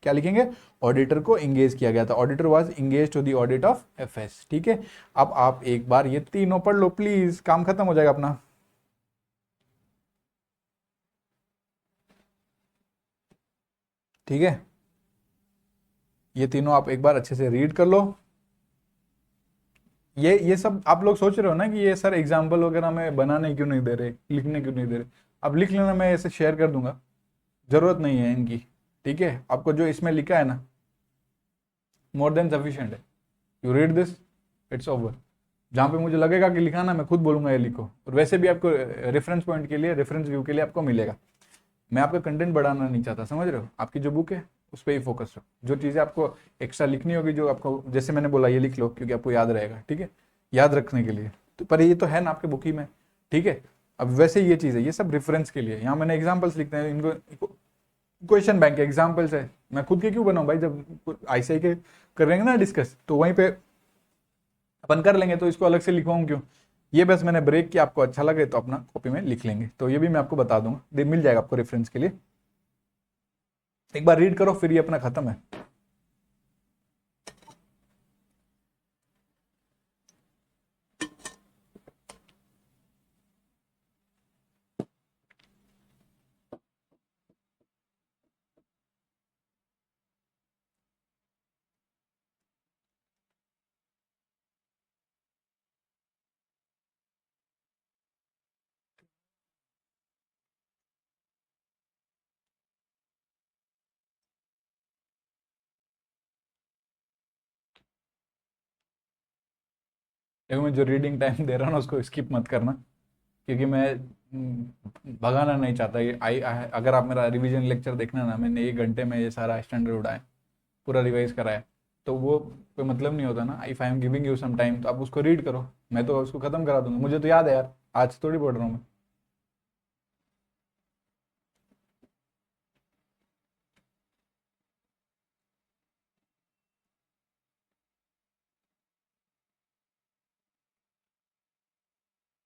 क्या लिखेंगे, ऑडिटर को इंगेज किया गया था, auditor was engage to the audit of FS, ठीक है। अब आप एक बार ये तीनों पढ़ लो प्लीज, काम खत्म हो जाएगा अपना। ठीक है, ये तीनों आप एक बार अच्छे से रीड कर लो। ये सब आप लोग सोच रहे हो ना कि ये सर एग्जाम्पल वगैरह में बनाने क्यों नहीं दे रहे, लिखने क्यों नहीं दे रहे। अब लिख लेना, मैं ऐसे शेयर कर दूंगा, जरूरत नहीं है इनकी। ठीक है, आपको जो इसमें लिखा है ना, मोर देन सफिशियंट है। You read this, it's over. जहाँ पे मुझे लगेगा कि लिखा ना, मैं खुद बोलूंगा ये लिखो। और वैसे भी आपको रेफरेंस पॉइंट के लिए, रेफरेंस व्यू के लिए आपको मिलेगा। मैं आपका कंटेंट बढ़ाना नहीं चाहता, समझ रहे हो। आपकी जो बुक है उस पर ही फोकस रहो। जो चीज़ें आपको एक्स्ट्रा लिखनी होगी, जो आपको, जैसे मैंने बोला, ये लिख लो क्योंकि आपको याद रहेगा। ठीक है, याद रखने के लिए। तो पर ये तो है ना आपके बुक ही में। ठीक है, अब वैसे ये चीज़ है, ये सब रेफरेंस के लिए। यहाँ मैंने एग्जाम्पल्स लिखते हैं, इनको क्वेश्चन बैंक एग्जाम्पल्स है। मैं खुद के क्यों बनाऊं भाई, जब आईसीआई के कर लेंगे ना डिस्कस, तो वहीं पे अपन कर लेंगे, तो इसको अलग से लिखवाऊं क्यों। ये बस मैंने ब्रेक किया, आपको अच्छा लगे तो अपना कॉपी में लिख लेंगे। तो ये भी मैं आपको बता दूंगा, मिल जाएगा आपको रेफरेंस के लिए। एक बार रीड करो, फिर ये अपना खत्म है। देखो, मैं जो रीडिंग टाइम दे रहा हूँ ना, उसको स्किप मत करना, क्योंकि मैं भगाना नहीं चाहता। ये अगर आप मेरा रिवीजन लेक्चर देखना ना, मैंने 1 घंटे में ये सारा स्टैंडर्ड उड़ाया, पूरा रिवाइज कराया। तो वो कोई मतलब नहीं होता ना। If I am giving you some time, तो आप उसको रीड करो। मैं तो उसको खत्म करा दूंगा, मुझे तो याद है यार, आज थोड़ी पढ़ रहा हूँ मैं।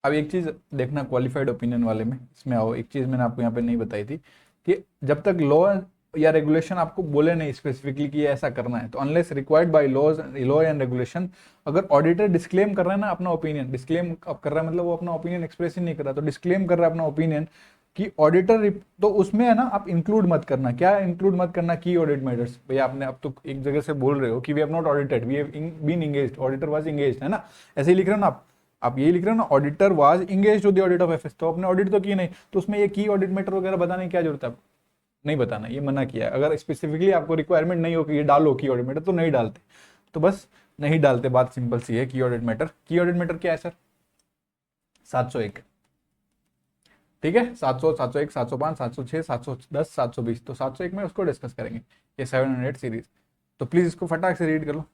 अब एक चीज देखना, क्वालिफाइड ओपिनियन वाले में, इसमें आओ। एक चीज मैंने आपको यहाँ पे नहीं बताई थी, कि जब तक लॉ या रेगुलेशन आपको बोले नहीं स्पेसिफिकली कि ये ऐसा करना है, तो unless required by law and regulation, अगर ऑडिटर डिस्क्लेम कर रहा है ना अपना ओपिनियन, डिस्क्लेम अब कर रहा है मतलब वो अपना ओपिनियन एक्सप्रेस ही नहीं कर रहा, तो डिस्क्लेम कर रहा है अपना ओपिनियन कि ऑडिटर, तो उसमें है ना, आप इंक्लूड मत करना। क्या इंक्लूड मत करना? की ऑडिट मैटर्स। भैया आपने अब तो एक जगह से बोल रहे हो कि we have not audited, we have been engaged, auditor was engaged, है ना। ऐसे ही लिख रहे हो ना आप यही लिख रहे हो ना, auditor was engaged with the audit of FS, तो आपने ऑडिट तो की नहीं, तो उसमें ये की ऑडिट मैटर वगैरह बताने की क्या जरूरत है आपको? नहीं बताना, ये मना किया है। अगर स्पेसिफिकली आपको रिक्वायरमेंट नहीं हो कि ये डालो की ऑडिट मैटर, तो नहीं डालते। तो बस नहीं डालते, बात सिंपल सी है। की ऑडिट मैटर, की ऑडिट मैटर क्या है सर? 701। ठीक है, 700, 701, 705, 706, 710, 720, तो 701 में उसको डिस्कस करेंगे, ये 700 सीरीज। तो प्लीज इसको फटाक से रीड कर लो।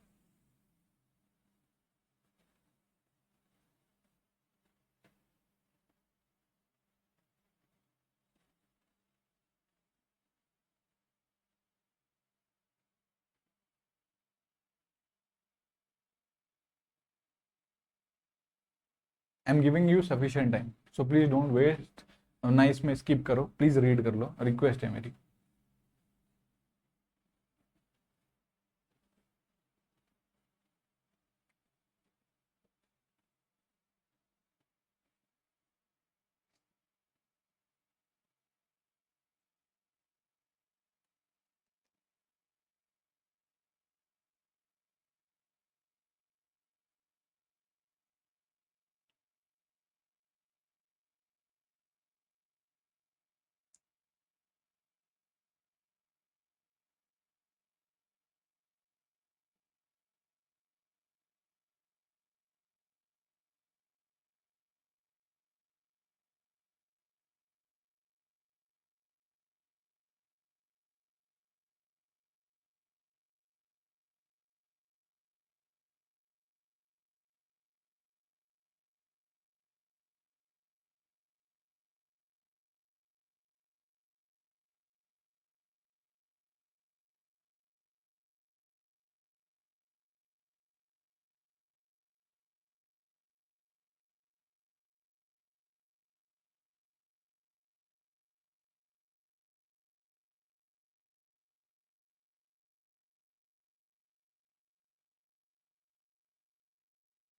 I am giving you sufficient time, so please don't waste. ना इसमें स्किप करो, प्लीज रीड कर लो, रिक्वेस्ट है मेरी।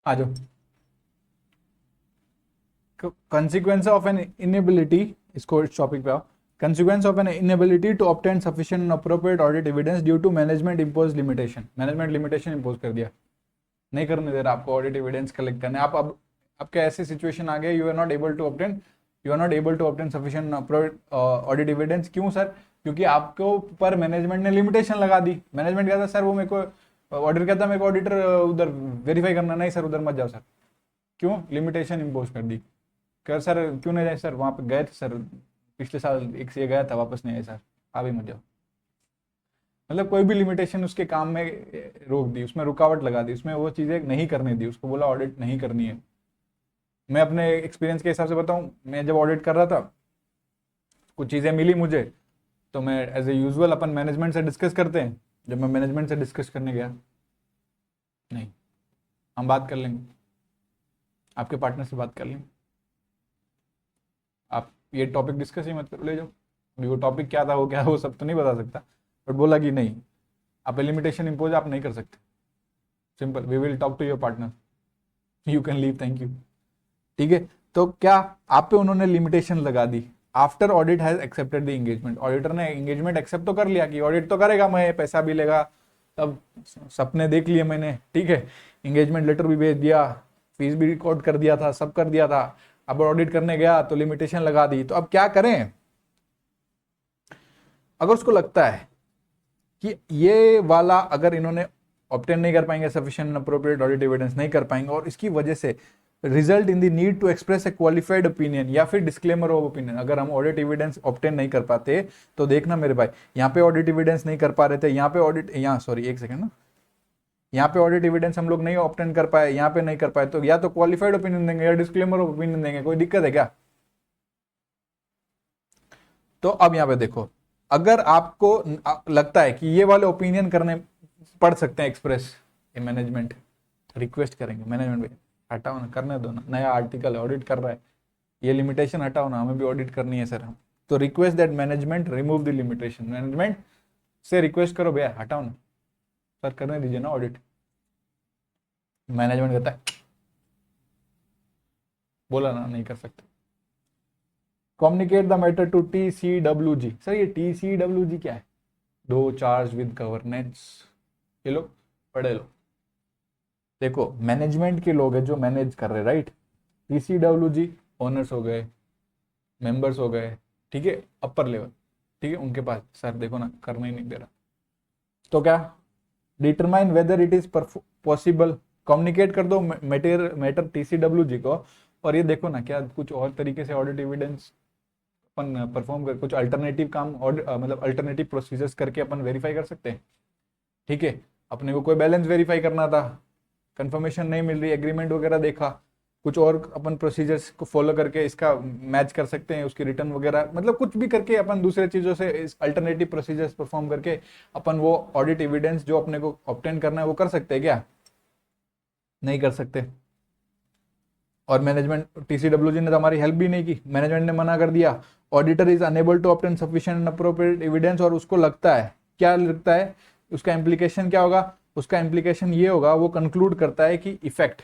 आ जाओ। consequence of an inability, इसको इस टॉपिक पे आओ। consequence of an inability to obtain sufficient and appropriate audit evidence due to management imposed limitation, management limitation impose कर दिया। नहीं करने दे रहा आपको ऑडिट एविडेंस कलेक्ट करने। आप अब आपके ऐसे सिचुएशन आ गए, you are not able to obtain sufficient audit evidence. क्यों सर? क्योंकि आपको ऊपर मैनेजमेंट ने लिमिटेशन लगा दी। मैनेजमेंट कहता सर वो मेरे को ऑडिटर कहता मेरे को ऑडिटर उधर वेरीफाई करना, नहीं सर उधर मत जाओ सर। क्यों? लिमिटेशन इम्पोज कर दी। कर सर क्यों नहीं जाए सर, वहाँ पे गए थे सर पिछले साल एक से गया था, वापस नहीं आए सर, आप ही मत जाओ। मतलब कोई भी लिमिटेशन उसके काम में रोक दी, उसमें रुकावट लगा दी, उसमें वो चीज़ें नहीं करने दी, उसको बोला ऑडिट नहीं करनी है। मैं अपने एक्सपीरियंस के हिसाब से बताऊं, मैं जब ऑडिट कर रहा था कुछ चीज़ें मिली मुझे, तो मैं एज ए यूजुअल अपन मैनेजमेंट से डिस्कस करते हैं। जब मैं मैनेजमेंट से डिस्कस करने गया, नहीं हम बात कर लेंगे, आपके पार्टनर से बात कर लेंगे, आप ये टॉपिक डिस्कस ही मत करो, ले जाओ। अभी वो टॉपिक क्या था वो क्या, वो सब तो नहीं बता सकता, बट बोला कि नहीं आप लिमिटेशन इम्पोज आप नहीं कर सकते, simple, we will talk to your partner, you can leave, thank you. ठीक है, तो क्या आप पे उन्होंने लिमिटेशन लगा दी। After audit has accepted the engagement, auditor ने एंगेजमेंट एक्सेप्ट तो कर लिया कि ऑडिट तो करेगा, मैं पैसा भी लेगा, तब सपने देख लिए मैंने, ठीक है, एंगेजमेंट लेटर भी भेज दिया, फीस भी रिकॉर्ड कर दिया था, सब कर दिया था। अब ऑडिट करने गया तो लिमिटेशन लगा दी, तो अब क्या करें? अगर उसको लगता है कि ये वाला अगर इन्होंने ऑब्टेन नहीं कर पाएंगे, सफिशिएंट अप्रोप्रिएट ऑडिट एविडेंस नहीं कर पाएंगे, और इसकी वजह से result in the need to express a qualified opinion या फिर डिस्क्लेमर ऑफ ओपिनियन, अगर हम ऑडिट एविडेंस ऑब्टेन नहीं कर पाते, तो देखना मेरे भाई, यहाँ पे ऑडिट एविडेंस नहीं कर पा रहे थे, यहाँ पे ऑडिट, यहाँ सॉरी एक सेकंड ना, यहाँ पे ऑडिट एविडेंस हम लोग नहीं ऑब्टेन कर पाए, यहाँ पे नहीं कर पाए, तो या तो क्वालिफाइड ओपिनियन देंगे या डिस्क्लेमर ऑफ ओपिनियन देंगे, कोई दिक्कत है क्या? तो अब यहाँ पे देखो, अगर आपको लगता है कि ये वाले ओपिनियन करने पढ़ सकते हैं एक्सप्रेस, ये मैनेजमेंट रिक्वेस्ट करेंगे, मैनेजमेंट भी हटाओ ना, करने दो ना, नया आर्टिकल ऑडिट कर रहा है, ये लिमिटेशन हटाओ ना, हमें भी ऑडिट करनी है सर हम, तो request that management remove the limitation, management से रिक्वेस्ट करो भैया हटाओ ना सर, करने दीजिए ना ऑडिट। मैनेजमेंट कहता है बोला ना नहीं कर सकते। Communicate the matter to TCWG, sir ये TCWG क्या है? दो चार्ज विद गवर्नेंस, ये लो पढ़े लो। देखो मैनेजमेंट के लोग हैं जो मैनेज कर रहे हैं, राइट। TCWG ओनर्स हो गए, मेंबर्स हो गए, ठीक है, अपर लेवल, ठीक है, उनके पास सर देखो ना करना ही नहीं दे रहा, तो क्या? Determine whether it is possible, communicate कर दो मैटर TCWG को, और ये देखो ना क्या कुछ और तरीके से ऑडिट एविडेंस अपन परफॉर्म कर, कुछ अल्टरनेटिव काम और मतलब अल्टरनेटिव प्रोसीजर्स करके अपन वेरीफाई कर सकते हैं। ठीक है, अपने को कोई बैलेंस वेरीफाई करना था, कंफर्मेशन नहीं मिल रही, एग्रीमेंट वगैरह देखा, कुछ और अपन प्रोसीजर्स को फॉलो करके इसका मैच कर सकते हैं, उसकी रिटर्न वगैरह, मतलब कुछ भी करके अपन दूसरे चीज़ों से इस अल्टरनेटिव प्रोसीजर्स परफॉर्म करके अपन वो ऑडिट एविडेंस जो अपने को ऑब्टेन करना है वो कर सकते हैं क्या? नहीं कर सकते। और मैनेजमेंट TCWG ने तो हमारी हेल्प भी नहीं की, मैनेजमेंट ने मना कर दिया, auditor is unable to obtain sufficient and appropriate evidence, और उसको लगता है, क्या लगता है, उसका इम्प्लीकेशन क्या होगा? उसका इम्प्लीकेशन ये होगा, वो कंक्लूड करता है कि इफेक्ट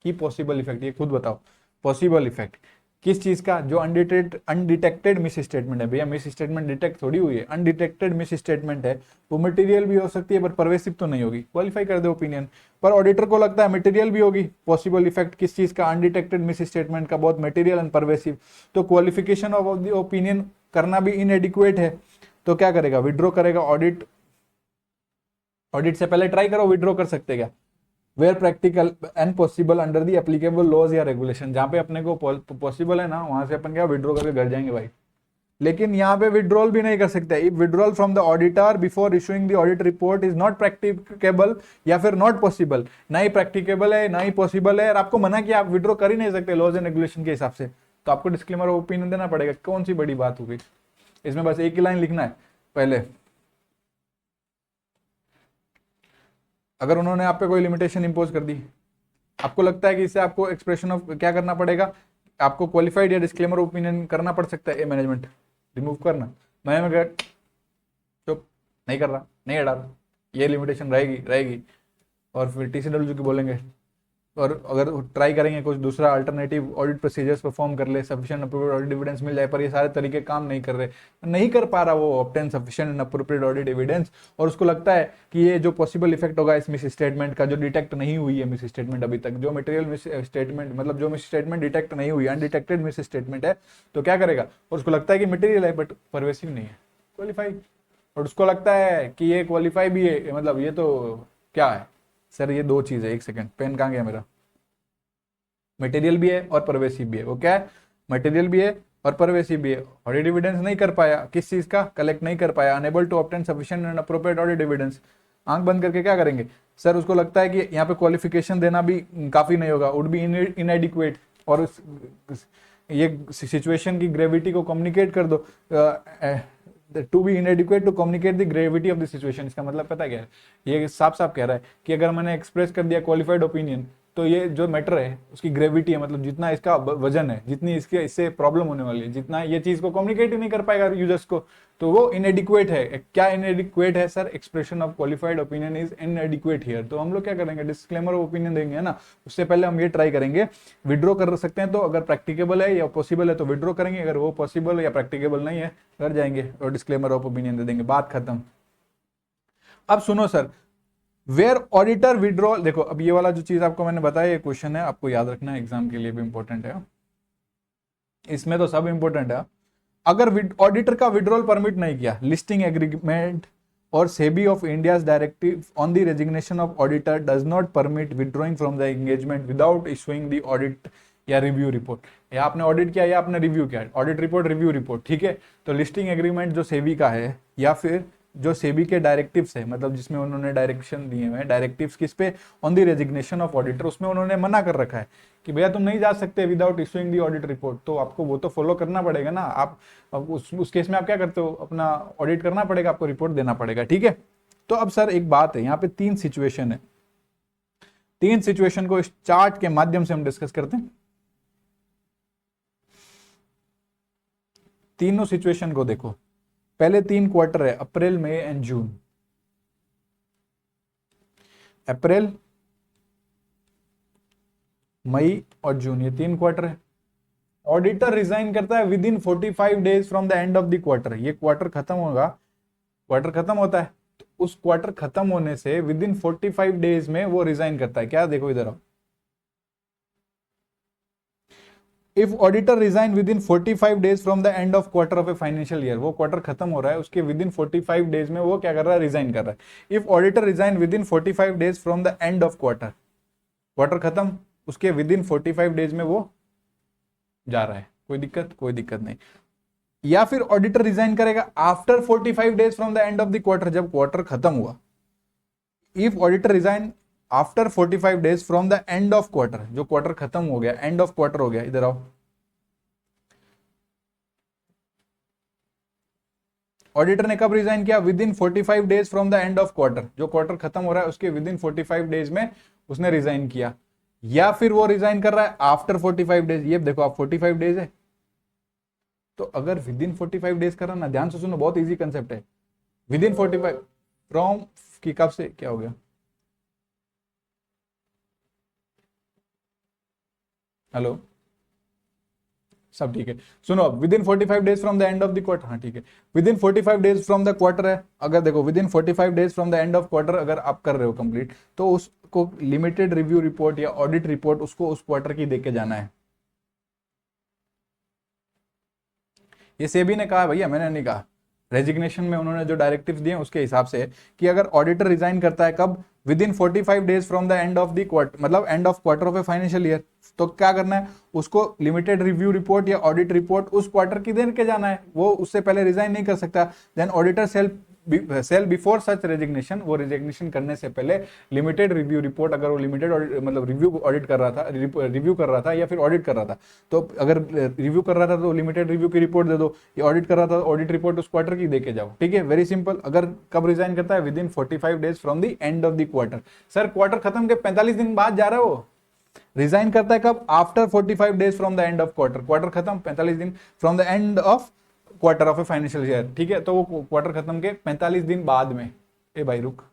की पॉसिबल इफेक्ट, ये खुद बताओ, पॉसिबल इफेक्ट किस चीज का? जो अनडिटेक्टेड मिस स्टेटमेंट है, भैया मिस स्टेटमेंट डिटेक्ट थोड़ी हुई है, अनडिटेक्टेड मिस स्टेटमेंट है, वो मटेरियल भी हो सकती है पर परवेसिव तो नहीं होगी, क्वालिफाई कर दे ओपिनियन, पर ऑडिटर को लगता है मटेरियल भी होगी। पॉसिबल इफेक्ट किस चीज का? अनडिटेक्टेड मिस स्टेटमेंट का, बहुत मटेरियल एंड परवेसिव, तो क्वालिफिकेशन ऑफ द ओपिनियन करना भी इनएडिक्वेट है, तो क्या करेगा? विड्रॉ करेगा। ऑडिट से पहले ट्राई करो, विड्रॉ कर सकते क्या? Where practical and possible under the applicable laws या रेगुलेशन, जहां पे अपने को पॉसिबल है ना, वहां से अपन क्या विड्रॉ करके घर जाएंगे भाई। लेकिन यहाँ पे विड्रॉल भी नहीं कर सकते। If withdrawal from the auditor before issuing the audit report is not practicable या फिर नॉट पॉसिबल, ना ही प्रैक्टिकेबल है ना ही पॉसिबल है, और आपको मना किया, आप विड्रॉ कर ही नहीं सकते लॉज एंड रेगुलेशन के हिसाब से, तो आपको डिस्क्लेमर ऑफ ओपिनियन देना पड़ेगा। कौन सी बड़ी बात होगी इसमें? बस एक ही लाइन लिखना है पहले। अगर उन्होंने आप पे कोई लिमिटेशन इंपोज कर दी, आपको लगता है कि इससे आपको एक्सप्रेशन ऑफ क्या करना पड़ेगा, आपको क्वालिफाइड या डिस्क्लेमर ओपिनियन करना पड़ सकता है, मैनेजमेंट रिमूव करना। मैं चुप नहीं कर रहा, नहीं हटा रहा, ये लिमिटेशन रहेगी। और फिर TCWG की बोलेंगे और अगर ट्राई करेंगे कुछ दूसरा अल्टरनेटिव ऑडिट प्रोसीजर्स परफॉर्म कर ले, सफिशिएंट अप्रोप्रिएट ऑडिट एविडेंस मिल जाए, पर ये सारे तरीके काम नहीं कर रहे, नहीं कर पा रहा वो obtain sufficient and appropriate audit evidence, और उसको लगता है कि ये जो पॉसिबल इफेक्ट होगा इस मिस स्टेटमेंट का, जो डिटेक्ट नहीं हुई है मिस स्टेटमेंट अभी तक, जो मटेरियल मिस स्टेटमेंट मतलब जो मिस स्टेटमेंट डिटेक्ट नहीं हुई, अनडिटेक्टेड मिस स्टेटमेंट है, तो क्या करेगा, और उसको लगता है कि मटेरियल है बट परवेसिव नहीं है, क्वालिफाई, और उसको लगता है कि ये क्वालिफाई भी है, मतलब ये तो क्या है सर, ये दो चीज है, एक सेकंड पेन कहाँ गया मेरा, मटेरियल भी है और परवेसिव भी है, वो क्या है, मटेरियल भी है और परवेसिव भी है, ऑडिट एविडेंस नहीं कर पाया, किस चीज का, कलेक्ट नहीं कर पाया, unable to obtain sufficient and appropriate audit evidence, आंख बंद करके क्या करेंगे सर, उसको लगता है कि यहाँ पे क्वालिफिकेशन देना भी काफी नहीं होगा, वुड बी इनएडिक्वेट, और ये सिचुएशन की ग्रेविटी को कम्युनिकेट कर दो, to be inadequate to communicate the gravity of the situation, इसका मतलब पता क्या है, ये साफ साफ कह रहा है कि अगर मैंने एक्सप्रेस कर दिया क्वालिफाइड ओपिनियन, तो ये जो मैटर है उसकी ग्रेविटी है, मतलब जितना इसका वजन है, जितनी इसके इससे प्रॉब्लम होने वाली है, जितना ये चीज को कम्युनिकेट ही नहीं कर पाएगा यूजर्स को, तो वो इनएडिक्वेट है। क्या इनएडिक्वेट है sir, expression of qualified opinion is इनएडिक्वेट here, तो हम लोग क्या करेंगे, डिस्क्लेमर ऑफ ओपिनियन देंगे ना, उससे पहले हम ये ट्राई करेंगे, विड्रॉ कर सकते हैं तो अगर प्रैक्टिकेबल है या पॉसिबल है तो विड्रॉ करेंगे, अगर वो पॉसिबल या प्रैक्टिकेबल नहीं है कर जाएंगे और डिस्क्लेमर ऑफ ओपिनियन दे देंगे, बात खत्म। अब सुनो सर, वेयर ऑडिटर विड्रॉल, देखो अब ये वाला जो चीज आपको मैंने बताया, ये क्वेश्चन है, आपको याद रखना है, एग्जाम के लिए भी इंपॉर्टेंट है, इसमें तो सब इंपॉर्टेंट है। अगर ऑडिटर का विड्रॉल परमिट नहीं किया, लिस्टिंग एग्रीमेंट और SEBI of India's directive on the resignation of auditor does not permit withdrawing from the engagement without issuing the audit या रिव्यू रिपोर्ट, या आपने ऑडिट किया या आपने रिव्यू किया, ऑडिट रिपोर्ट रिव्यू रिपोर्ट, ठीक है, तो लिस्टिंग एग्रीमेंट जो सेबी का है या फिर जो सेबी के डायरेक्टिव्स है, मतलब जिसमें उन्होंने डायरेक्शन दिए हुए हैं, डायरेक्टिव्स किस पे, on the resignation of auditor, उसमें उन्होंने मना कर रखा है कि भैया तुम नहीं जा सकते without issuing the audit report, तो आपको वो तो फॉलो करना पड़ेगा ना, आप उस केस में आप क्या करते हो, अपना ऑडिट करना पड़ेगा, आपको रिपोर्ट देना पड़ेगा, ठीक है। तो अब सर एक बात है, यहाँ पे तीन सिचुएशन है, तीन सिचुएशन को इस चार्ट के माध्यम से हम डिस्कस करते हैं, तीनों सिचुएशन को देखो, पहले तीन क्वार्टर है, अप्रैल मई एंड जून, अप्रैल मई और जून, ये तीन क्वार्टर है। ऑडिटर रिजाइन करता है with in 45 days from the end of the quarter, ये क्वार्टर खत्म होगा, क्वार्टर खत्म होता है, तो उस क्वार्टर खत्म होने से विद इन 45 डेज में वो रिजाइन करता है, क्या देखो इधर आओ, if auditor resign with in 45 days from the end of quarter of a financial year, वो क्वार्टर खत्म हो रहा है, उसके विद इन 45 डेज में वो क्या कर रहा है, रिजाइन कर रहा है। If auditor resign with in 45 days from the end of quarter, quarter खत्म, उसके विद इन 45 डेज में वो जा रहा है, कोई दिक्कत, कोई दिक्कत नहीं। या फिर ऑडिटर रिजाइन करेगा after 45 days from the end of the quarter, जब क्वार्टर खत्म हुआ, if auditor resign after 45 days from the end of quarter, जो क्वार्टर खत्म हो गया, एंड ऑफ क्वार्टर हो गया, इधर आओ, ऑडिटर ने कब रिजाइन किया, with in 45 days from the end of quarter, जो क्वार्टर खत्म हो रहा है उसके विद इन 45 डेज में उसने रिजाइन किया, या फिर वो रिजाइन कर रहा है आफ्टर 45 डेज, ये देखो आप 45 डेज है, तो अगर विद इन 45 डेज कर रहा ना, ध्यान से सुनो, बहुत इजी कंसेप्ट है, विद इन 45 फ्रॉम की कब से क्या हो गया, हेलो सब ठीक है, सुनो, with in 45 days from the end of the quarter, हाँ ठीक है, with in 45 days from the quarter है, अगर देखो with in 45 days from the end of quarter अगर आप कर रहे हो कंप्लीट, तो उसको लिमिटेड रिव्यू रिपोर्ट या ऑडिट रिपोर्ट उसको उस क्वार्टर की देके जाना है। ये सेबी ने कहा भैया, मैंने नहीं कहा, रेजिग्नेशन में उन्होंने जो डायरेक्टिव्स दिए उसके हिसाब से कि अगर ऑडिटर रिजाइन करता है कब, within 45 days from the end of the quarter, मतलब end of quarter of a financial year, तो क्या करना है, उसको लिमिटेड रिव्यू रिपोर्ट या ऑडिट रिपोर्ट उस क्वार्टर की दे के जाना है, वो उससे पहले रिजाइन नहीं कर सकता। Then auditor shall before such resignation, वो रेजिग्नेशन करने से पहले लिमिटेड रिव्यू रिपोर्ट, अगर वो लिमिटेड मतलब रिव्यू ऑडिट कर रहा था, रिव्यू कर रहा था या फिर ऑडिट कर रहा था, तो अगर रिव्यू कर रहा था तो लिमिटेड रिव्यू की रिपोर्ट दे दो, या ऑडिट कर रहा था ऑडिट रिपोर्ट उस क्वार्टर की देके जाओ, ठीक है, वेरी सिंपल। अगर कब रिजाइन करता है, with in 45 days from the end of the quarter, sir quarter खत्म के 45 दिन बाद जा रहा है वो, रिजाइन करता है कब, after 45 days from the end of quarter, quarter खत्म 45 दिन from the end of quarter of a financial year, ठीक है, तो वो क्वार्टर खत्म के 45 दिन बाद में, ए भाई रुक,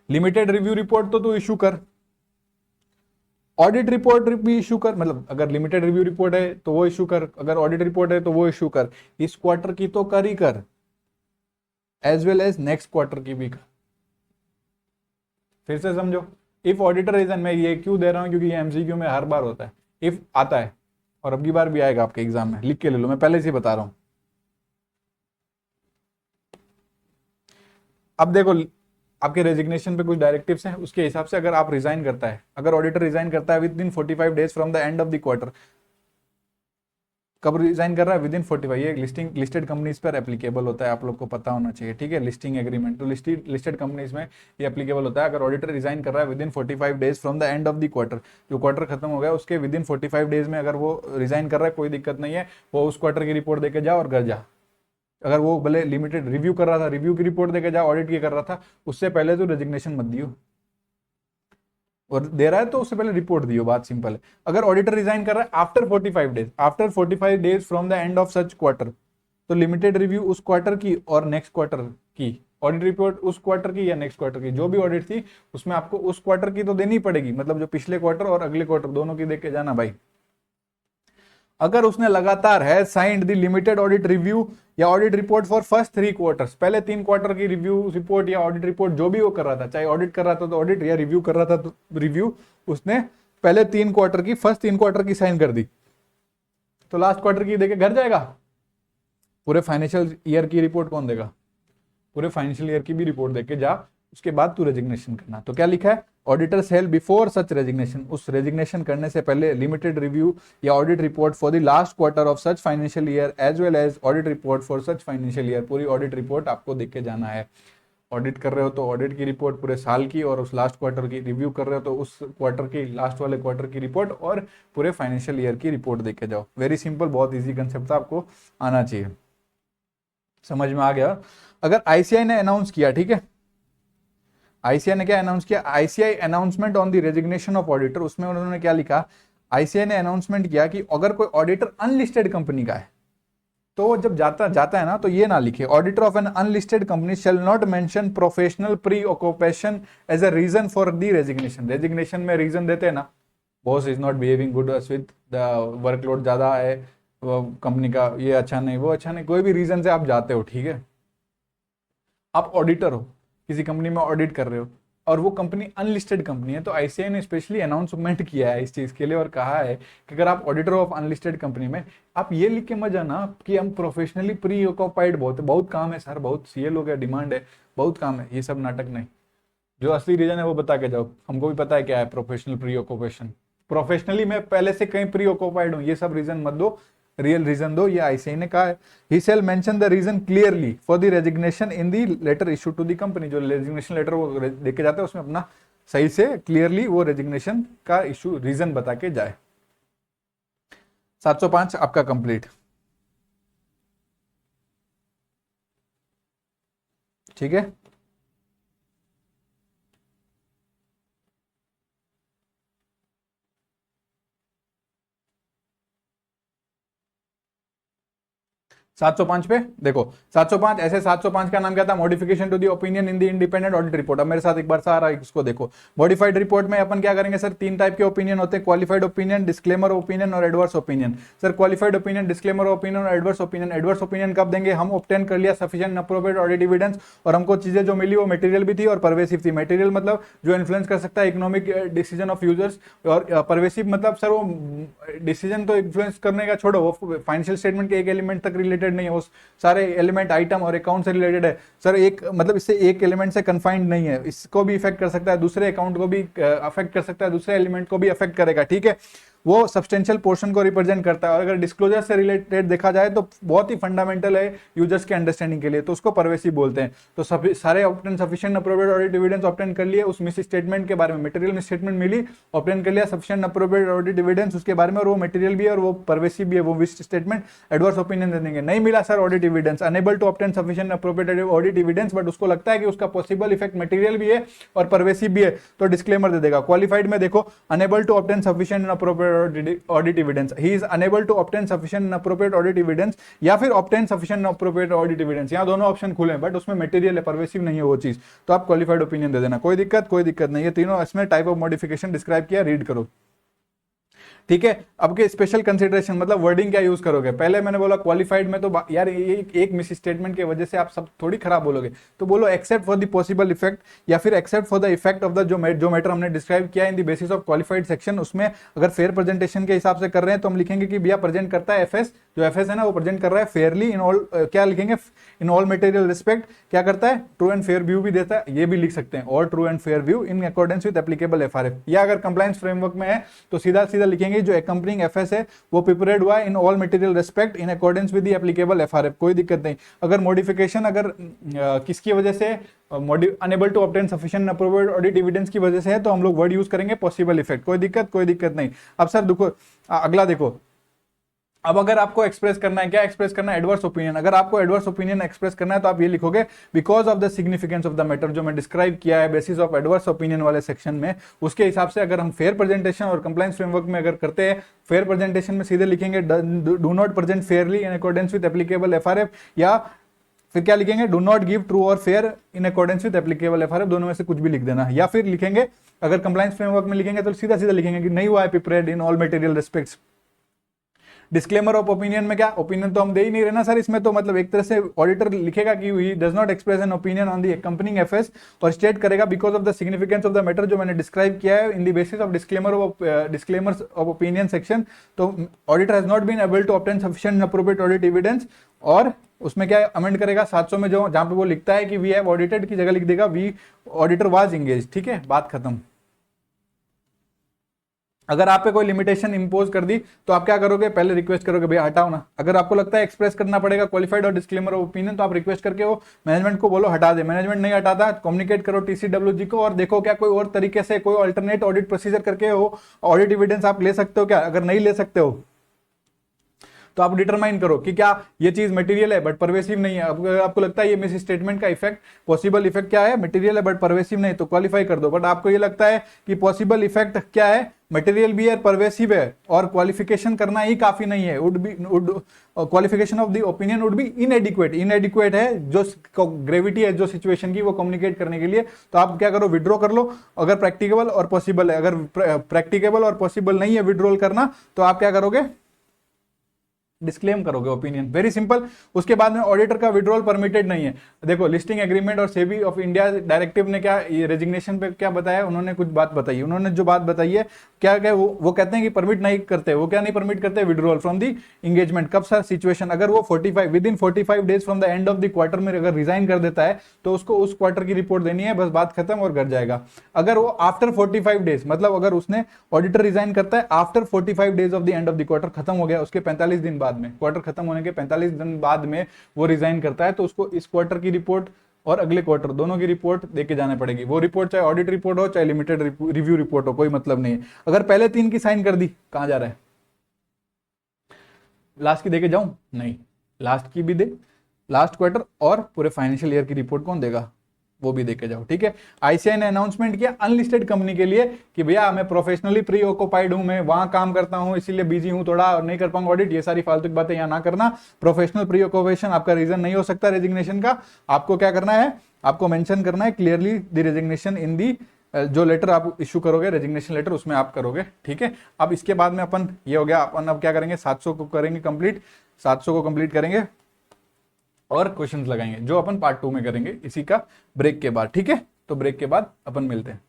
लिमिटेड रिव्यू रिपोर्ट तो तू इशू कर, ऑडिट रिपोर्ट भी इशू कर, मतलब अगर लिमिटेड रिव्यू रिपोर्ट है तो वो इशू कर, अगर ऑडिट रिपोर्ट है तो वो इशू कर, इस क्वार्टर की तो कर ही कर, as well as next quarter की भी कर। फिर से समझो, इफ ऑडिटर रीजन, मैं ये क्यों दे रहा हूं क्योंकि ये एमसीक्यू में हर बार होता है, इफ आता है और अब की बार भी आएगा आपके एग्जाम में, लिख के ले लो, मैं पहले से ही बता रहा हूं। अब देखो, आपके रेजिग्नेशन पे कुछ डायरेक्टिव्स हैं, उसके हिसाब से अगर आप रिजाइन करता है, अगर ऑडिटर रिजाइन करता है with in 45 days from the end of the quarter, कब रिजाइन कर रहा है, विद इन 45, ये लिस्टेड कंपनीज पर एप्लीकेबल होता है, आप लोग को पता होना चाहिए, ठीक है, लिस्टिंग एग्रीमेंट, तो लिस्टेड कंपनीज में ये एप्लीकेबल होता है। अगर ऑडिटर रिजाइन कर रहा है with in 45 days from the end of the quarter, जो क्वार्टर खत्म हो गया उसके विद इन 45 डेज में अगर वो रिजाइन कर रहा है, कोई दिक्कत नहीं है, वो उस क्वार्टर की रिपोर्ट देके जा और घर जा। अगर वो भले लिमिटेड रिव्यू कर रहा था, रिव्यू की रिपोर्ट देके जा, ऑडिट की कर रहा था, उससे पहले तो रेजिग्नेशन मत दियो, और दे रहा है तो उससे पहले रिपोर्ट दियो, बात सिंपल है। अगर ऑडिटर रिजाइन कर रहा है after 45 days, after 45 days from the end of such quarter, तो लिमिटेड रिव्यू उस क्वार्टर की और नेक्स्ट क्वार्टर की, ऑडिट रिपोर्ट उस क्वार्टर की या नेक्स्ट क्वार्टर की, जो भी ऑडिट थी उसमें आपको उस क्वार्टर की तो देनी पड़ेगी, मतलब जो पिछले क्वार्टर और अगले क्वार्टर दोनों की देख के जाना भाई। अगर उसने लगातार है signed the limited audit review या audit report for first 3 quarters, पहले 3 क्वार्टर की रिव्यू रिपोर्ट या ऑडिट रिपोर्ट जो भी वो कर रहा था, चाहे ऑडिट कर रहा था तो ऑडिट या रिव्यू कर रहा था तो रिव्यू, उसने पहले 3 क्वार्टर की, फर्स्ट 3 क्वार्टर की साइन कर दी, तो लास्ट क्वार्टर की देके घर जाएगा। पूरे फाइनेंशियल ईयर की रिपोर्ट कौन देगा, पूरे फाइनेंशियल ईयर की भी रिपोर्ट देके जा, उसके बाद तू रेजिग्नेशन करना। तो क्या लिखा है, auditor shall before such resignation, उस रेजिग्नेशन करने से पहले लिमिटेड रिव्यू या audit report for the last quarter of such financial year as well as audit report for such financial year, पूरी ऑडिट रिपोर्ट आपको देख के जाना है। ऑडिट कर रहे हो तो ऑडिट की रिपोर्ट पूरे साल की, और उस लास्ट क्वार्टर की, रिव्यू कर रहे हो तो उस क्वार्टर की, लास्ट वाले क्वार्टर की रिपोर्ट और पूरे फाइनेंशियल ईयर की रिपोर्ट देख के जाओ। वेरी सिंपल, बहुत ईजी कंसेप्ट था, आपको आना चाहिए, समझ में आ गया। अगर आईसीआई ने अनाउंस किया, ठीक है, आईसीआई ने क्या अनाउंस किया, ICI announcement on the resignation of auditor, उसमें उन्होंने क्या लिखा, आईसीआई ने अनाउंसमेंट किया कि अगर कोई ऑडिटर अनलिस्टेड कंपनी का है, तो जब जाता है ना, तो ये ना लिखे, auditor of an unlisted company shall not mention professional preoccupation as a reason for the resignation. Resignation में रीजन देते हैं ना, boss is not behaving good with the workload ज्यादा है, कंपनी का ये अच्छा नहीं, वो अच्छा नहीं, कोई भी रीजन से आप जाते हो, ठीक है, आप ऑडिटर हो, किसी कंपनी में ऑडिट कर रहे हो और वो कंपनी अनलिस्टेड कंपनी है, तो आईसीआई ने स्पेशली अनाउंसमेंट किया है इस चीज के लिए और कहा है कि अगर आप ऑडिटर ऑफ अनलिस्टेड कंपनी में, आप ये लिख के मत जाना कि हम प्रोफेशनली प्री ऑक्यूपाइड, बहुत काम है सर, बहुत सीए लोग है, डिमांड है, बहुत काम है, ये सब नाटक नहीं, जो असली रीजन है वो बता के जाओ, हमको भी पता है क्या है प्रोफेशनल प्री ऑक्यूपेशन, प्रोफेशनली मैं पहले से कहीं प्री ऑक्यूपाइड हूँ, ये सब रीजन मत दो, रियल रीजन दो, ये आईसीआई ने कहा है। He shall mention the reason clearly for the resignation in the letter issue to the company, जो रेजिग्नेशन लेटर वो देके जाते हैं उसमें अपना सही से क्लियरली वो रेजिग्नेशन का इशू रीजन बता के जाए। 705 आपका कंप्लीट, ठीक है। 705 पे देखो, 705 ऐसे 705 का नाम क्या था, modification to the opinion in the independent audit report. अब मेरे साथ एक बार सारा इसको देखो, मॉडिफाइड रिपोर्ट में अपन क्या करेंगे सर, 3 टाइप के ओपिनियन होते हैं, क्वालिफाइड ओपिनियन, डिस्क्लेमर ओपिनियन और adverse opinion. Sir qualified opinion, disclaimer opinion और एडवर्स ओपिनियन, एडवर्स ओपिनियन कब देंगे, हम ऑब्टेन कर लिया सफिशिएंट अप्रोप्रिएट ऑडिट एविडेंस और हमको चीजें जो मिली वो मटेरियल भी थी और परवेसिव थी। मटेरियल मतलब जो इन्फ्लुएंस कर सकता है इकोनॉमिक डिसीजन ऑफ यूजर्स, और परवेसिव मतलब सर वो डिसीजन तो इन्फ्लुएंस करने का छोड़ो, वो फाइनेंशियल स्टेटमेंट के एक एलिमेंट तक रिलेटेड नहीं है, वो सारे एलिमेंट आइटम और अकाउंट से रिलेटेड है। सर एक मतलब इससे एक एलिमेंट से कन्फाइंड नहीं है, इसको भी इफेक्ट कर सकता है, दूसरे अकाउंट को भी अफेक्ट कर सकता है, दूसरे एलिमेंट को भी अफेक्ट करेगा, ठीक है, वो सब्सटेंशियल पोर्शन को रिप्रेजेंट करता है। और अगर डिस्क्लोजर से रिलेटेड देखा जाए तो बहुत ही फंडामेंटल है यूजर्स के अंडरस्टैंडिंग के लिए, तो उसको परवेसिव बोलते हैं। तो सारे obtain sufficient appropriate audit evidence obtain कर लिए, उस मिस स्टेटमेंट के बारे में, मटेरियल मिस स्टेटमेंट मिली, ऑब्टेन कर लिया सफिशिएंट अप्रोप्रिएट ऑडिट एविडेंस उसके बारे में, और वो मटेरियल भी है और वो परवेसिव भी है, वो मिस स्टेटमेंट एडवर्स ओपिनियन दे देंगे। नहीं मिला sir audit evidence, unable to obtain sufficient appropriate audit evidence, but उसको लगता है कि उसका पॉसिबल इफेक्ट मटेरियल भी है और परवेसिव भी है, तो डिस्क्लेमर दे देगा। क्वालिफाइड में देखो, unable to obtain sufficient appropriate audit evidence, he is unable to obtain sufficient and appropriate audit evidence, या फिर obtain sufficient and appropriate audit evidence, यहाँ दोनों ऑप्शन खुले हैं, बट उसमें मटेरियल है, परवेसिव नहीं है वो चीज, तो आप क्वालिफाइड ओपिनियन दे देना, कोई दिक्कत नहीं, ये तीनों इसमें टाइप ऑफ मॉडिफिकेशन डिस्क्राइब किया, रीड करो। ठीक है। अब के स्पेशल कंसिडरेशन मतलब वर्डिंग क्या यूज करोगे, पहले मैंने बोला क्वालिफाइड में तो यार एक मिस स्टेटमेंट की वजह से आप सब थोड़ी खराब बोलोगे, तो बोलो accept for the possible effect, या फिर accept for the effect of the जो मैटर हमने डिस्क्राइब किया इन the basis of qualified section. उसमें अगर फेयर प्रेजेंटेशन के हिसाब से कर रहे हैं तो हम लिखेंगे कि भैया प्रेजेंट करता है एफएस, जो एफएस है ना वो प्रेजेंट कर रहा है फेयरली इन ऑल, क्या लिखेंगे, इन ऑल मटेरियल रिस्पेक्ट, क्या करता है, ट्रू एंड फेयर व्यू भी देता है, ये भी लिख सकते हैं, और true and fair view in accordance with applicable FRF. या अगर कंप्लायंस फ्रेमवर्क में है तो सीधा सीधा लिखेंगे जो एक्कम्पनिंग एफएस है वो प्रिपेयर्ड हुआ है in all material respect in accordance with the applicable FRF, कोई दिक्कत नहीं। अगर मॉडिफिकेशन अगर किसकी वजह से unable to obtain sufficient approved audit evidence की वजह से है तो हम लोग वर्ड यूज करेंगे पॉसिबल इफेक्ट, कोई दिक्कत नहीं। अब सर देखो अगला देखो, अब अगर आपको एक्सप्रेस करना है, क्या एक्सप्रेस करना है, एडवर्स ओपिनियन। अगर आपको एडवर्स ओपिनियन एक्सप्रेस करना है तो आप ये लिखोगे because of the significance of the matter, जो मैं डिस्क्राइब किया है बेसिस ऑफ एडवर्स ओपिनियन वाले सेक्शन में, उसके हिसाब से अगर हम फेयर प्रेजेंटेशन और कंप्लायंस फ्रेमवर्क में अगर करते हैं, फेयर प्रेजेंटेशन में सीधे लिखेंगे do not present Fairlie in accordance with applicable FRF, या फिर क्या लिखेंगे डू नॉट गिव ट्रू और fair in accordance with applicable FRF, दोनों में से कुछ भी लिख देना। या फिर लिखेंगे अगर कंप्लायंस फ्रेमवर्क में लिखेंगे तो सीधा सीधा लिखेंगे कि नहीं हुआ है prepared in all material respects. Disclaimer of opinion में क्या, ओपिनियन तो हम दे ही नहीं रहे ना सर, इसमें तो मतलब एक तरह से ऑडिटर लिखेगा कि he does not express an opinion on the accompanying FS, और स्टेट करेगा because of the significance of the matter, जो मैंने डिस्क्राइब किया है in the basis of disclaimers of opinion section. तो auditor has not been able to obtain sufficient appropriate audit evidence, और उसमें क्या अमेंड करेगा 700 में, जो जहां पे वो लिखता है कि वी हैव ऑडिटेड की जगह लिख देगा वी ऑडिटर वाज एंगेज्ड। ठीक है, बात खत्म। अगर आप पे कोई लिमिटेशन इंपोज कर दी तो आप क्या करोगे, पहले रिक्वेस्ट करोगे भैया हटाओ ना। अगर आपको लगता है एक्सप्रेस करना पड़ेगा क्वालिफाइड और डिस्क्लेमर ऑफ ओपिनियन तो आप रिक्वेस्ट करके वो मैनेजमेंट को बोलो हटा दे। मैनेजमेंट नहीं हटाता, कम्युनिकेट करो टीसीडब्ल्यूजी को और देखो क्या कोई और तरीके से कोई अल्टरनेट ऑडिट प्रोसीजर करके वो ऑडिट एविडेंस आप ले सकते हो क्या। अगर नहीं ले सकते हो तो आप डिटरमाइन करो कि क्या ये चीज मटेरियल है बट परवेसिव नहीं है। अगर आपको लगता है ये मिस स्टेटमेंट का इफेक्ट, पॉसिबल इफेक्ट क्या है, मटेरियल है बट परवेसिव नहीं, तो क्वालिफाई कर दो। बट आपको ये लगता है कि पॉसिबल इफेक्ट क्या है, मटेरियल भी है, परवेसिव है, और क्वालिफिकेशन करना ही काफी नहीं है, qualification of the opinion would be इनएडिक्वेट है, जो ग्रेविटी है जो सिचुएशन की वो कम्युनिकेट करने के लिए, तो आप क्या करो विड्रॉ कर लो। अगर प्रैक्टिकेबल और पॉसिबल है, अगर प्रैक्टिकेबल और पॉसिबल नहीं है विड्रॉल करना तो आप क्या करोगे, डिस्क्लेम करोगे ओपिनियन, वेरी सिंपल। उसके बाद में ऑडिटर का विड्रॉल परमिटेड नहीं है। देखो लिस्टिंग एग्रीमेंट और सेबी ऑफ इंडिया डायरेक्टिव ने क्या ये रेजिग्नेशन पे क्या बताया, उन्होंने कुछ बात बताई, उन्होंने जो बात बताई है क्या क्या वो कहते हैं कि परमिट नहीं करते, वो क्या नहीं परमिट करते, विड्रॉल फ्रॉम दी इंगेजमेंट। कब सर, सिचुएशन अगर वो 45 with in 45 days from the end of the quarter में अगर रिजाइन कर देता है तो उसको उस क्वार्टर की रिपोर्ट देनी है, बस बात खत्म और घर जाएगा। अगर वो आफ्टर 45 डेज मतलब अगर उसने ऑडिटर रिजाइन करता है after 45 days of the end of the quarter, खत्म हो गया, उसके 45 दिन बाद में, क्वार्टर खत्म होने के 45 दिन बाद में वो रिजाइन करता है, तो उसको इस क्वार्टर की रिपोर्ट और अगले क्वार्टर दोनों की रिपोर्ट देके जाने पड़ेगी। वो रिपोर्ट चाहे ऑडिट रिपोर्ट हो चाहे लिमिटेड रिव्यू रिपोर्ट हो, कोई मतलब नहीं है। अगर पहले 3 की साइन कर दी, कहां जा रहा है, लास्ट की देके जाऊं, नहीं, लास्ट की भी दे, लास्ट क्वार्टर और पूरे फाइनेंशियल ईयर की रिपोर्ट कौन देगा, वो भी देके जाओ। ठीक है, आईसीआई ने अनाउंसमेंट किया अनलिस्टेड कंपनी के लिए कि भैया मैं प्रोफेशनली प्री ऑक्युपाइड हूं, मैं वहां काम करता हूं इसीलिए बिजी हूं थोड़ा और नहीं कर पाऊंगा ऑडिट, ये सारी फालतू की बातें यहां ना करना। प्रोफेशनल प्री ऑक्युपेशन आपका रीजन नहीं हो सकता रेजिग्नेशन का। आपको क्या करना है, आपको मेंशन करना है क्लियरली द रेजिग्नेशन इन दी, जो लेटर आप इश्यू करोगे रेजिग्नेशन लेटर उसमें आप करोगे। ठीक है, अब इसके बाद में अपन ये हो गया, अपन अब क्या करेंगे 700 को करेंगे कंप्लीट, 700 को कंप्लीट करेंगे और क्वेश्चंस लगाएंगे जो अपन पार्ट 2 में करेंगे इसी का ब्रेक के बाद। ठीक है, तो ब्रेक के बाद अपन मिलते हैं।